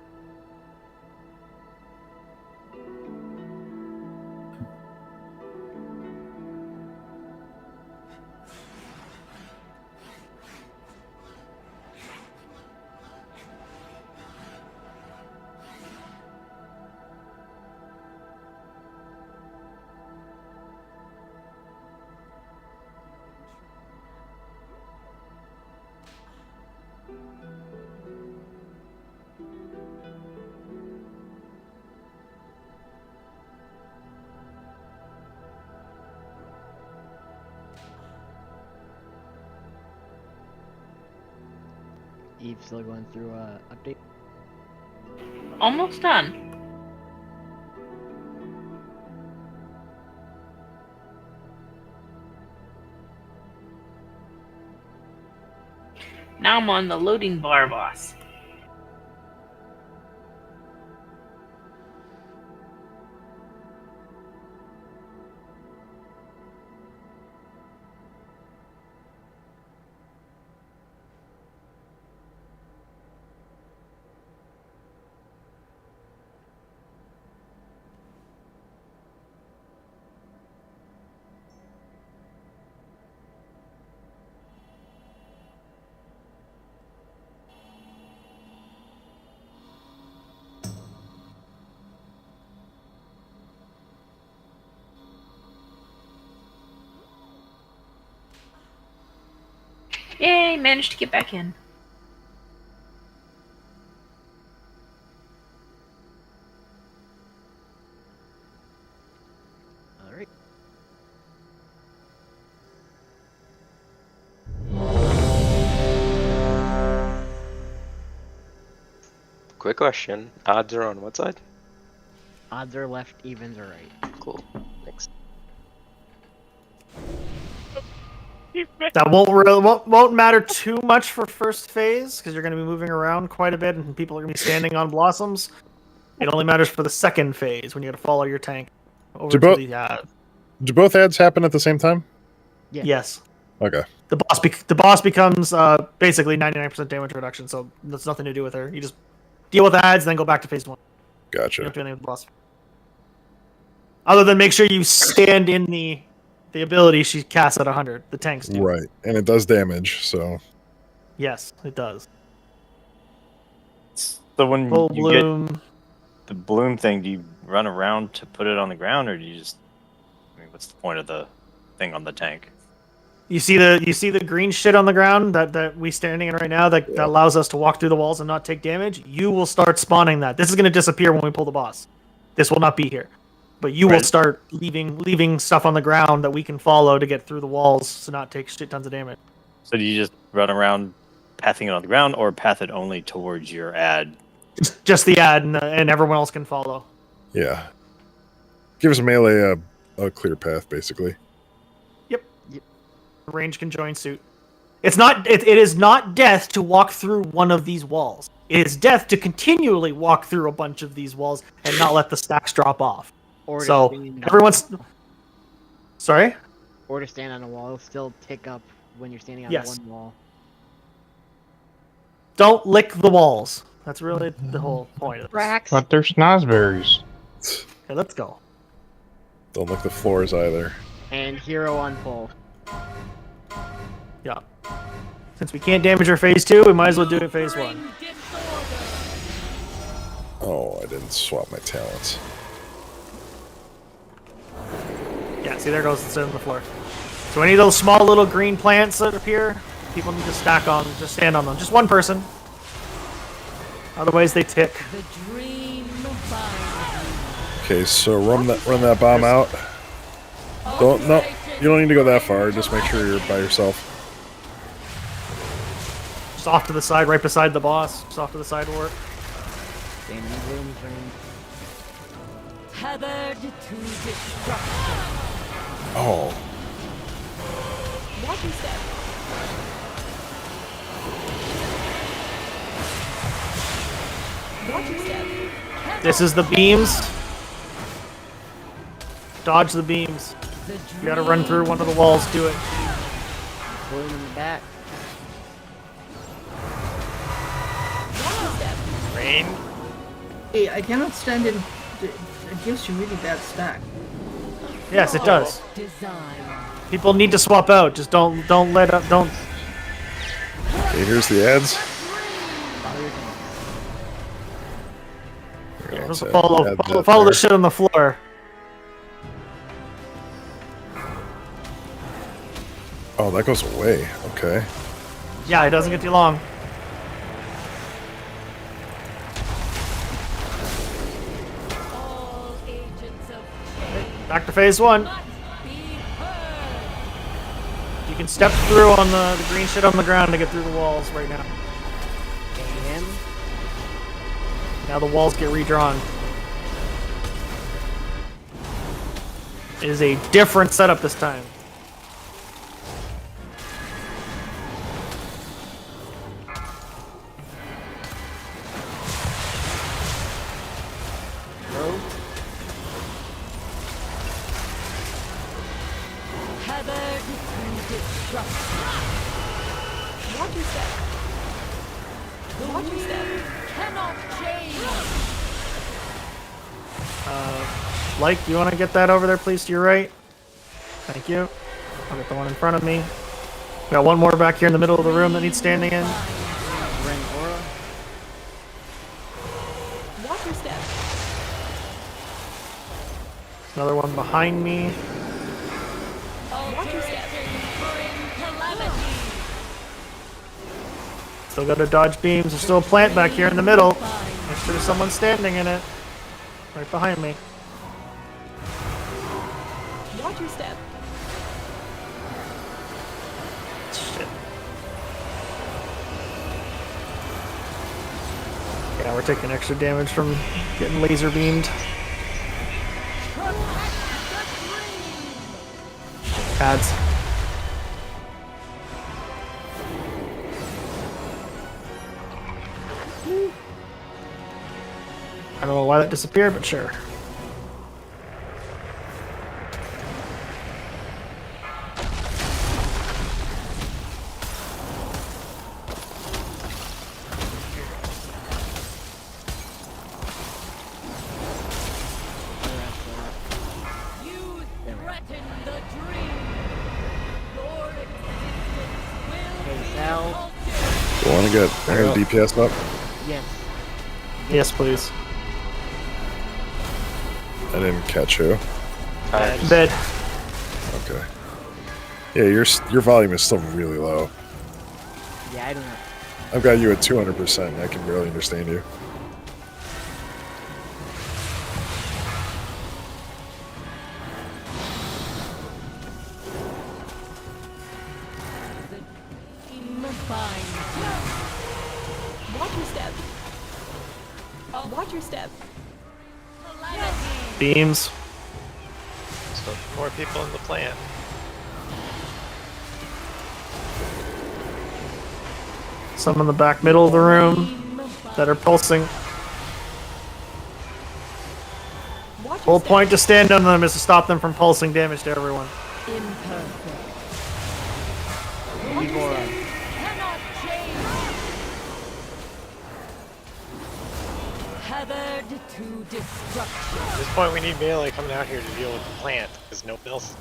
Eve still going through update. Almost done. Now I'm on the loading bar boss. Yay, managed to get back in. Alright. Quick question. Odds are on what side? Odds are left, evens are right. Cool. Thanks. That won't matter too much for first phase because you're going to be moving around quite a bit and people are going to be standing on blossoms. It only matters for the second phase when you got to follow your tank over Do to the. Do both ads happen at the same time? Yeah. Yes. Okay. The boss becomes basically 99% damage reduction, so that's nothing to do with her. You just deal with ads, then go back to phase 1. Gotcha. You don't do anything with the boss. Other than make sure you stand in the ability she casts at 100. The tanks do. Right, and it does damage, so. Yes, it does. So when Full you bloom. get the bloom thing, do you run around to put it on the ground, or do you just? I mean, what's the point of the thing on the tank? You see the green shit on the ground that we standing in right now that allows us to walk through the walls and not take damage. You will start spawning that. This is going to disappear when we pull the boss. This will not be here, but you will start leaving stuff on the ground that we can follow to get through the walls to not take shit tons of damage. So do you just run around pathing it on the ground, or path it only towards your ad? Just the ad, and everyone else can follow. Yeah. Give us melee a clear path, basically. Yep. Range can join suit. It's not. It is not death to walk through one of these walls. It is death to continually walk through a bunch of these walls and not let the stacks drop off. Or So everyone's. Sorry. Or to stand on a wall, it'll still tick up when you're standing on one wall. Don't lick the walls. That's really the whole point of this. But they're snozberries. Okay, let's go. Don't lick the floors either. And hero on full. Yeah. Since we can't damage our phase 2, we might as well do it phase 1. Oh, I didn't swap my talents. Yeah, see, there goes the on the floor. So any of those small little green plants that appear, people need to stack on, just stand on them. Just one person. Otherwise, they tick. Okay, so run that bomb out. No, you don't need to go that far. Just make sure you're by yourself. Just off to the side, right beside the boss. Just off to the side will work. Tethered to destruction. Oh. Walking step. Walking step. This is the beams. Dodge the beams. You gotta run through one of the walls. Do it. Pull him in the back. Rain. Hey, I cannot stand in. It gives you really bad stack. Yes, it does. People need to swap out. Just don't let up. Don't. Okay, here's the ads. Yeah, just follow the shit on the floor. Oh, that goes away. Okay. Yeah, it doesn't get too long. Back to phase 1. You can step through on the green shit on the ground to get through the walls right now. Now the walls get redrawn. It is a different setup this time. Tethered to destruction. Water step. The water step cannot change. Like, you want to get that over there, please, to your right? Thank you. I'll get the one in front of me. Got one more back here in the middle of the room that needs standing in. Water step. Another one behind me. Water step. Calamity. Still got to dodge beams. There's still a plant back here in the middle. Make sure there's someone standing in it. Right behind me. Water step. Shit. Yeah, we're taking extra damage from getting laser beamed. Pads. I don't know why that disappeared, but sure. You threaten the dream. Your existence will You want to get DPS up? Yes. Yes, please. I didn't catch who. Bed. Okay. Yeah, your volume is still really low. Yeah, I don't know. I've got you at 200%, and I can barely understand you. Watch your step. Watch your step. Beams. So more people in the plant. Some in the back middle of the room that are pulsing. Whole point to stand on them is to stop them from pulsing damage to everyone. Imperfect. Cannot change. Tethered to destruction. At this point, we need melee coming out here to deal with the plant, because no one else.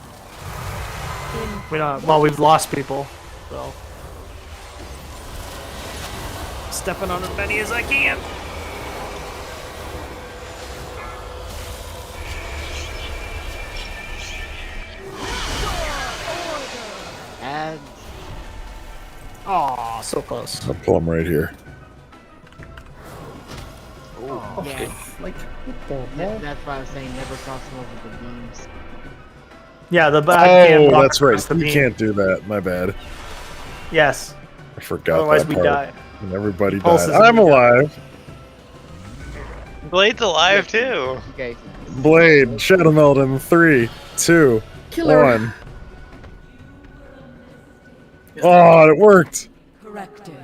Well, we've lost people, so stepping on as many as I can. And Aw, so close. I'll pull them right here. oh, yeah, Like, what the hell? that's why I was saying never cross them over the beams. Yeah, the back. Oh, that's right. You can't do that. My bad. Yes. I forgot Otherwise that we part. die. And everybody Pulses died. I'm and we die. alive. Blade's alive too. Okay. Blade, Shadow Meld in 3, 2, Killer. 1. Oh, it worked. Corrected.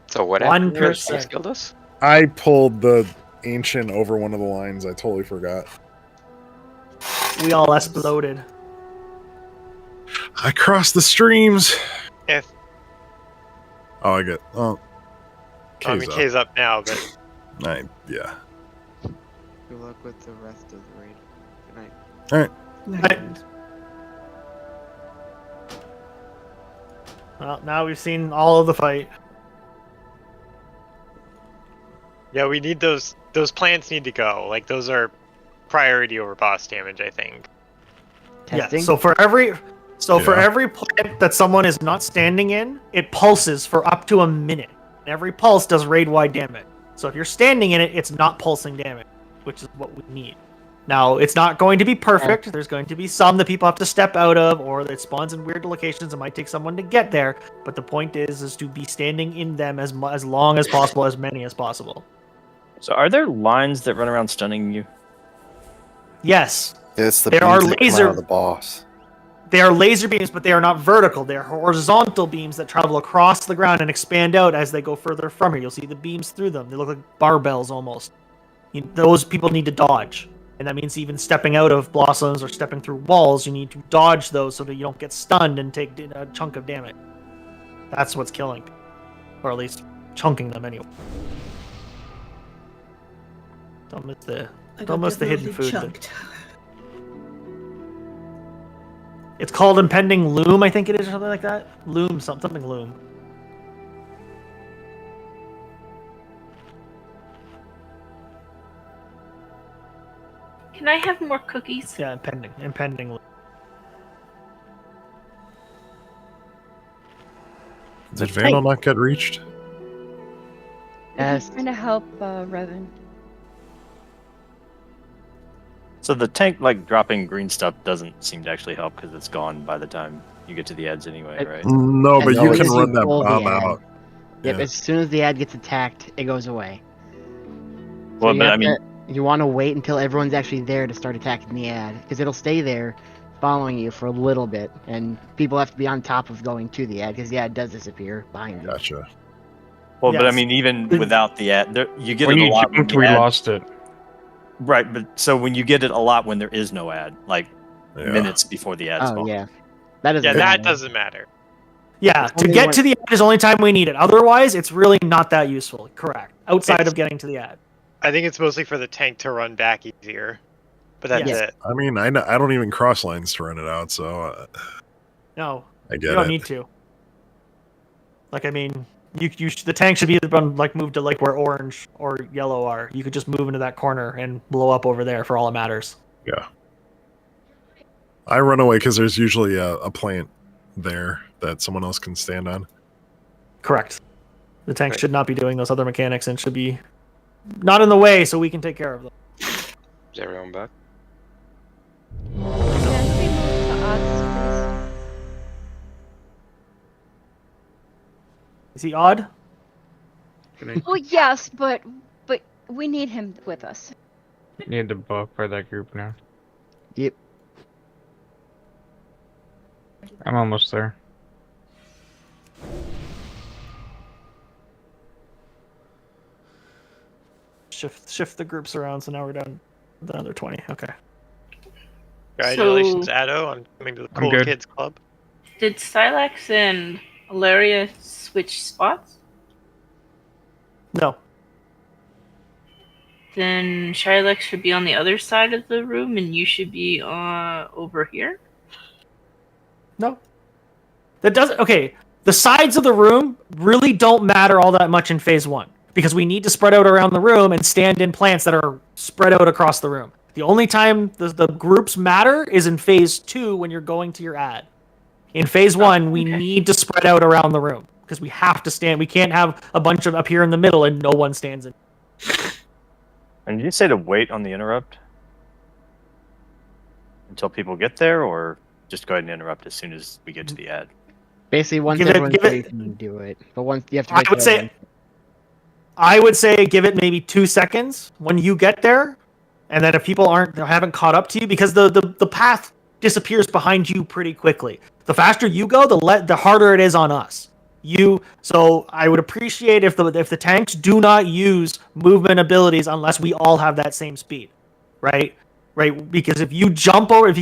So what 1%. killed us? I pulled the Ancient over one of the lines. I totally forgot. We all exploded. I crossed the streams. If Oh, I get. Oh, I mean, K's up now, but yeah. Good luck with the rest of the raid. Good night. All right. Well, now we've seen all of the fight. yeah, we need those plants need to go. Like those are priority over boss damage, I think. Testing? Yeah. So for every plant that someone is not standing in, it pulses for up to a minute. And every pulse does raid-wide damage. So if you're standing in it, it's not pulsing damage, which is what we need. Now, it's not going to be perfect. There's going to be some that people have to step out of, or that spawns in weird locations. It might take someone to get there. But the point is to be standing in them as long as possible, as many as possible. So are there lines that run around stunning you? Yes. It's the There beams are that come out laser- of the boss. They are laser beams, but they are not vertical. They are horizontal beams that travel across the ground and expand out as they go further from here. You'll see the beams through them. They look like barbells almost. Those people need to dodge. And that means even stepping out of blossoms or stepping through walls, you need to dodge those so that you don't get stunned and take a chunk of damage. That's what's killing. Or at least chunking them anyway. Don't miss the, I don't got miss the hidden definitely food. chunked. It's called Impending Loom, I think it is, or something like that. Loom, something Loom. Can I have more cookies? Yeah, Impending Loom. Did Vandal not get reached? Yes. Trying to help Revan. So the tank, like, dropping green stuff doesn't seem to actually help because it's gone by the time you get to the ads anyway, right? No, but As you soon can as run that pull the bomb ad. out. Yep, Yeah. as soon as the ad gets attacked, it goes away. Well, you but have I mean, you want to wait until everyone's actually there to start attacking the ad, because it'll stay there following you for a little bit, and people have to be on top of going to the ad, because the ad does disappear behind you. Gotcha. well, but I Yes. mean, even without the ad, you get When it a you lot. jumped, the we ad- lost it. Right, but so when you get it a lot when there is no ad, like Yeah. minutes before the ad Oh, spawns. yeah. That doesn't Yeah, matter. that doesn't matter. Yeah, It's to only get one- to the ad is the only time we need it. Otherwise, it's really not that useful. Correct. Outside It's- of getting to the ad. I think it's mostly for the tank to run back easier. But that's Yes. it. I mean, I don't even cross lines to run it out, so No, I you get don't it. need to. Like, I mean, the tank should be moved to like where orange or yellow are. You could just move into that corner and blow up over there for all it matters. Yeah. I run away because there's usually a plant there that someone else can stand on. Correct. The tank should not be doing those other mechanics and should be not in the way so we can take care of them. Is everyone back? Is he odd? Well, yes, but we need him with us. Need to buff for that group now. Yep. I'm almost there. Shift the groups around, so now we're down to another 20. Okay. Congratulations, Addo, on coming to the Cool good. Kids Club. Did Silax and Ilaria switch spots? No. Then Shylex should be on the other side of the room, and you should be over here. No. That doesn't. Okay. The sides of the room really don't matter all that much in phase 1 because we need to spread out around the room and stand in plants that are spread out across the room. The only time the groups matter is in phase 2 when you're going to your ad. In phase 1, we need to spread out around the room because we have to stand. We can't have a bunch of up here in the middle and no one stands in. And did you say to wait on the interrupt until people get there, or just go ahead and interrupt as soon as we get to the ad? Basically, once everyone's ready, you can do it. But once you have to. I would say give it maybe 2 seconds when you get there, and then if people haven't caught up to you, because the path disappears behind you pretty quickly. The faster you go, the harder it is on us. So I would appreciate if the tanks do not use movement abilities unless we all have that same speed, right? Because if you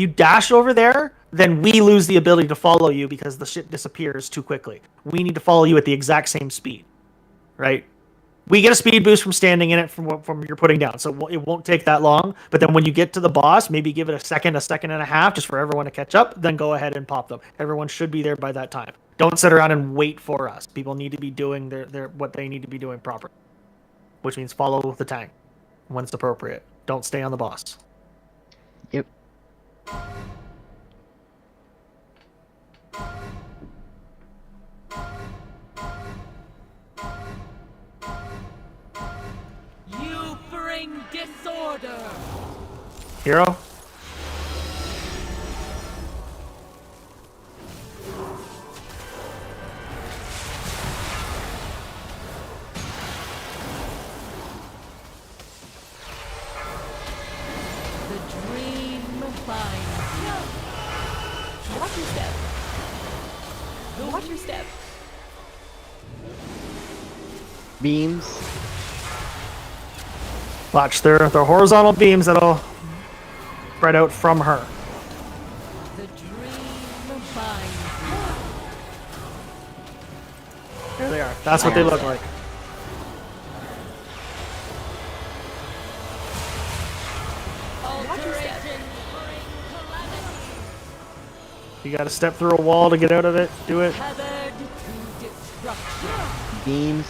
dash over there, then we lose the ability to follow you because the shit disappears too quickly. We need to follow you at the exact same speed, right? We get a speed boost from standing in it from your putting down, so it won't take that long. But then when you get to the boss, maybe give it a second and a half, just for everyone to catch up. Then go ahead and pop them. Everyone should be there by that time. Don't sit around and wait for us. People need to be doing their what they need to be doing properly, which means follow the tank when it's appropriate. Don't stay on the boss. Yep. You bring disorder. Hero. Watch your step. Watch your step. Beams. Watch, they're horizontal beams that'll spread out from her. The dream binds. There they are. That's what they look like. Watch your step. You gotta step through a wall to get out of it. Do it. Tethered to destruction. Beams.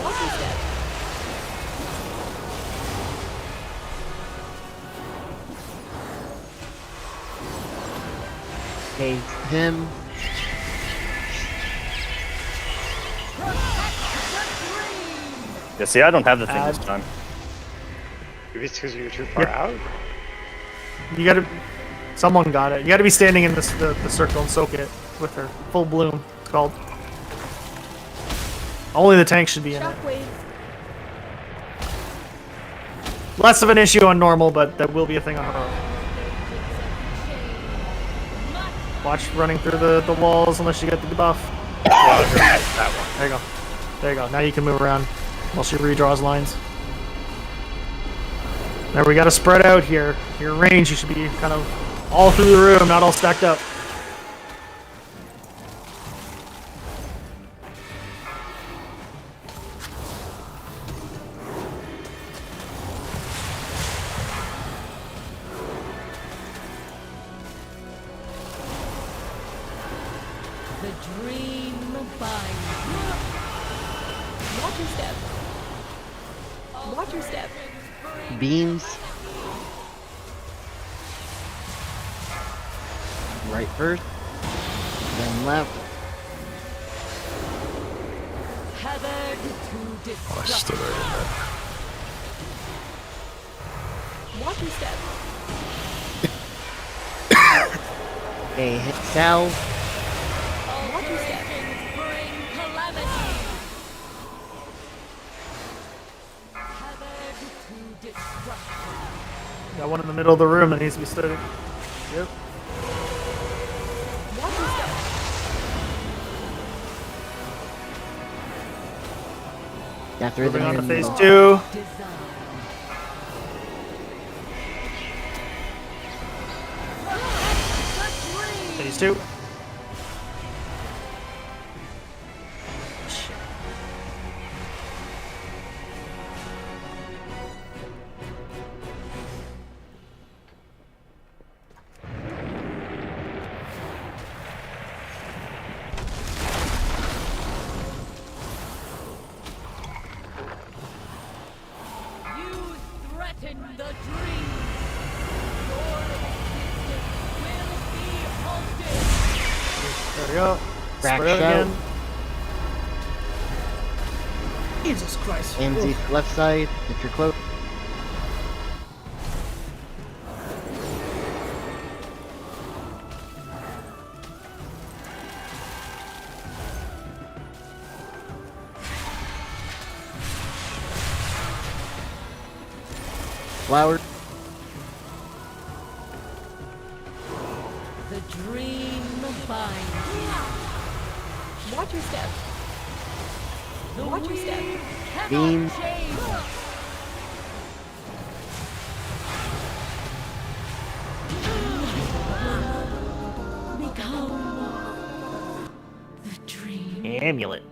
Watch your step. Okay, him. Yeah, see, I don't have the thing this time. Maybe it's because you're too far out. You gotta. Someone got it. You gotta be standing in the circle and soak it with her. Full bloom, it's called. Only the tank should be in it. Shockwave. Less of an issue on normal, but that will be a thing on her. Watch running through the walls unless you get the buff. There you go. There you go. Now you can move around while she redraws lines. Now we gotta spread out here. Your range, you should be kind of all through the room, not all stacked up. The dream binds. Watch your step. Watch your step. Beams. Right first, then left. Tethered to Oh, I stood right in that. Watch your step. Okay, hit Sal. Watch your step. Bring calamity. Tethered to destruction. Got one in the middle of the room that needs to be studied. Yep. Watch your step. Got three of Moving them on here to in the phase middle. 2. Phase 2. You threaten the dream. Your existence will be halted. There we go. Crack Spread shot. again. Jesus Christ. AMZ Oof. left side, if you're close. Flower. The dream binds you. Watch your step. Watch your step. Beam. Change. Become the dream. Amulet.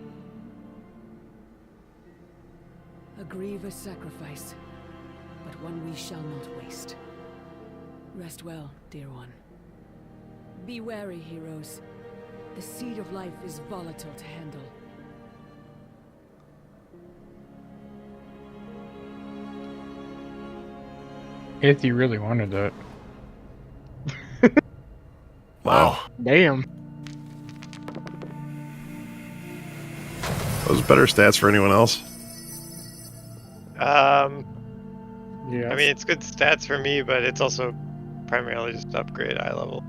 A grievous sacrifice, but one we shall not waste. Rest well, dear one. Be wary, heroes. The seed of life is volatile to handle. If you really wanted that. Wow. Damn. Those better stats for anyone else? Yeah. Yeah. I mean, it's good stats for me, but it's also primarily just upgrade eye level.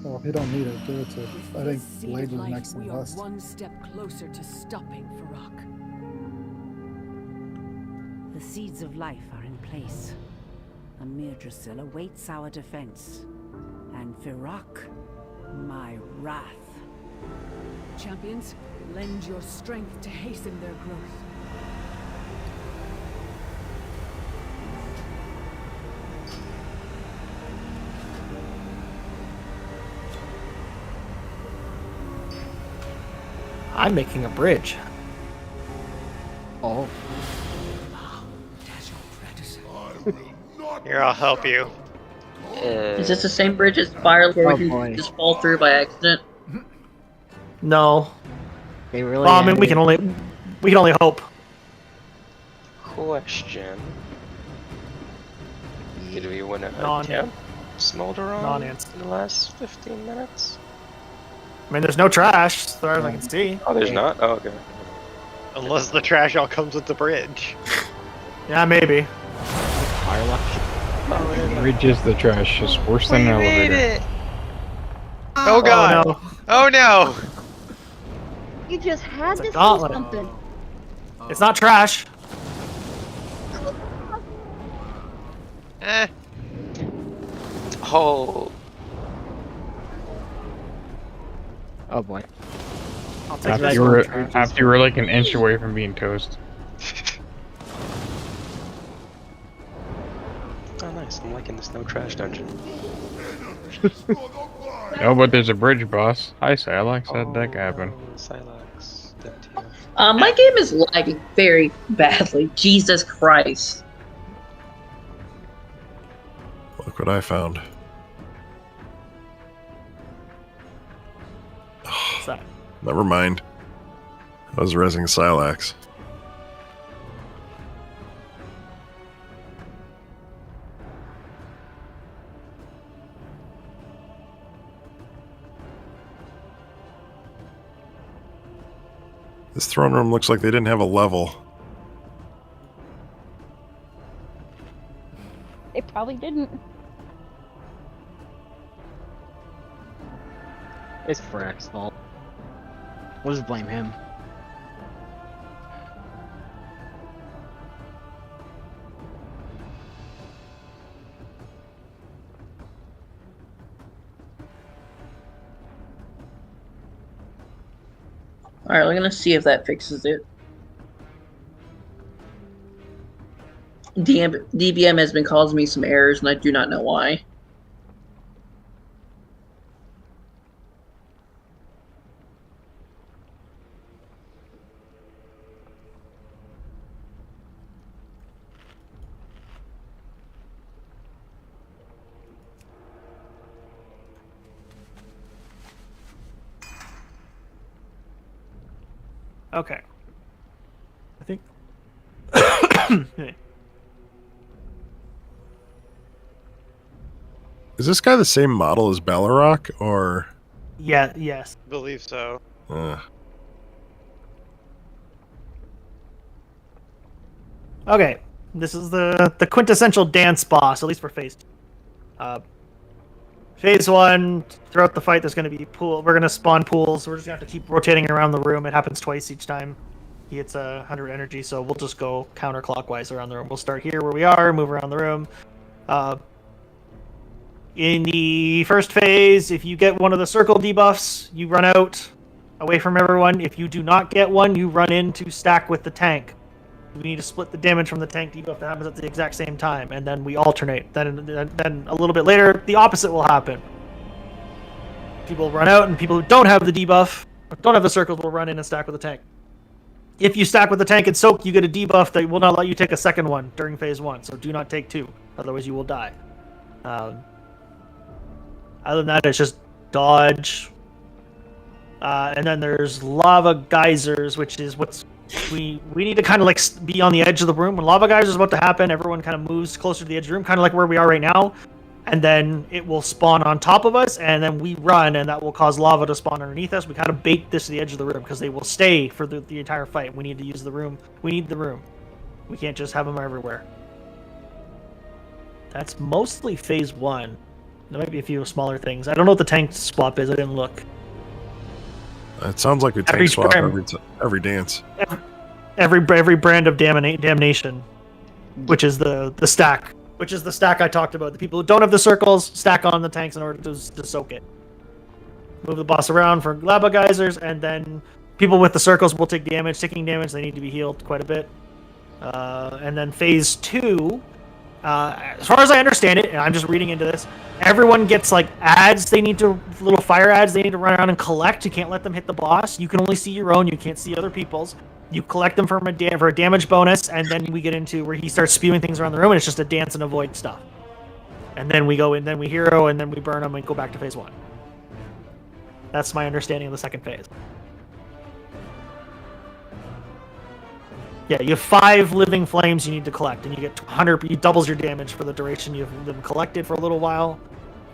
Well, if you don't need it, do it to. I think Seed Blade of was life, next on we the are list. one step closer to stopping Farak. The seeds of life are in place. Amir Drasil awaits our defense. And Firak, my wrath. Champions, lend your strength to hasten their growth. I'm making a bridge. Oh. Here, I'll help you. Is this the same bridge as Fire where Oh, we boy. can just fall through by accident? No. They really Well, I mean, we added- can only hope. Question. Did we win a Non- attempt? Smolder on Non-answer. in the last 15 minutes? I mean, there's no trash, as far as I can see. Oh, there's not? Oh, okay. Unless the trash all comes with the bridge. Yeah, maybe. Firelock. Bridge is the trash. It's worse than an elevator. Oh god! no. Oh no! You just had It's a to say gauntlet. something. It's not trash. Eh. Oh, Oh boy. I'll take After that you, one were, trash. after you were like an inch away from being toast. oh nice. I'm liking this no trash dungeon. No, but there's a bridge, boss. Hi, Silex. How'd that happen? Silex. That too. My game is lagging very badly. Jesus Christ. Look what I found. What's that? Never mind. I was resing Silax. This throne room looks like they didn't have a level. They probably didn't. It's Frack's fault. We'll just blame him. Alright, we're gonna see if that fixes it. DBM has been causing me some errors, and I do not know why. Okay. I think. Is this guy the same model as Ballarok, or? Yeah. Yes. I believe so. Okay. This is the quintessential dance boss, at least for phase 2. Phase 1, throughout the fight, there's going to be pool. We're going to spawn pools. We're just going to have to keep rotating around the room. It happens twice each time he hits 100 energy, so we'll just go counterclockwise around the room. We'll start here where we are, move around the room. In the first phase, if you get one of the circle debuffs, you run out away from everyone. If you do not get one, you run in to stack with the tank. We need to split the damage from the tank debuff that happens at the exact same time, and then we alternate. Then a little bit later, the opposite will happen. People run out, and people who don't have the debuff, or don't have the circles, will run in and stack with the tank. If you stack with the tank and soak, you get a debuff that will not let you take a second one during phase 1, so do not take 2, otherwise you will die. Other than that, it's just dodge. And then there's lava geysers, which is what's we need to kind of like be on the edge of the room. When lava geysers is about to happen, everyone kind of moves closer to the edge of the room, kind of like where we are right now. And then it will spawn on top of us, and then we run, and that will cause lava to spawn underneath us. We kind of bait this to the edge of the room because they will stay for the entire fight. We need to use the room. We need the room. We can't just have them everywhere. That's mostly phase 1. There might be a few smaller things. I don't know what the tank swap is. I didn't look. It sounds like we tank swap every dance. Every brand of damnation, which is the stack. Which is the stack I talked about. The people who don't have the circles stack on the tanks in order to soak it. Move the boss around for lava geysers, and then people with the circles will take damage. Taking damage, they need to be healed quite a bit. And then phase 2, as far as I understand it, and I'm just reading into this, everyone gets like ads. Little fire ads they need to run around and collect. You can't let them hit the boss. You can only see your own. You can't see other people's. You collect them for a damage bonus, and then we get into where he starts spewing things around the room, and it's just a dance and avoid stuff. And then we go in, then we hero, and then we burn them and go back to phase 1. That's my understanding of the second phase. Yeah, you have 5 living flames you need to collect, and you get 100. You doubles your damage for the duration you've them collected for a little while.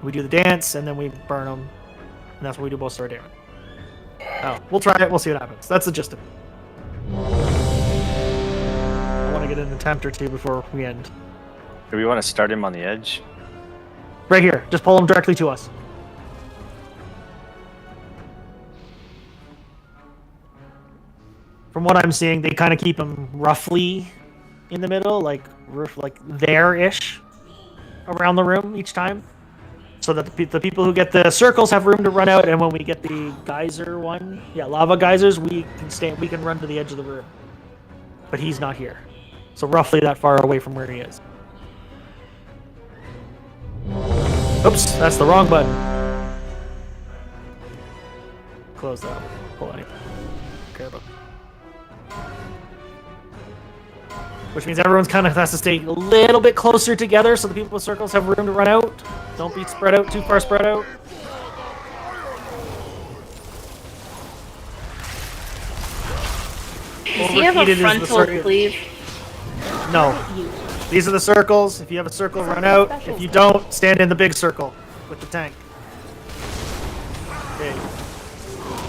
We do the dance, and then we burn them, and that's what we do most of our damage. Oh, we'll try it. We'll see what happens. That's the gist of it. I want to get an attempt or two before we end. Do we want to start him on the edge? Right here. Just pull him directly to us. From what I'm seeing, they kind of keep him roughly in the middle, like there-ish, around the room each time, so that the people who get the circles have room to run out, and when we get the geyser one, lava geysers, we can run to the edge of the room. But he's not here, so roughly that far away from where he is. Oops, that's the wrong button. Close that. Pull anything. Care about. Which means everyone's kind of has to stay a little bit closer together so the people with circles have room to run out. Don't be spread out, too far spread out. Does he have a frontal cleave? No. These are the circles. If you have a circle, run out. If you don't, stand in the big circle with the tank. Okay.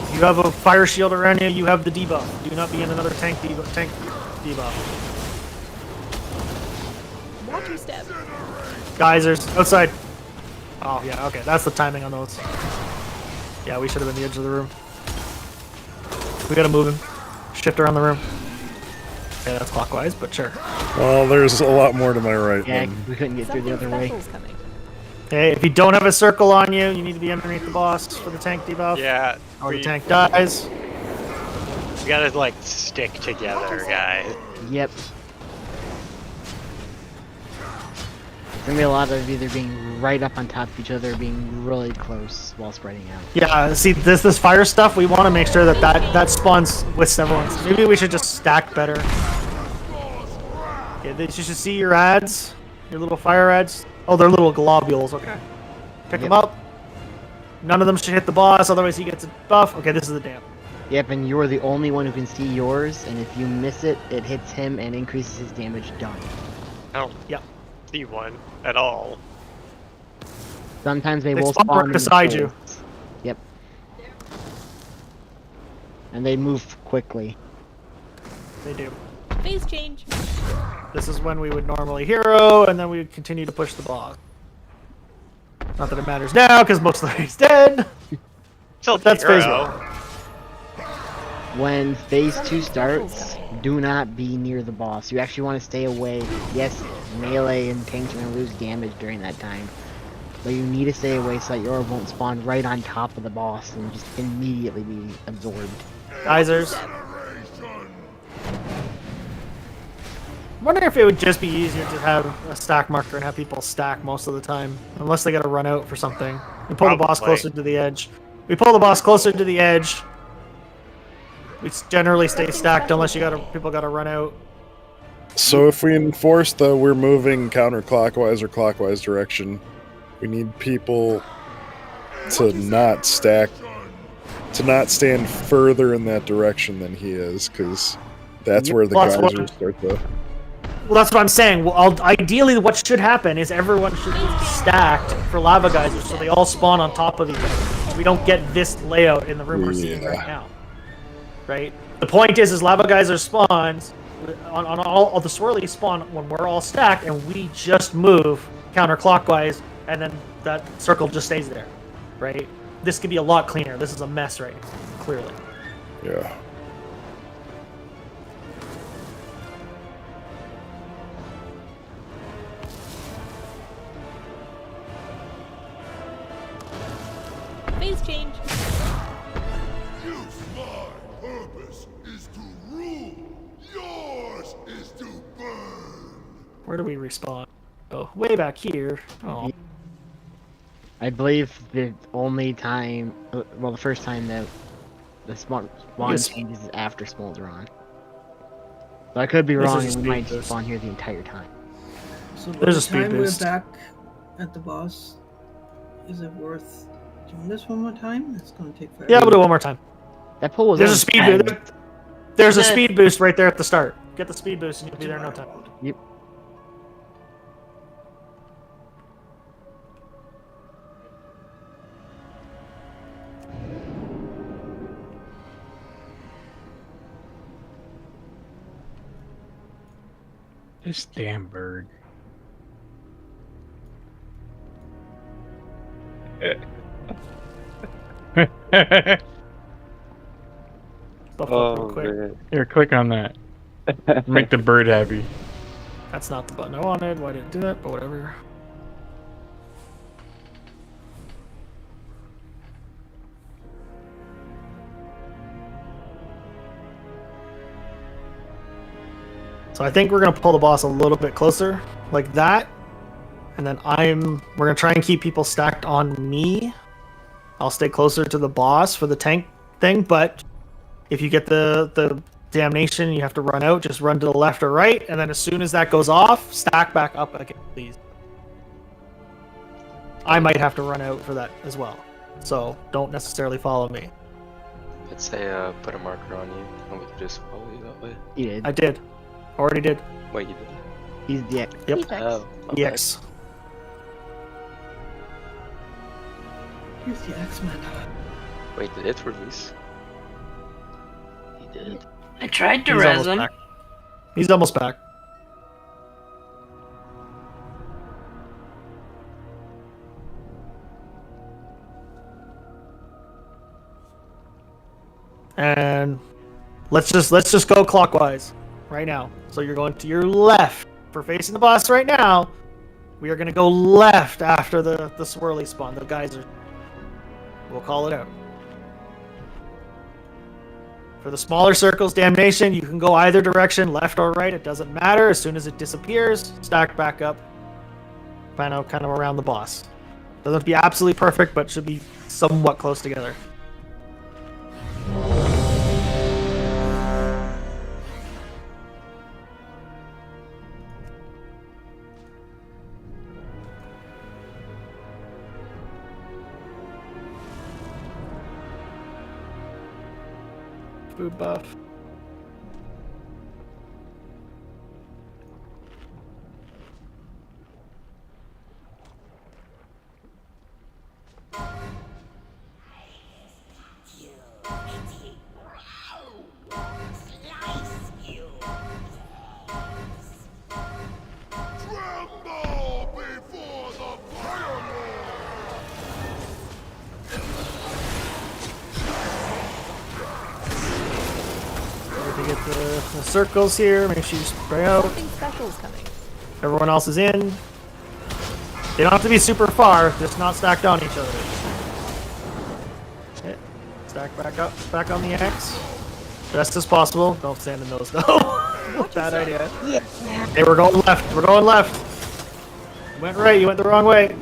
If You have a fire shield around you. You have the debuff. Do not be in another tank debuff. Water step. Geysers outside. Oh yeah, okay. That's the timing on those. Yeah, we should have been the edge of the room. We gotta move him. Shift around the room. Okay, that's clockwise, but sure. Well, there's a lot more to my right. Yeah, than... we couldn't get through the other way. Okay, if you don't have a circle on you, you need to be underneath the boss for the tank debuff. Yeah. Or the tank dies. We gotta like stick together, guys. Yep. It's gonna be a lot of either being right up on top of each other or being really close while spreading out. Yeah, see, this fire stuff, we want to make sure that spawns with several. Maybe we should just stack better. Okay, you should see your ads, your little fire ads. Oh, they're little globules, okay. Pick them up. None of them should hit the boss, otherwise he gets a buff. Okay, this is the dam. Yep, and you're the only one who can see yours, and if you miss it, it hits him and increases his damage done. I don't see one at all. Sometimes they will spawn spawn right beside you. Yep. And they move quickly. They do. Phase change. This is when we would normally hero, and then we would continue to push the boss. Not that it matters now, because most of the wave's dead. Still, that's phase 1. When phase 2 starts, do not be near the boss. You actually want to stay away. Yes, melee and tanks are going to lose damage during that time. But you need to stay away so that your orb won't spawn right on top of the boss and just immediately be absorbed. Geysers. I'm wondering if it would just be easier to have a stack marker and have people stack most of the time. Unless they gotta run out for something. We pull the boss closer to the edge. We pull the boss closer to the edge. We generally stay stacked unless people gotta run out. So if we enforce the we're moving counterclockwise or clockwise direction, we need people to not stack, to not stand further in that direction than he is, because that's where the geysers start to... Well, that's what I'm saying. Well, ideally, what should happen is everyone should be stacked for lava geysers, so they all spawn on top of each other. So we don't get this layout in the room we're seeing right now. Right? The point is lava geyser spawns on all the swirly spawn when we're all stacked, and we just move counterclockwise, and then that circle just stays there. Right? This could be a lot cleaner. This is a mess right now, clearly. Yeah. Phase change. My purpose is to rule. Yours is to burn. Where do we respawn? Oh, way back here. Oh. I believe the only time, well, the first time that the spawn changes is after smolder on. So I could be wrong, and we might spawn here the entire time. So by There's the a speed time boost. we're back at the boss, is it worth doing this one more time? It's going to take forever. Yeah, we'll do it one more time. That pull was There's a speed boost. There's a speed boost right there at the start. Get the speed boost and you'll be there in no time. Yep. This damn bird. Real quick. Here, click on that. Make the bird happy. That's not the button I wanted. Why did it do that? But whatever. So I think we're gonna pull the boss a little bit closer, like that, and then we're gonna try and keep people stacked on me. I'll stay closer to the boss for the tank thing, but if you get the damnation, you have to run out. Just run to the left or right, and then as soon as that goes off, stack back up again, please. I might have to run out for that as well, so don't necessarily follow me. I'd say put a marker on you, and we could just follow you that way. You did. I did. Already did. Wait, you did? He's the X. Yep. Oh, okay. EX. Here's the X-Men. Wait, did it release? I tried to He's res almost him. back. He's almost back. And let's just go clockwise right now. So you're going to your left for facing the boss right now. We are going to go left after the swirly spawn, the geyser. We'll call it out. For the smaller circles, damnation, you can go either direction, left or right. It doesn't matter. As soon as it disappears, stack back up. Kind of around the boss. Doesn't have to be absolutely perfect, but should be somewhat close together. Food buff. Tremble before the fire. To get the circles here, make sure you spray out. Something special is coming. Everyone else is in. They don't have to be super far, just not stacked on each other. Okay. Stack back up, back on the X. Best as possible. Don't stand in those though. Bad idea. Yeah. Hey, we're going left. We're going left. You went right. You went the wrong way.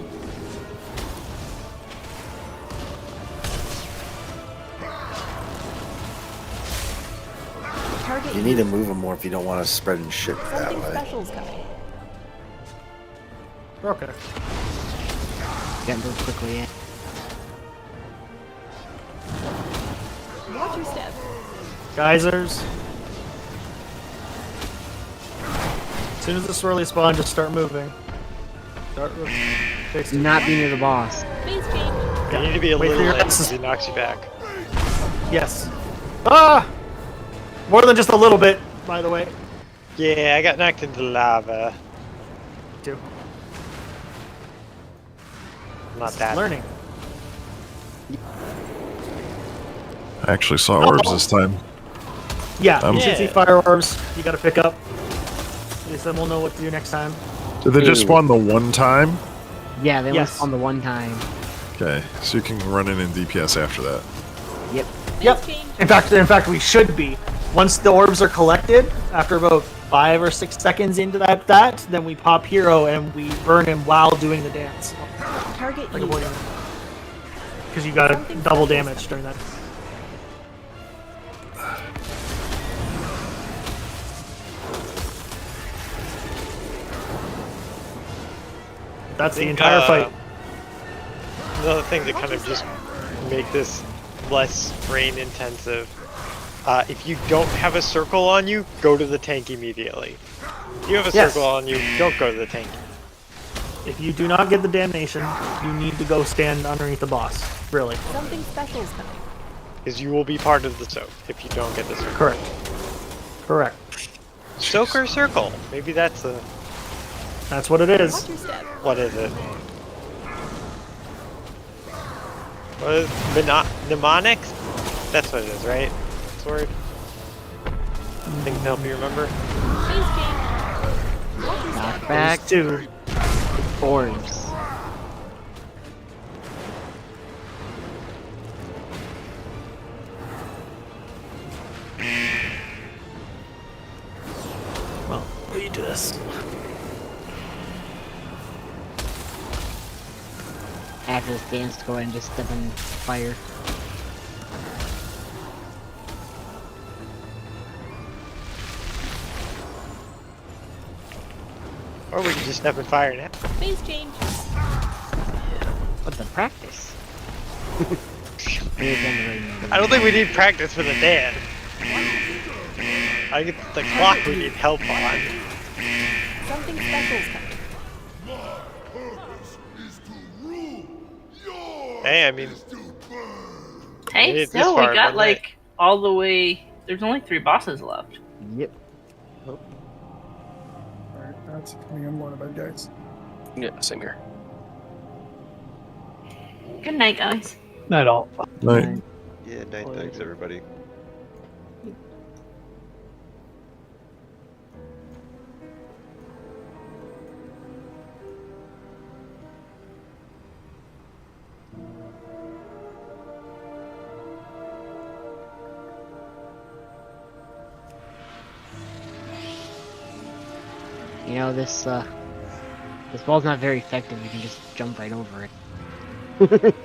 You need to move them more if you don't want to spread and shit that Something way. special is coming. Okay. Get move quickly in. Watch your step. Geysers. As soon as the swirly spawn, just start moving. Do not be near the boss. Phase change. You need to be a Wait for little your late X's. because he knocks you back. Yes. Ah! More than just a little bit, by the way. Yeah, I got knocked into lava. Too. Not that. Learning. I actually saw orbs this time. Yeah, you should Yeah. see fire orbs. You gotta pick up. At least then we'll know what to do next time. Did they just spawn the one time? Yeah, they Yes. went on the one time. Okay, so you can run in DPS after that. Yep. Yep. In fact, we should be. Once the orbs are collected, after about 5 or 6 seconds into that, then we pop hero and we burn him while doing the dance. Target Like you. avoiding because you got double damage during that. That's the entire fight. Another thing to kind of just make this less brain intensive. If you don't have a circle on you, go to the tank immediately. If you have a Yes. circle on you, don't go to the tank. If you do not get the damnation, you need to go stand underneath the boss. Really. Something special is coming. Because you will be part of the soak if you don't get the circle. Correct. Correct. Soak or circle? Maybe that's a... That's what it is. Watch your step. What is it? What is mnemonics? That's what it is, right? This word? Things to help you remember? Phase change. Watch your step. Knock back. Two. Orbs. Well, we do this. After this dance, go ahead and just step in fire. Or we can just step in fire now. Phase change. What the practice? I don't think we need practice for the dance. I get the clock we need help on. Something special is coming. My purpose is to rule. Yours Hey, I mean, Hey, made it this still, far we in got one night. like all the way There's only 3 bosses left. Yep. Alright, that's coming on one of our guys. Yeah, same here. Good night, guys. Not all. Night. Yeah, thanks everybody. You know, this wall's not very effective. You can just jump right over it.